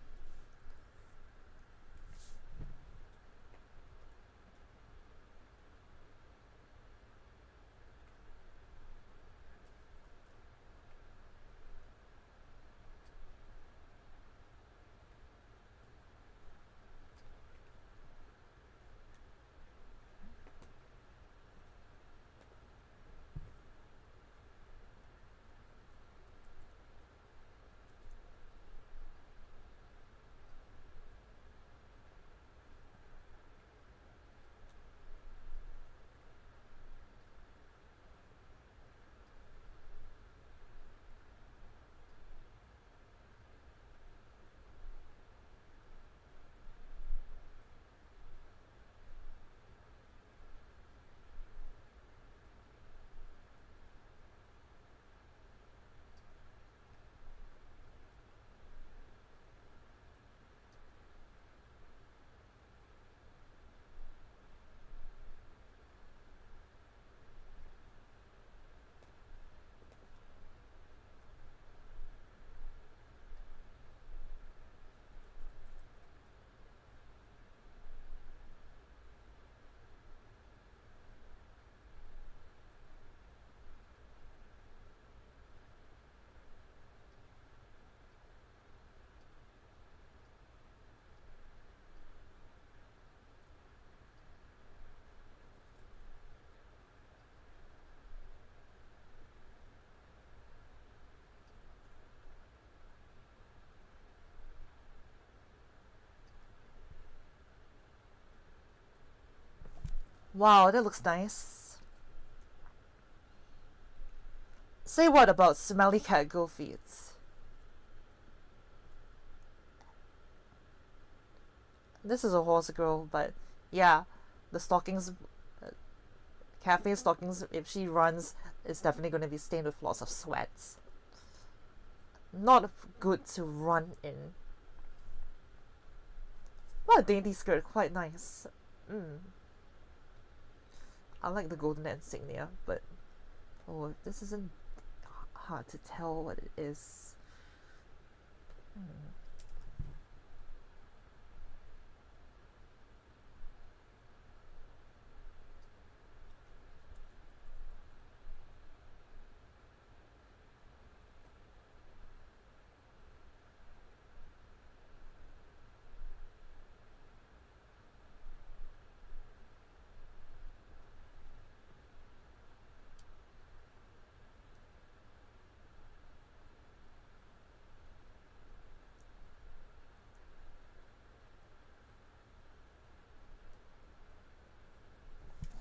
Speaker 1: Wow, that looks nice. Say what about Smelly Cat Go Feet? This is a horse girl, but yeah, the stockings, cafe stockings, if she runs, it's definitely going to be stained with lots of sweat. Not good to run in. What a dainty skirt, quite nice. I like the golden insignia, but oh, this isn't hard to tell what it is.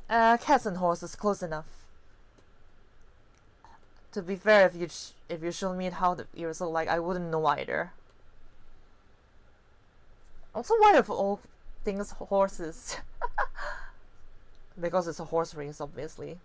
Speaker 1: Cats and horses, close enough. To be fair, if you showed me how the ears look like, I wouldn't know either. Also, why of all things horses? Because it's a horse race, obviously.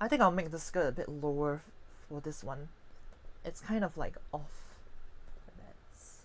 Speaker 1: I think I'll make the skirt a bit lower for this one. It's kind of like off. That's...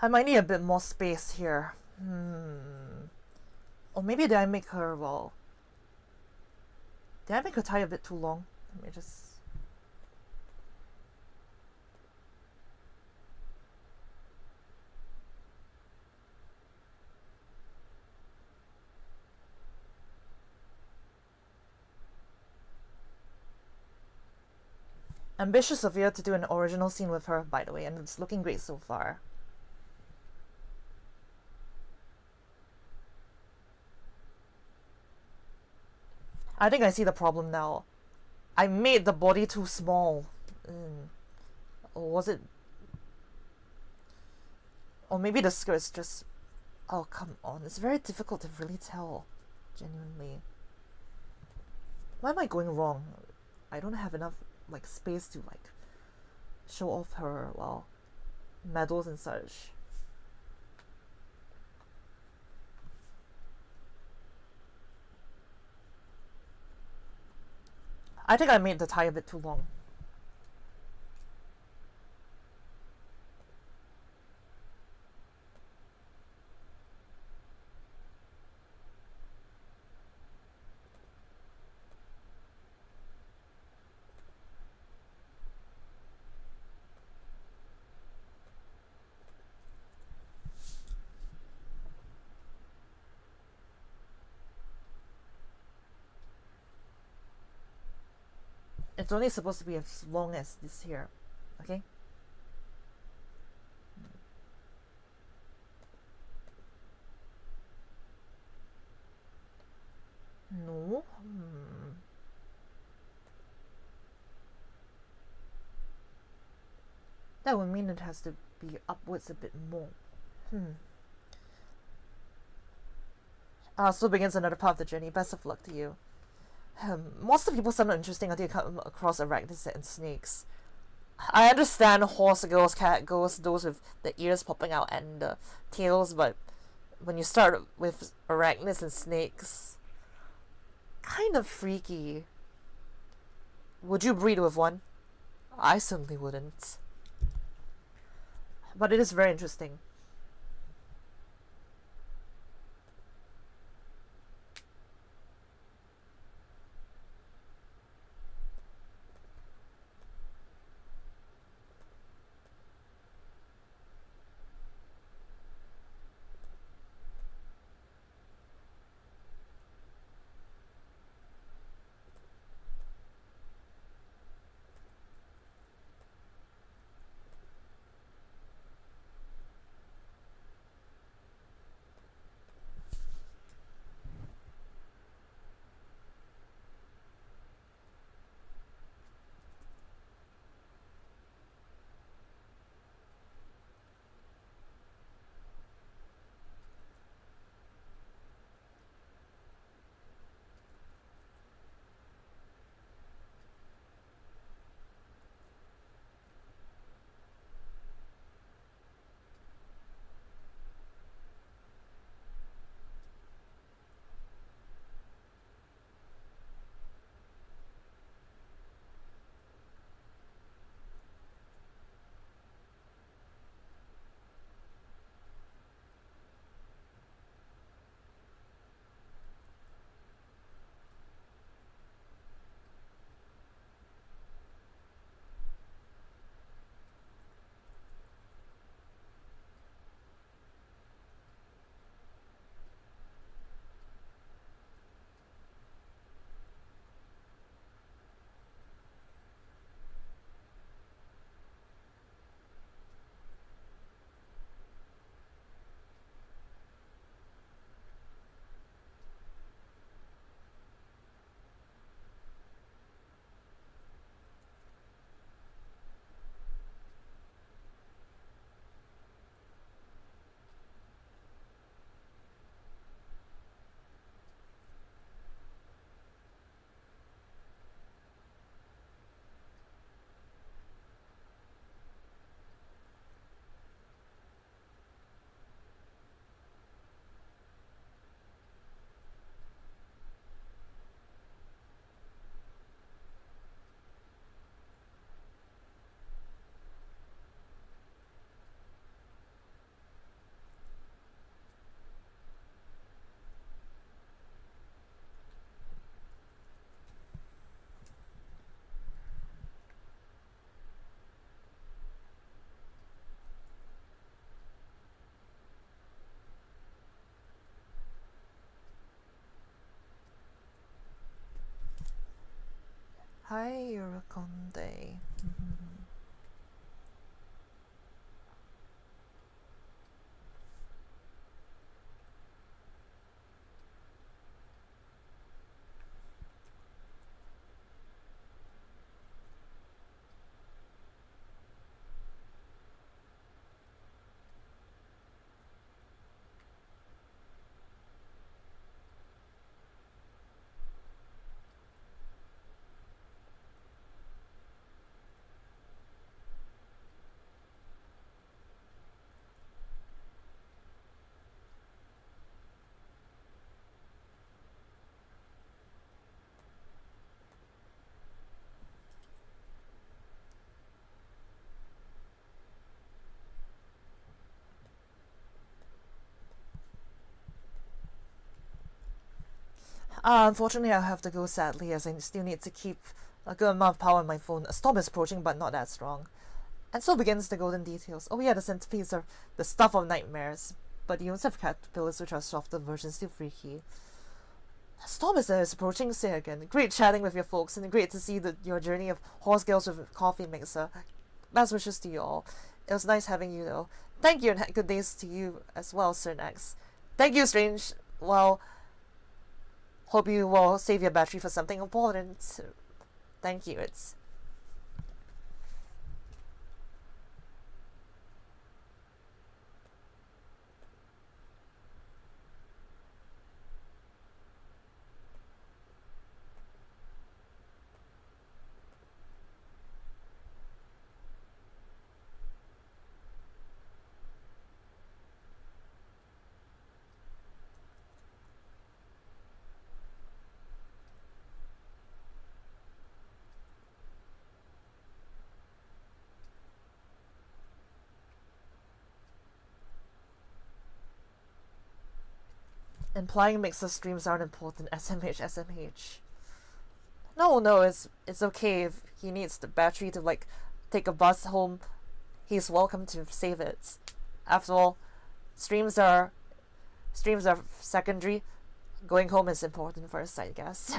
Speaker 1: I might need a bit more space here. Or maybe did I make her, well... Did I make her tie a bit too long? Let me just... Ambitious of you to do an original scene with her, by the way, and it's looking great so far. I think I see the problem now. I made the body too small. Or was it... Or maybe the skirt's just... Oh, come on. It's very difficult to really tell. Genuinely. Why am I going wrong? I don't have enough like space to like show off her, well, medals and such. I think I made the tie a bit too long. It's only supposed to be as long as this here, okay? No. That would mean it has to be upwards a bit more. So begins another part of the journey. Best of luck to you. Most of the people sound interesting until you come across arachnids and snakes. I understand horse girls, cat girls, those with the ears popping out and the tails, but when you start with arachnids and snakes, kind of freaky. Would you breed with one? I certainly wouldn't. But it is very interesting. Hi, Urakonde. Unfortunately, I have to go sadly, as I still need to keep a good amount of power on my phone. A storm is approaching, but not that strong. And so begins the golden details. Oh yeah, the centipedes are the stuff of nightmares, but you also have caterpillars, which are softer versions, still freaky. A storm is approaching, say again. Great chatting with your folks, and great to see your journey of horse girls with coffee mixer. Best wishes to you all. It was nice having you, though. Thank you, and good days to you as well, Sir Nex. Thank you, Strange. Well, hope you will save your battery for something important. Thank you. It's implying mixer streams aren't important. SMH, SMH. No, no, it's okay if he needs the battery to like take a bus home. He's welcome to save it. After all, streams are streams are secondary. Going home is important first, I guess.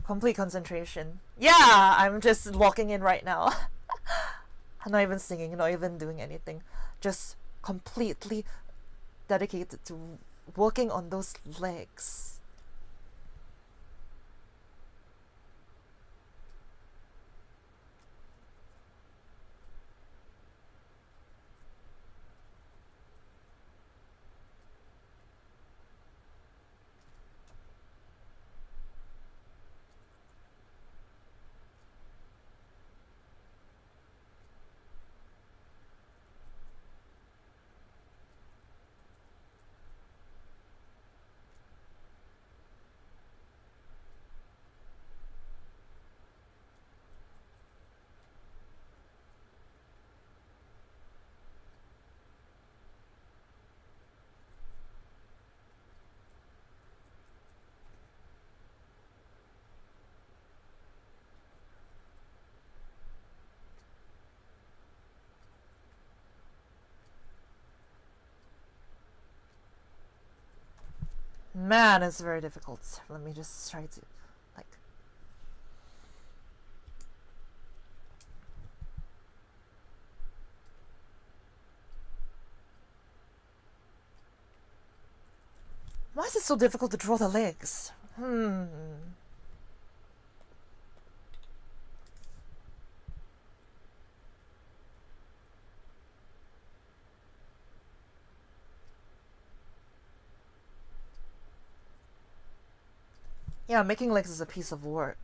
Speaker 1: Complete concentration. Yeah, I'm just walking in right now. I'm not even singing, not even doing anything. Just completely dedicated to working on those legs. Man, it's very difficult. Let me just try to, like, Why is it so difficult to draw the legs? Yeah, making legs is a piece of work.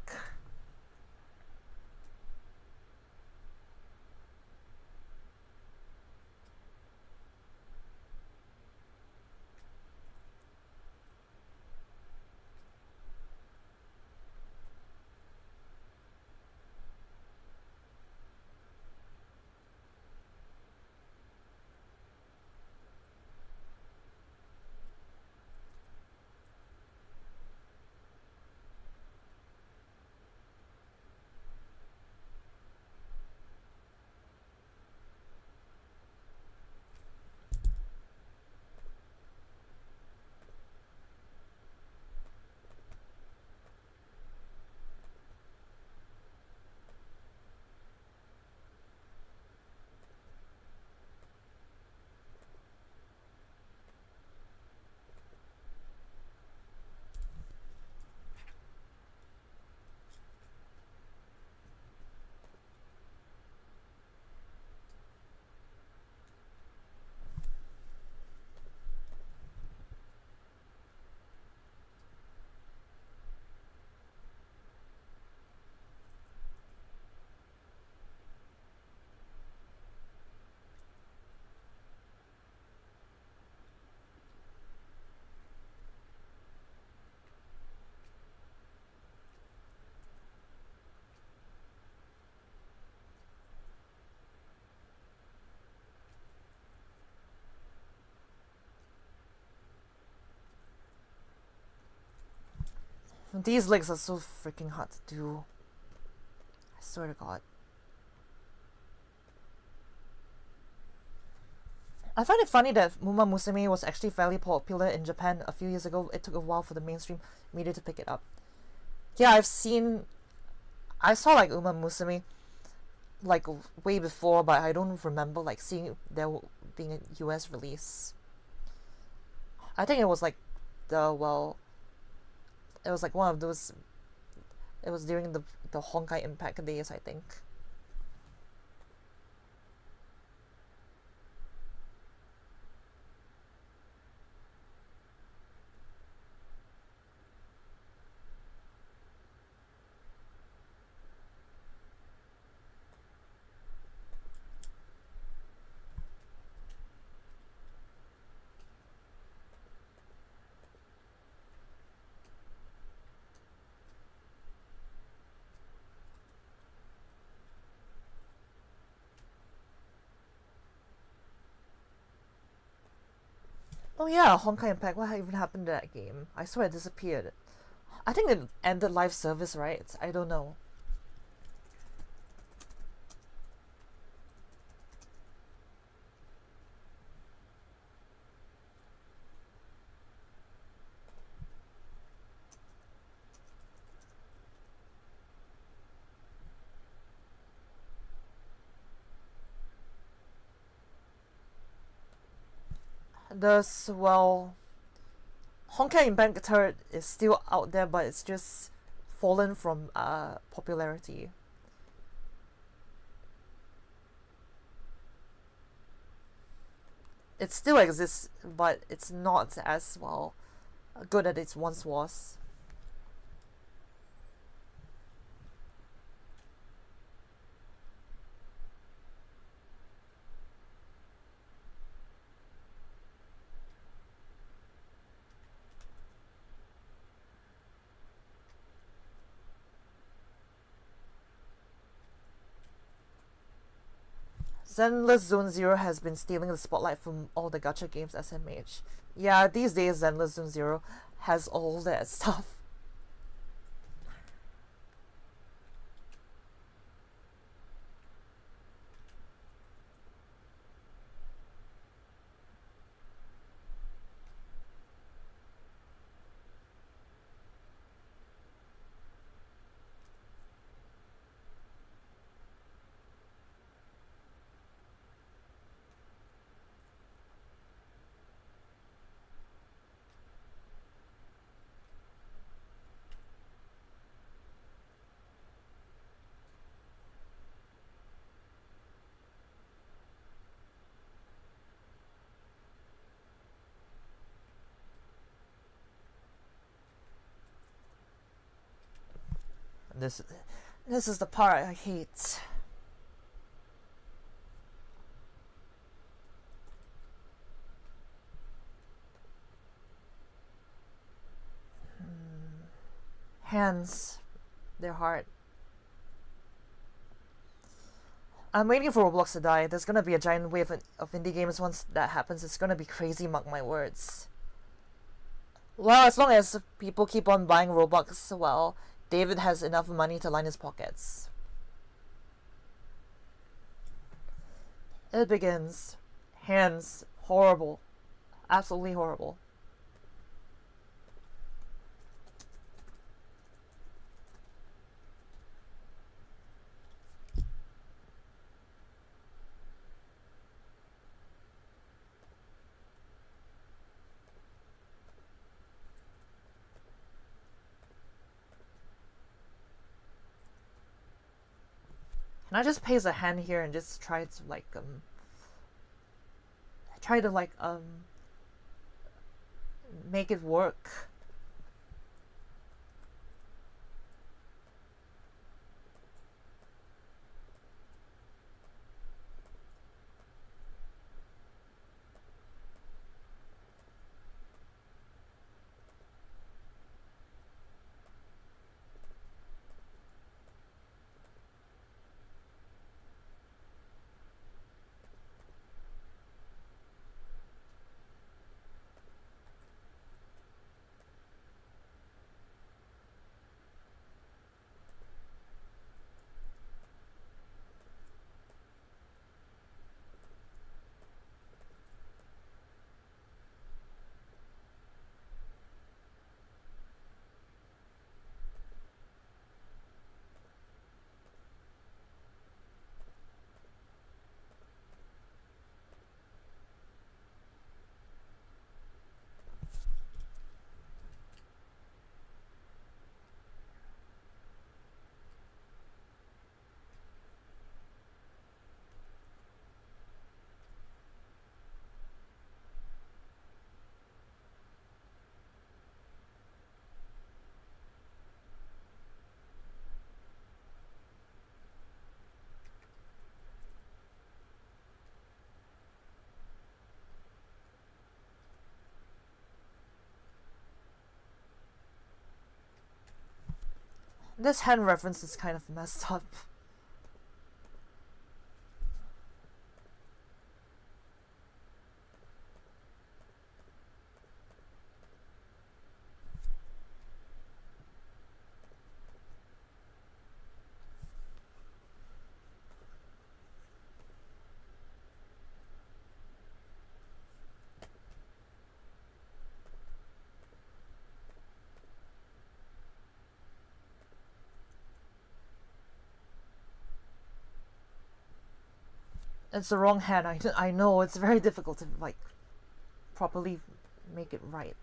Speaker 1: These legs are so freaking hard to do. I swear to God. I find it funny that Uma Musume was actually fairly popular in Japan a few years ago. It took a while for the mainstream media to pick it up. Yeah, I saw like Uma Musume like way before, but I don't remember like seeing there being a US release. I think it was like it was like one of those. It was during the Honkai Impact days, I think. Oh yeah, Honkai Impact. What even happened to that game? I swear it disappeared. I think it ended live service, right? I don't know. Thus, well, Honkai Impact Third is still out there, but it's just fallen from popularity. It still exists, but it's not as well good as it once was. Zenless Zone Zero has been stealing the spotlight from all the gacha games SMH. Yeah, these days Zenless Zone Zero has all that stuff. This, this is the part I hate. Hands, they're hard. I'm waiting for Roblox to die. There's gonna be a giant wave of indie games once that happens. It's gonna be crazy, mark my words. Well, as long as people keep on buying Robux, well, David has enough money to line his pockets. It begins. Hands. Horrible. Absolutely horrible. Can I just place a hand here and just try to make it work? This hand reference is kind of messed up. It's the wrong hand. I know it's very difficult to properly make it right.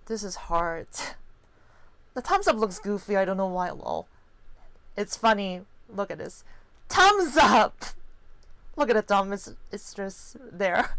Speaker 1: This is hard. The thumbs up looks goofy. I don't know why. Lol. It's funny. Look at this. Thumbs up. Look at the thumb. It's just there.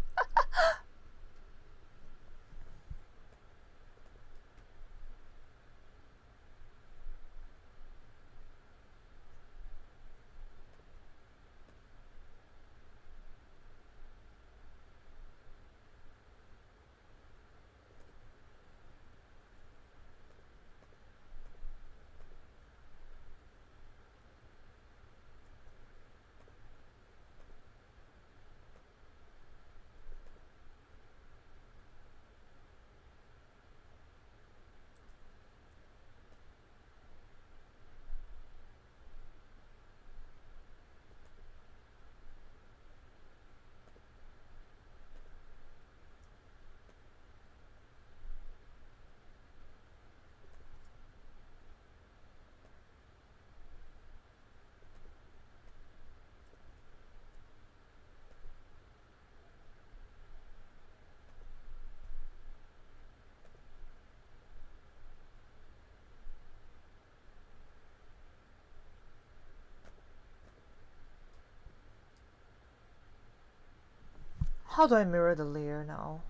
Speaker 1: How do I mirror the layer now?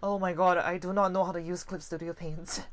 Speaker 1: Oh my god, I do not know how to use Clip Studio Paint.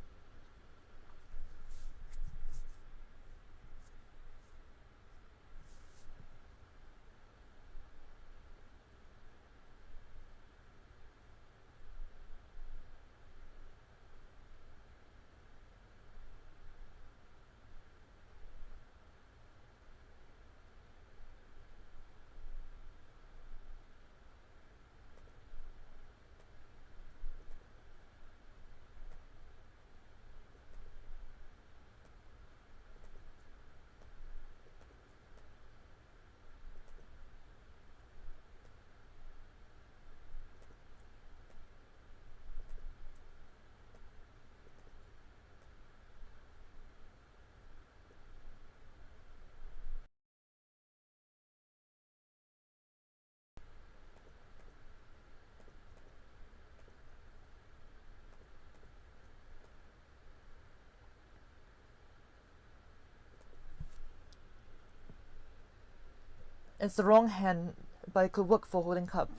Speaker 1: It's the wrong hand, but it could work for holding cup.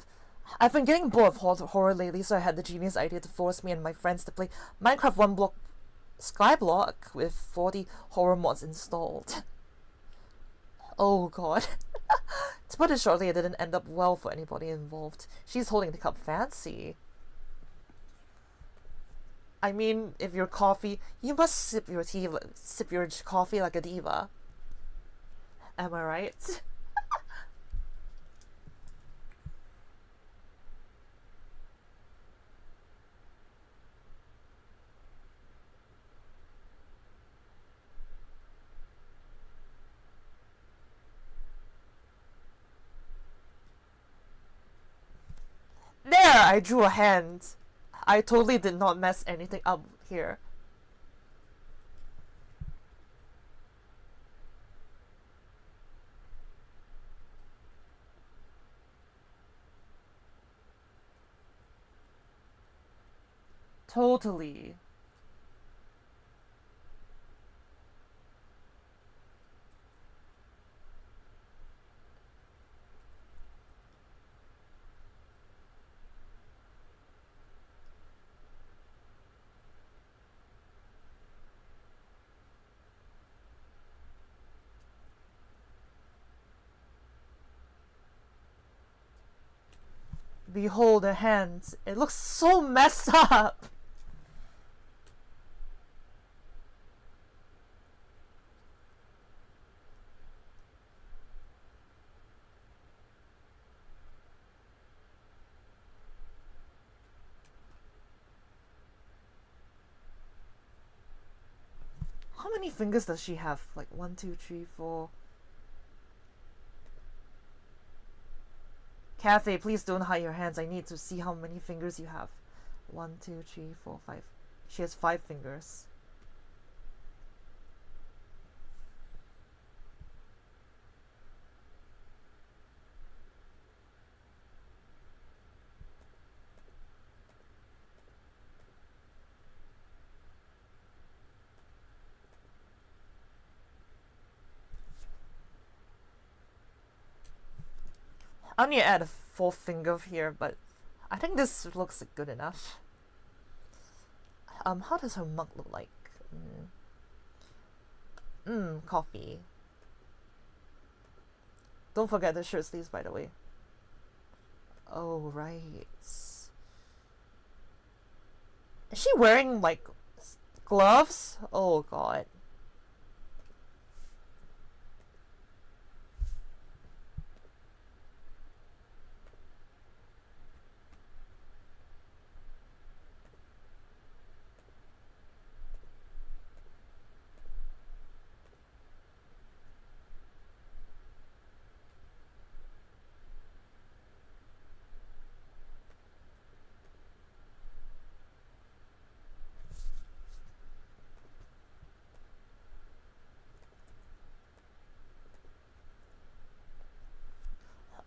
Speaker 1: I've been getting bored of horror lately, so I had the genius idea to force me and my friends to play Minecraft one block Skyblock with 40 horror mods installed. Oh god. To put it shortly, it didn't end up well for anybody involved. She's holding the cup fancy. I mean, if you're coffee, you must sip your coffee like a diva. Am I right? There! I drew a hand. I totally did not mess anything up here. Totally. Behold the hands. It looks so messed up. How many fingers does she have? Like 1, 2, 3, 4. Cafe, please don't hide your hands. I need to see how many fingers you have. 1, 2, 3, 4, 5. She has 5 fingers. I need to add a 4th finger here, but I think this looks good enough. How does her mug look like? Coffee. Don't forget the shirt sleeves, by the way. Oh, right. Is she wearing, like, gloves? Oh, god.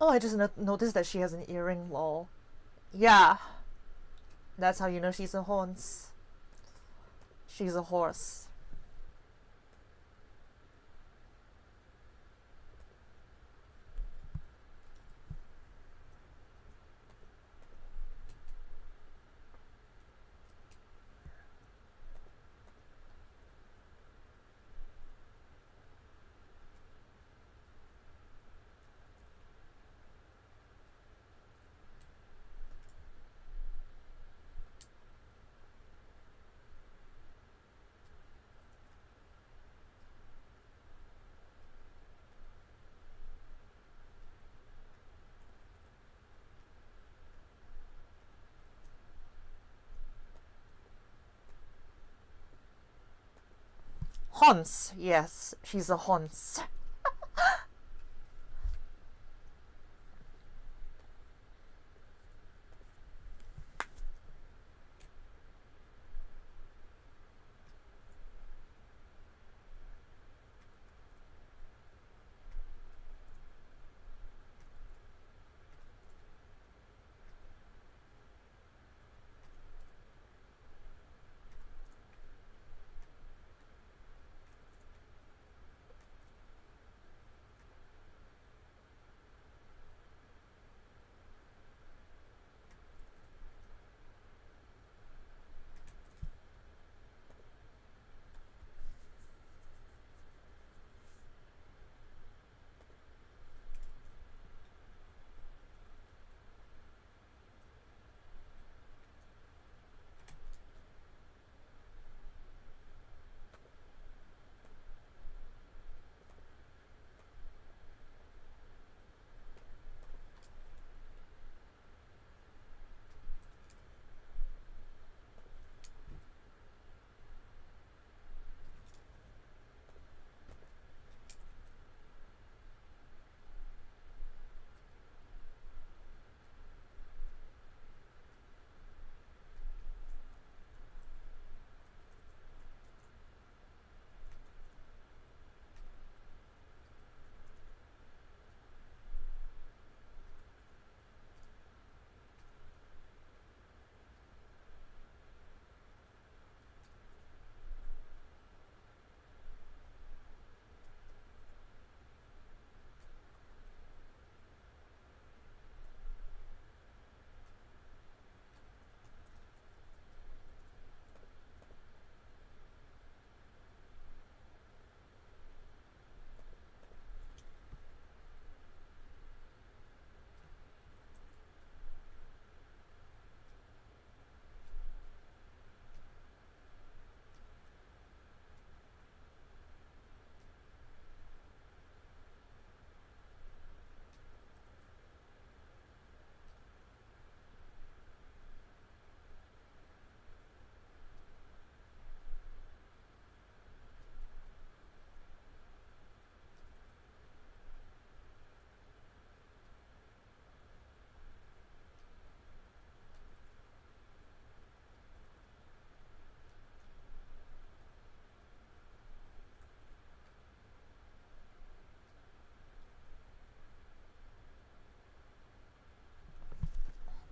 Speaker 1: Oh, I just noticed that she has an earring, lol. Yeah, that's how you know she's a horse. She's a horse. Hans, yes, she's a Hans.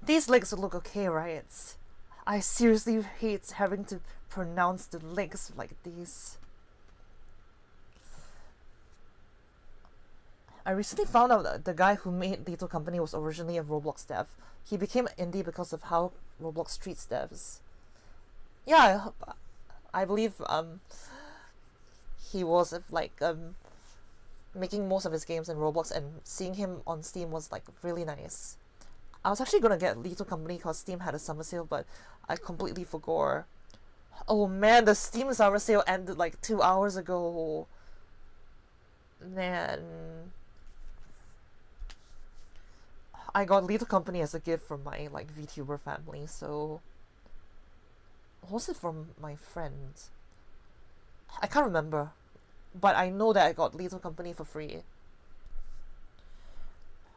Speaker 1: These legs look okay, right? I seriously hate having to pronounce the legs like these. I recently found out that the guy who made Little Company was originally a Roblox dev. He became indie because of how Roblox treats devs. Yeah, I believe he was like making most of his games in Roblox, and seeing him on Steam was like really nice. I was actually gonna get Little Company because Steam had a summer sale, but I completely forgot. Oh man, the Steam summer sale ended like 2 hours ago. Man, I got Little Company as a gift from my like VTuber family. So, what was it from my friend? I can't remember, but I know that I got Little Company for free.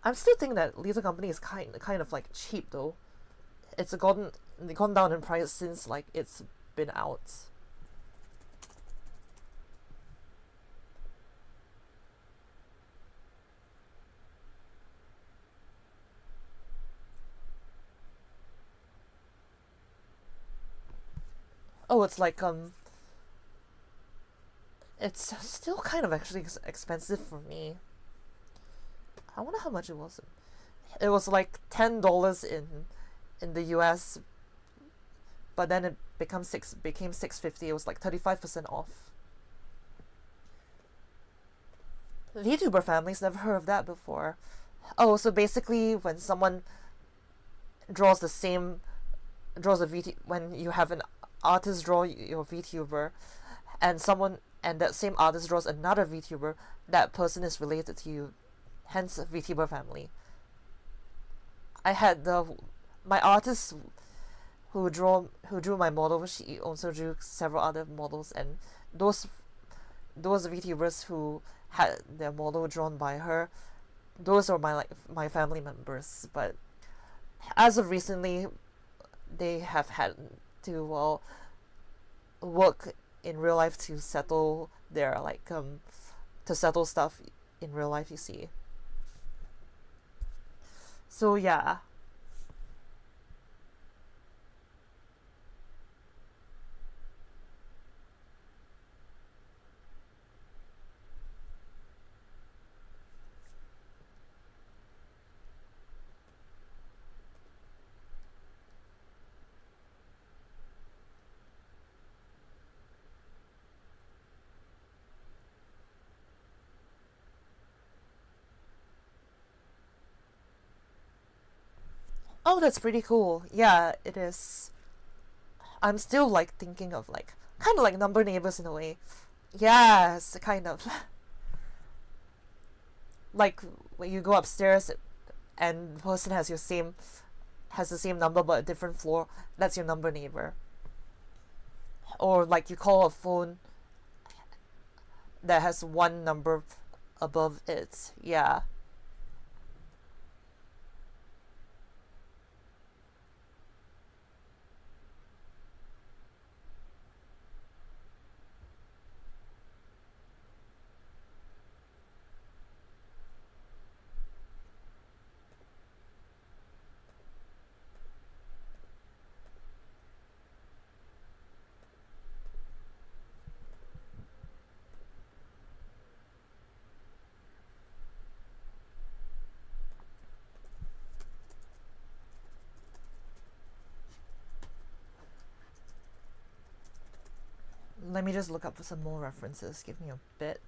Speaker 1: I'm still thinking that Little Company is kind of like cheap though. It's gone down in price since like it's been out. Oh, it's like it's still kind of actually expensive for me. I wonder how much it was. It was like $10 in the US, but then it became 650. It was like 35% off. VTuber families, never heard of that before. Oh, so basically when someone draws the same draws a VT when you have an artist draw your VTuber, and that same artist draws another VTuber, that person is related to you, hence VTuber family. I had the my artist who drew my model. She also drew several other models, and those VTubers who had their model drawn by her, those are my family members. But as of recently, they have had to work in real life to settle their to settle stuff in real life, you see. So yeah. Oh, that's pretty cool. Yeah, it is. I'm still like thinking of like kind of like number neighbors in a way. Yes, kind of. Like when you go upstairs and the person has the same number but a different floor, that's your number neighbor. Or like you call a phone that has one number above it. Yeah. Let me just look up for some more references. Give me a bit.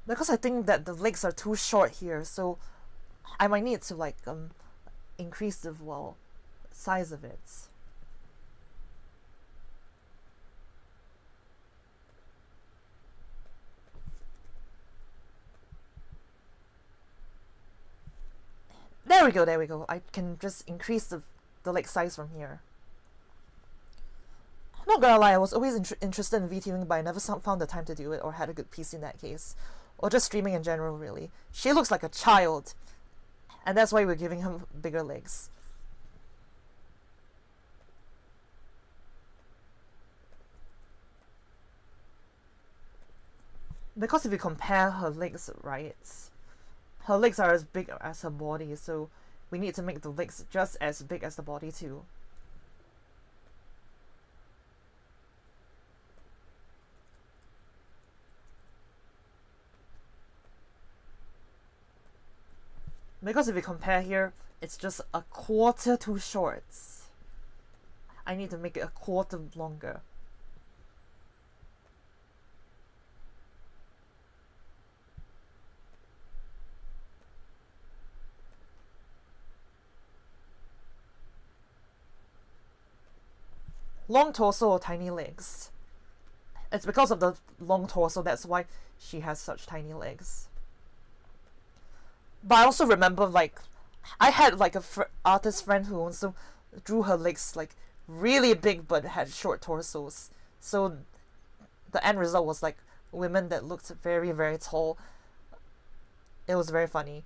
Speaker 1: Because I think that the legs are too short here, so I might need to like increase the size of it. There we go, there we go. I can just increase the leg size from here. I'm not gonna lie, I was always interested in VTubing, but I never found the time to do it or had a good PC in that case. Or just streaming in general, really. She looks like a child, and that's why we're giving him bigger legs. Because if you compare her legs, right, her legs are as big as her body, so we need to make the legs just as big as the body too. Because if you compare here, it's just a quarter too short. I need to make it a quarter longer. Long torso or tiny legs? It's because of the long torso, that's why she has such tiny legs. But I also remember like I had like a artist friend who also drew her legs like really big but had short torsos. So the end result was like women that looked very, very tall. It was very funny.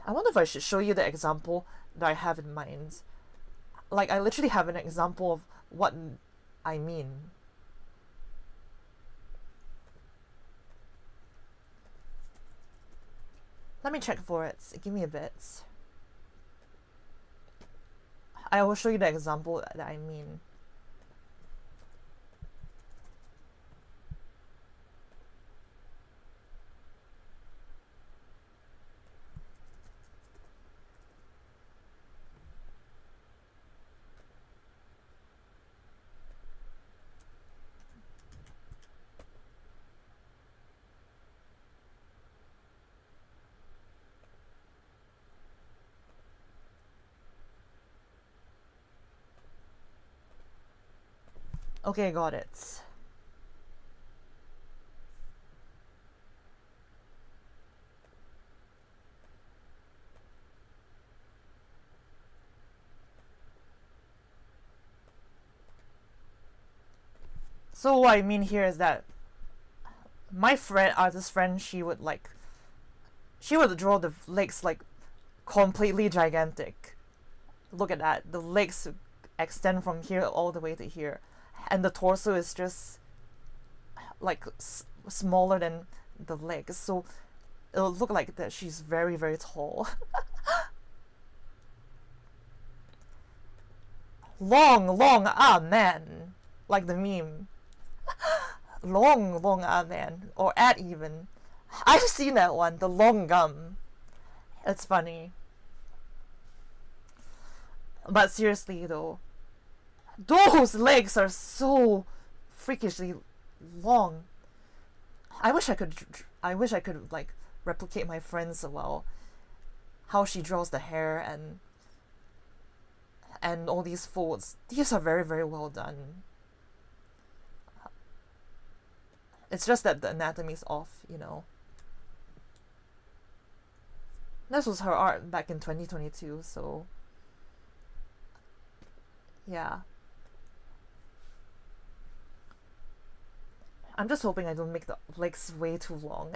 Speaker 1: I wonder if I should show you the example that I have in mind. Like, I literally have an example of what I mean. Let me check for it. Give me a bit. I will show you the example that I mean. Okay, got it. So what I mean here is that my friend, artist friend, she would draw the legs like completely gigantic. Look at that. The legs extend from here all the way to here, and the torso is just like smaller than the legs. So it'll look like that she's very, very tall. Long, ah man, like the meme. Long, ah man, or at even. I've seen that one, the long gum. It's funny. But seriously though, those legs are so freakishly long. I wish I could like replicate my friends well. How she draws the hair and all these folds. These are very, very well done. It's just that the anatomy's off, you know. This was her art back in 2022, so yeah. I'm just hoping I don't make the legs way too long.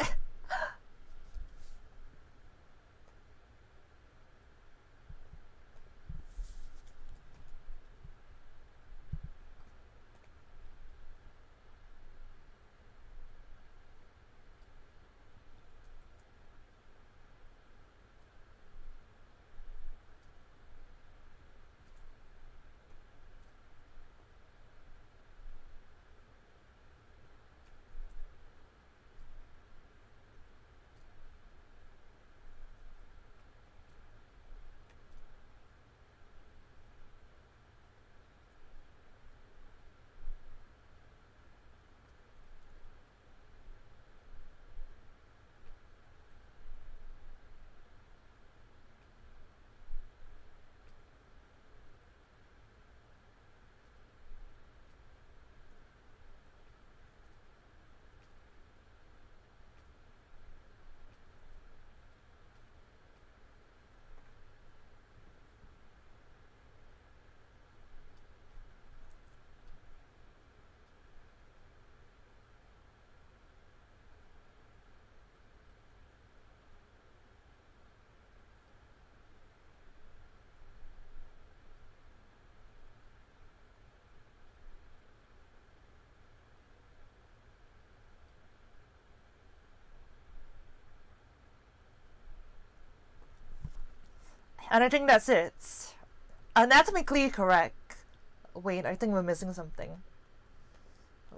Speaker 1: And I think that's it. Anatomically correct. Wait, I think we're missing something.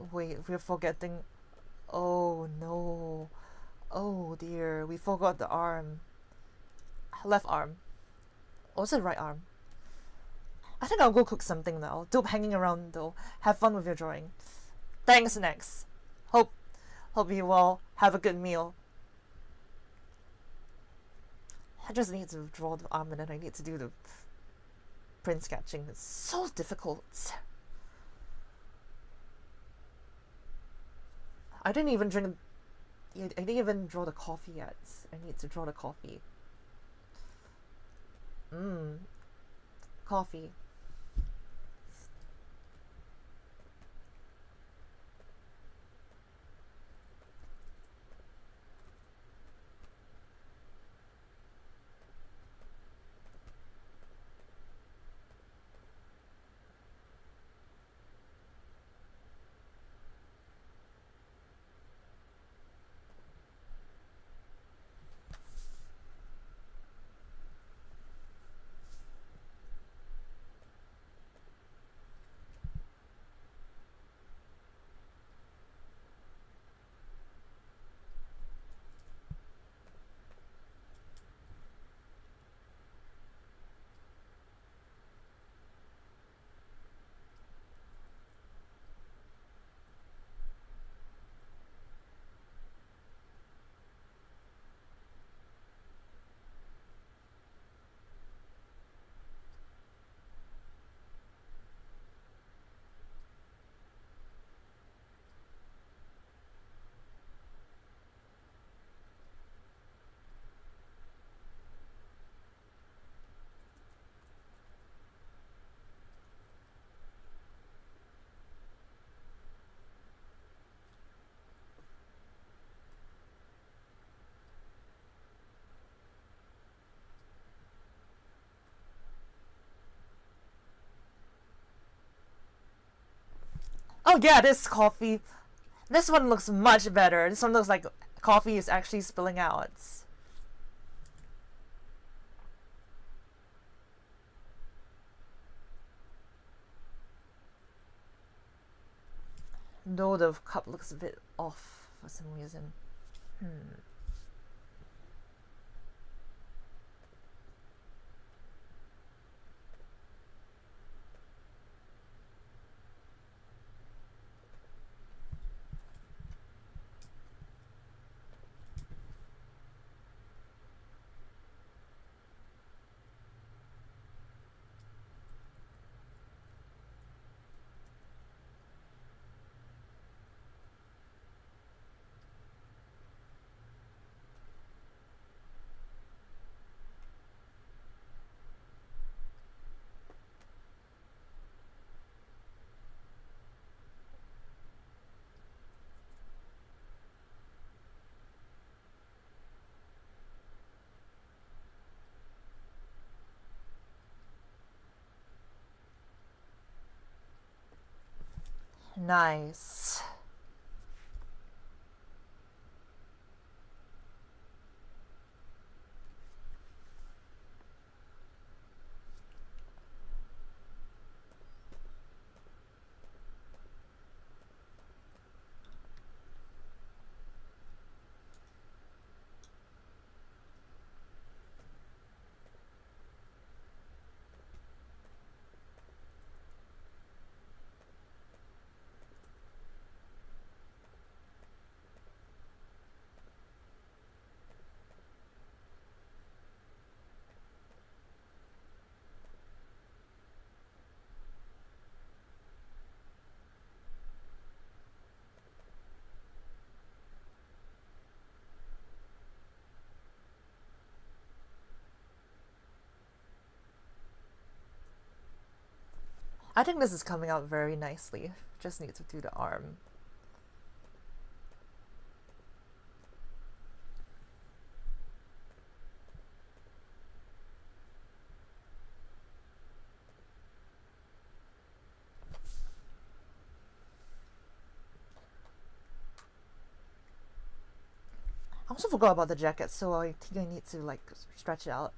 Speaker 1: Wait, we're forgetting. Oh no. Oh dear, we forgot the arm. Left arm. Or was it right arm? I think I'll go cook something now. Dope hanging around though. Have fun with your drawing. Thanks, next. Hope you all have a good meal. I just need to draw the arm and then I need to do the print sketching. It's so difficult. I didn't even draw the coffee yet. I need to draw the coffee. Coffee. Oh yeah, this coffee. This one looks much better. This one looks like coffee is actually spilling out. No, the cup looks a bit off for some reason. Nice. I think this is coming out very nicely. Just need to do the arm. I also forgot about the jacket, so I think I need to like stretch it out.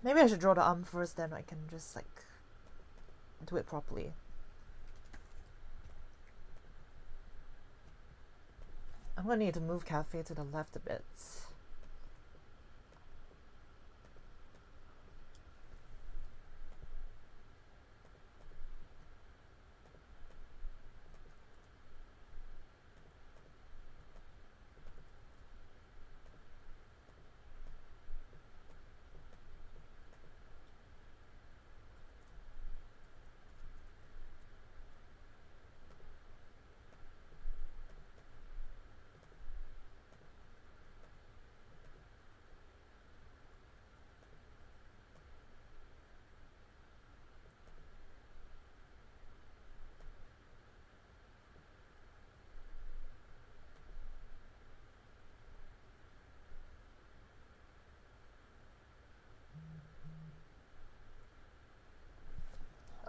Speaker 1: Maybe I should draw the arm first, then I can just like do it properly. I'm gonna need to move cafe to the left a bit.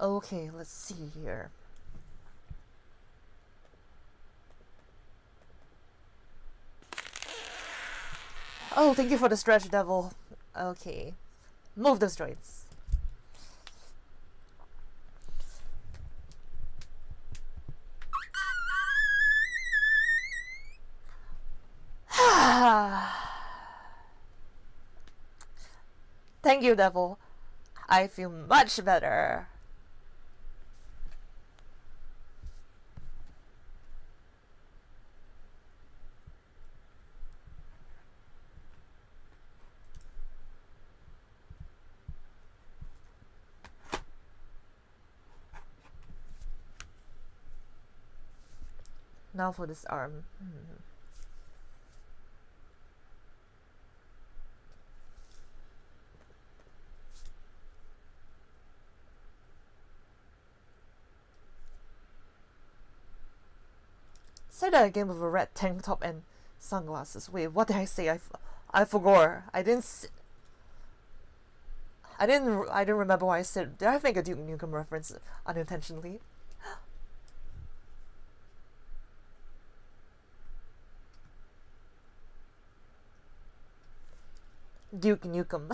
Speaker 1: Okay, let's see here. Oh, thank you for the stretch, devil. Okay. Move those joints. Thank you, devil. I feel much better. Now for this arm. Say that again with a red tank top and sunglasses. Wait, what did I say? I forgot. I didn't remember what I said. Did I make a Duke Nukem reference unintentionally? Duke Nukem.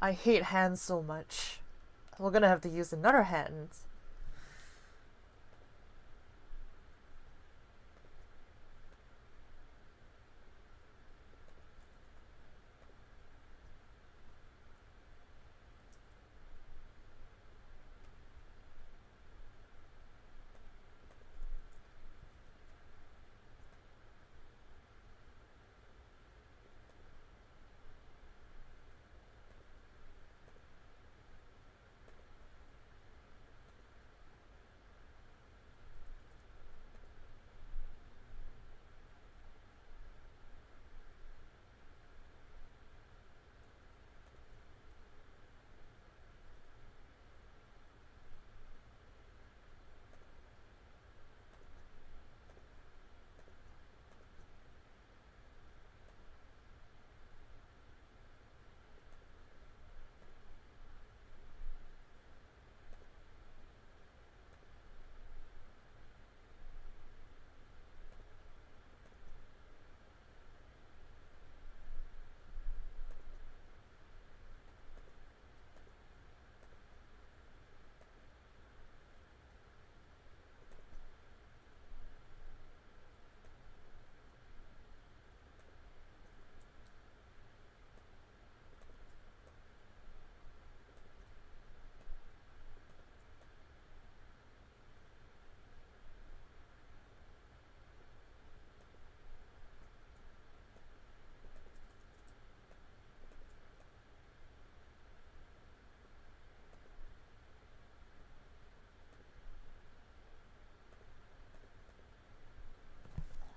Speaker 1: I hate hands so much. We're gonna have to use another hand.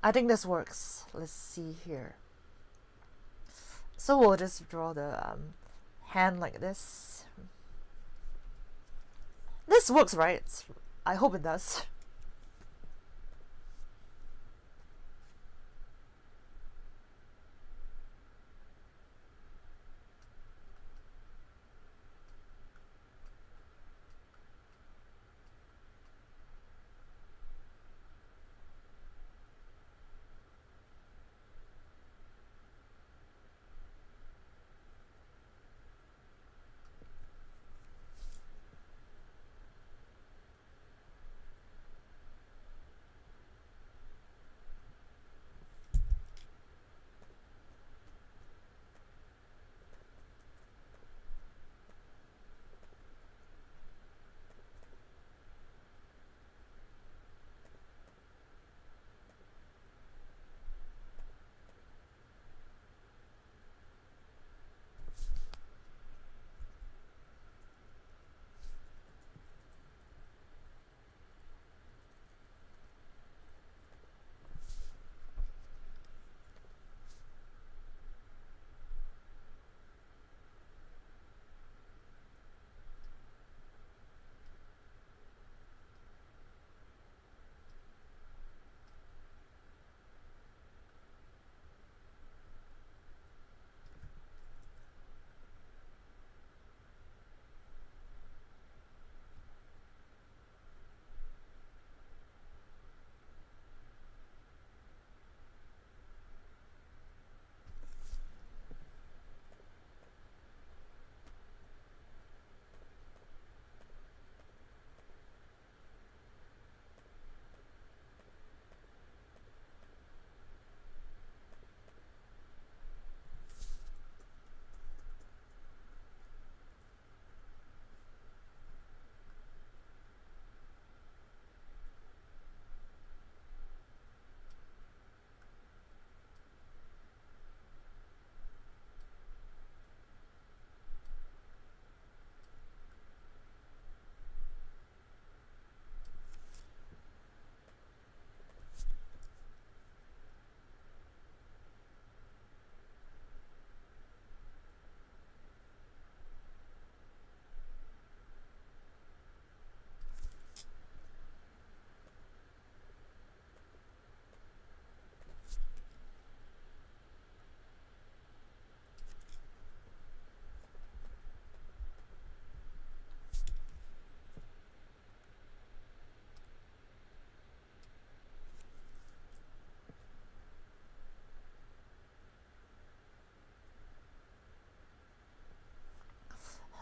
Speaker 1: I think this works. Let's see here. So we'll just draw the hand like this. This works, right? I hope it does.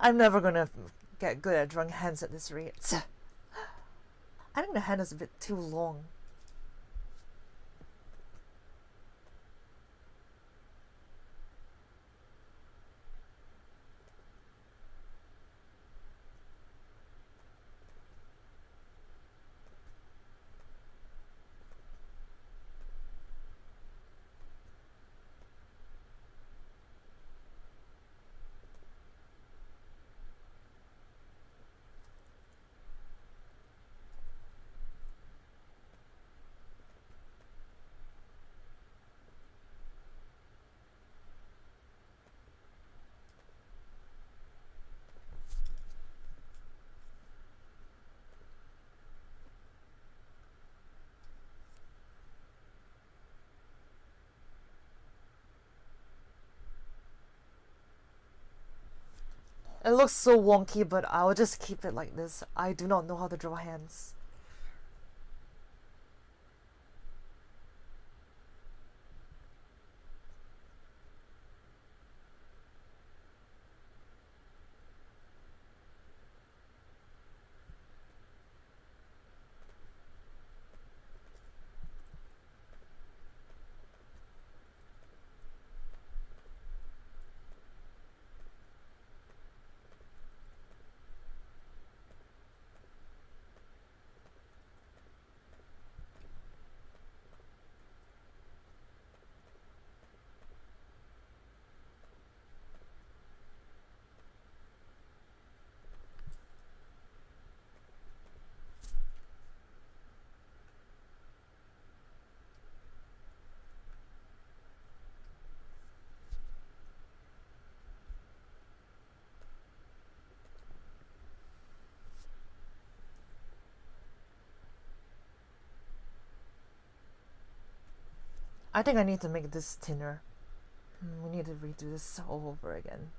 Speaker 1: I'm never gonna get good at drawing hands at this rate. I think the hand is a bit too long. It looks so wonky, but I'll just keep it like this. I do not know how to draw hands. I think I need to make this thinner. We need to redo this all over again.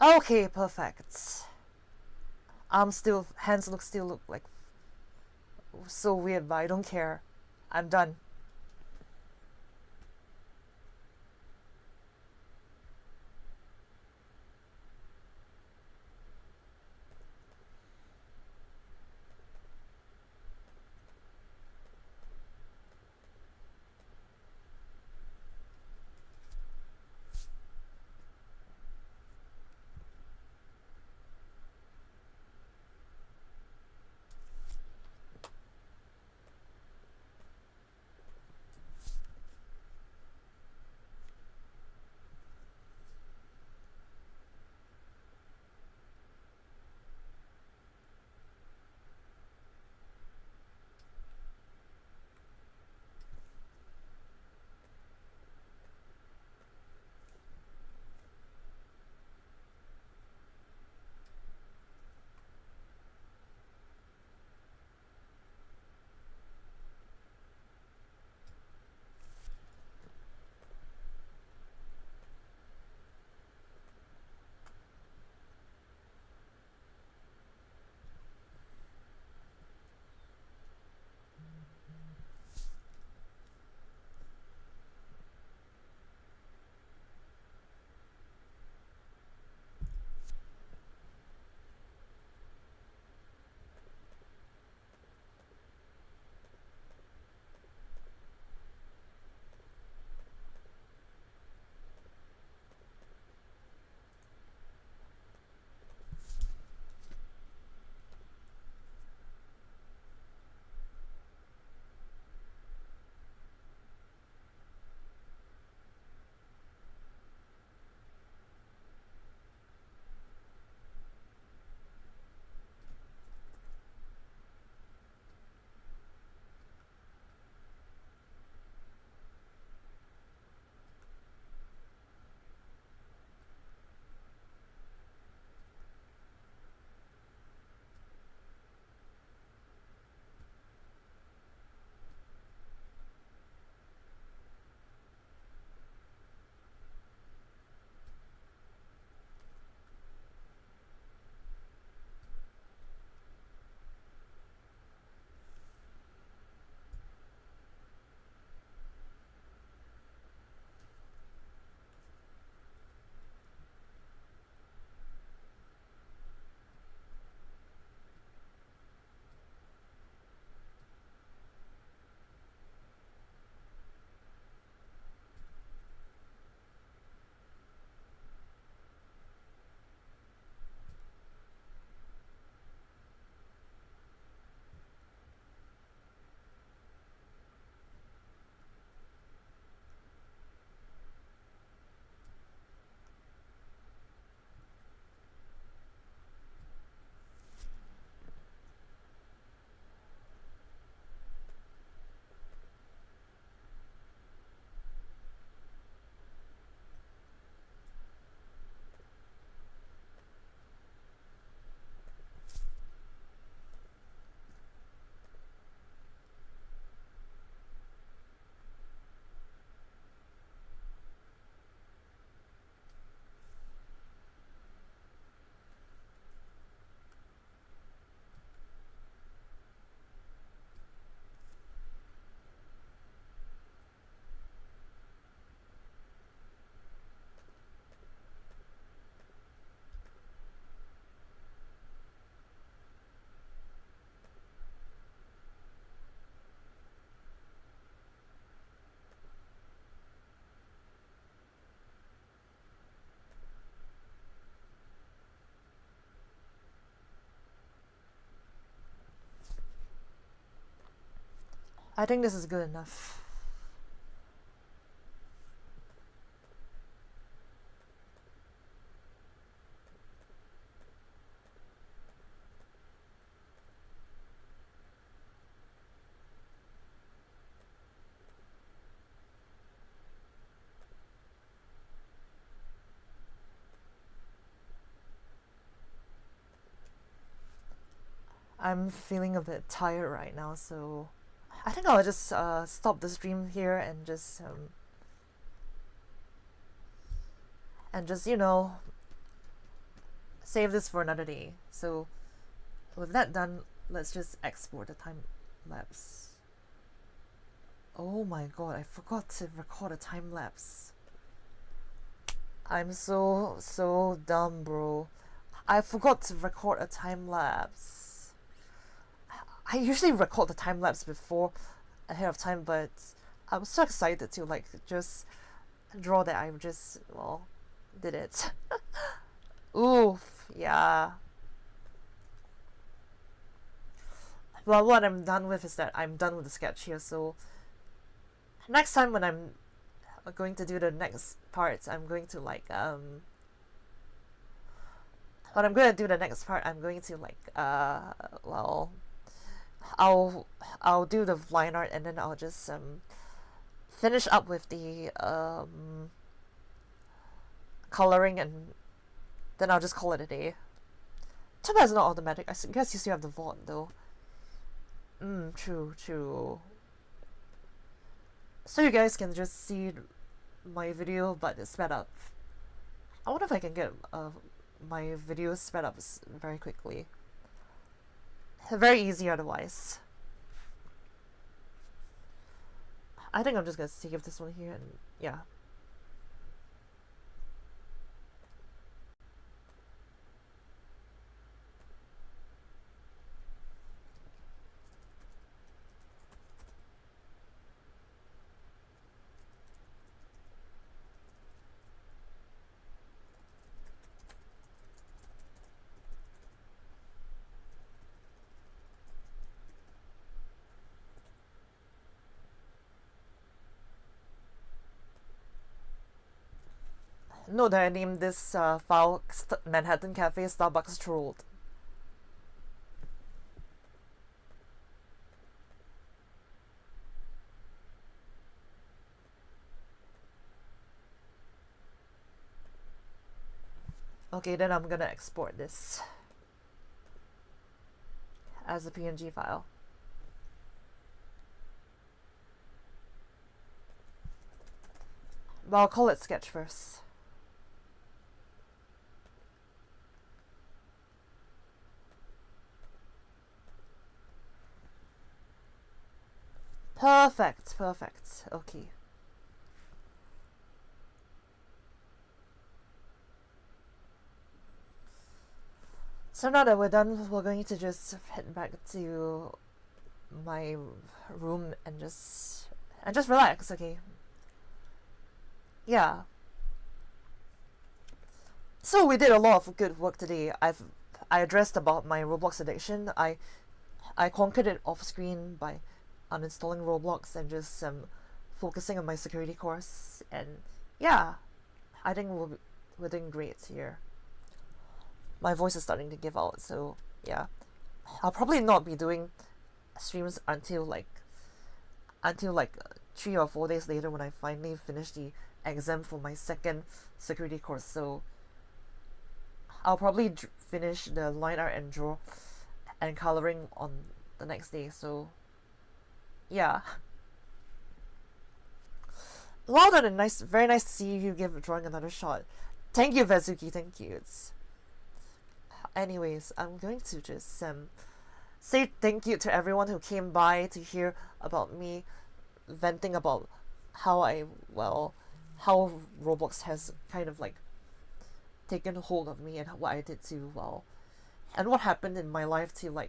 Speaker 1: Okay, perfect. Hands still look like so weird, but I don't care. I'm done. I think this is good enough. I'm feeling a bit tired right now, so I think I'll just stop the stream here and just save this for another day. So with that done, let's just export the time lapse. Oh my god, I forgot to record a time lapse. I'm so dumb, bro. I forgot to record a time lapse. I usually record the time lapse before ahead of time, but I was so excited to like just draw that I just did it. Oof, yeah. Well, what I'm done with is that I'm done with the sketch here, so next time when I'm going to do the next part, I'm going to like when I'm going to do the next part, I'm going to like well, I'll do the line art and then I'll just finish up with the coloring, and then I'll just call it a day. Too bad it's not automatic. I guess you still have the vault though. True. So you guys can just see my video, but it's sped up. I wonder if I can get my video sped up very quickly. Very easy otherwise. I think I'm just gonna save this one here and yeah. No, that I named this file Manhattan Cafe Starbucks Trolled. Okay, then I'm gonna export this as a PNG file. But I'll call it sketch first. Perfect. Okay. So now that we're done, we're going to just head back to my room and just relax, okay? Yeah. So we did a lot of good work today. I addressed about my Roblox addiction. I conquered it off screen by uninstalling Roblox and just focusing on my security course. And yeah, I think we're doing great here. My voice is starting to give out, so yeah. I'll probably not be doing streams until like 3 or 4 days later when I finally finish the exam for my second security course. So I'll probably finish the line art and draw and coloring on the next day. So yeah. Well done, and very nice to see you give drawing another shot. Thank you, Vezuki. Thank you. Anyways, I'm going to just say thank you to everyone who came by to hear about me venting about how how Roblox has kind of like taken hold of me and what I did to and what happened in my life to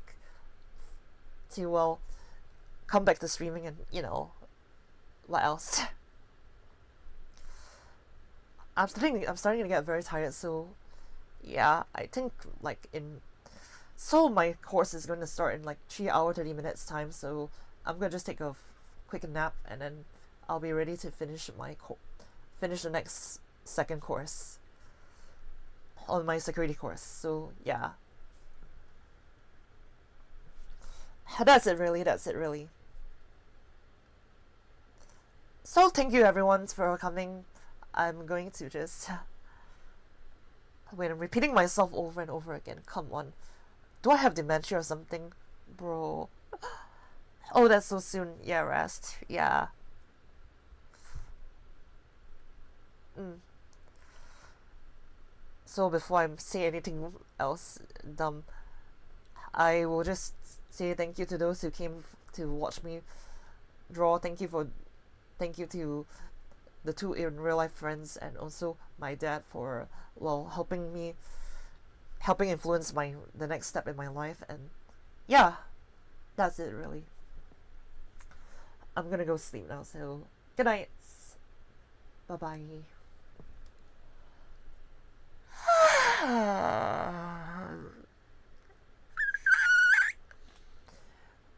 Speaker 1: come back to streaming, and what else. I'm starting to get very tired, so yeah, I think my course is going to start in 3 hour 30 minutes time, so I'm gonna just take a quick nap and then I'll be ready to finish the next second course on my security course. So yeah, that's it really. So thank you everyone for coming. I'm going to just wait, I'm repeating myself over and over again. Come on. Do I have dementia or something? Bro. Oh, that's so soon. Yeah, rest. Yeah. So before I say anything else dumb, I will just say thank you to those who came to watch me draw. Thank you to the two in real life friends, and also my dad for helping influence the next step in my life. And yeah, that's it really. I'm gonna go sleep now, so good night. Bye bye.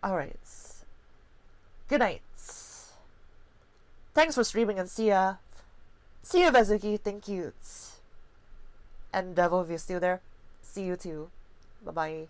Speaker 1: Alright. Good night. Thanks for streaming, and see ya. See you, Vezuki. Thank you. And Devil, if you're still there, see you too. Bye bye.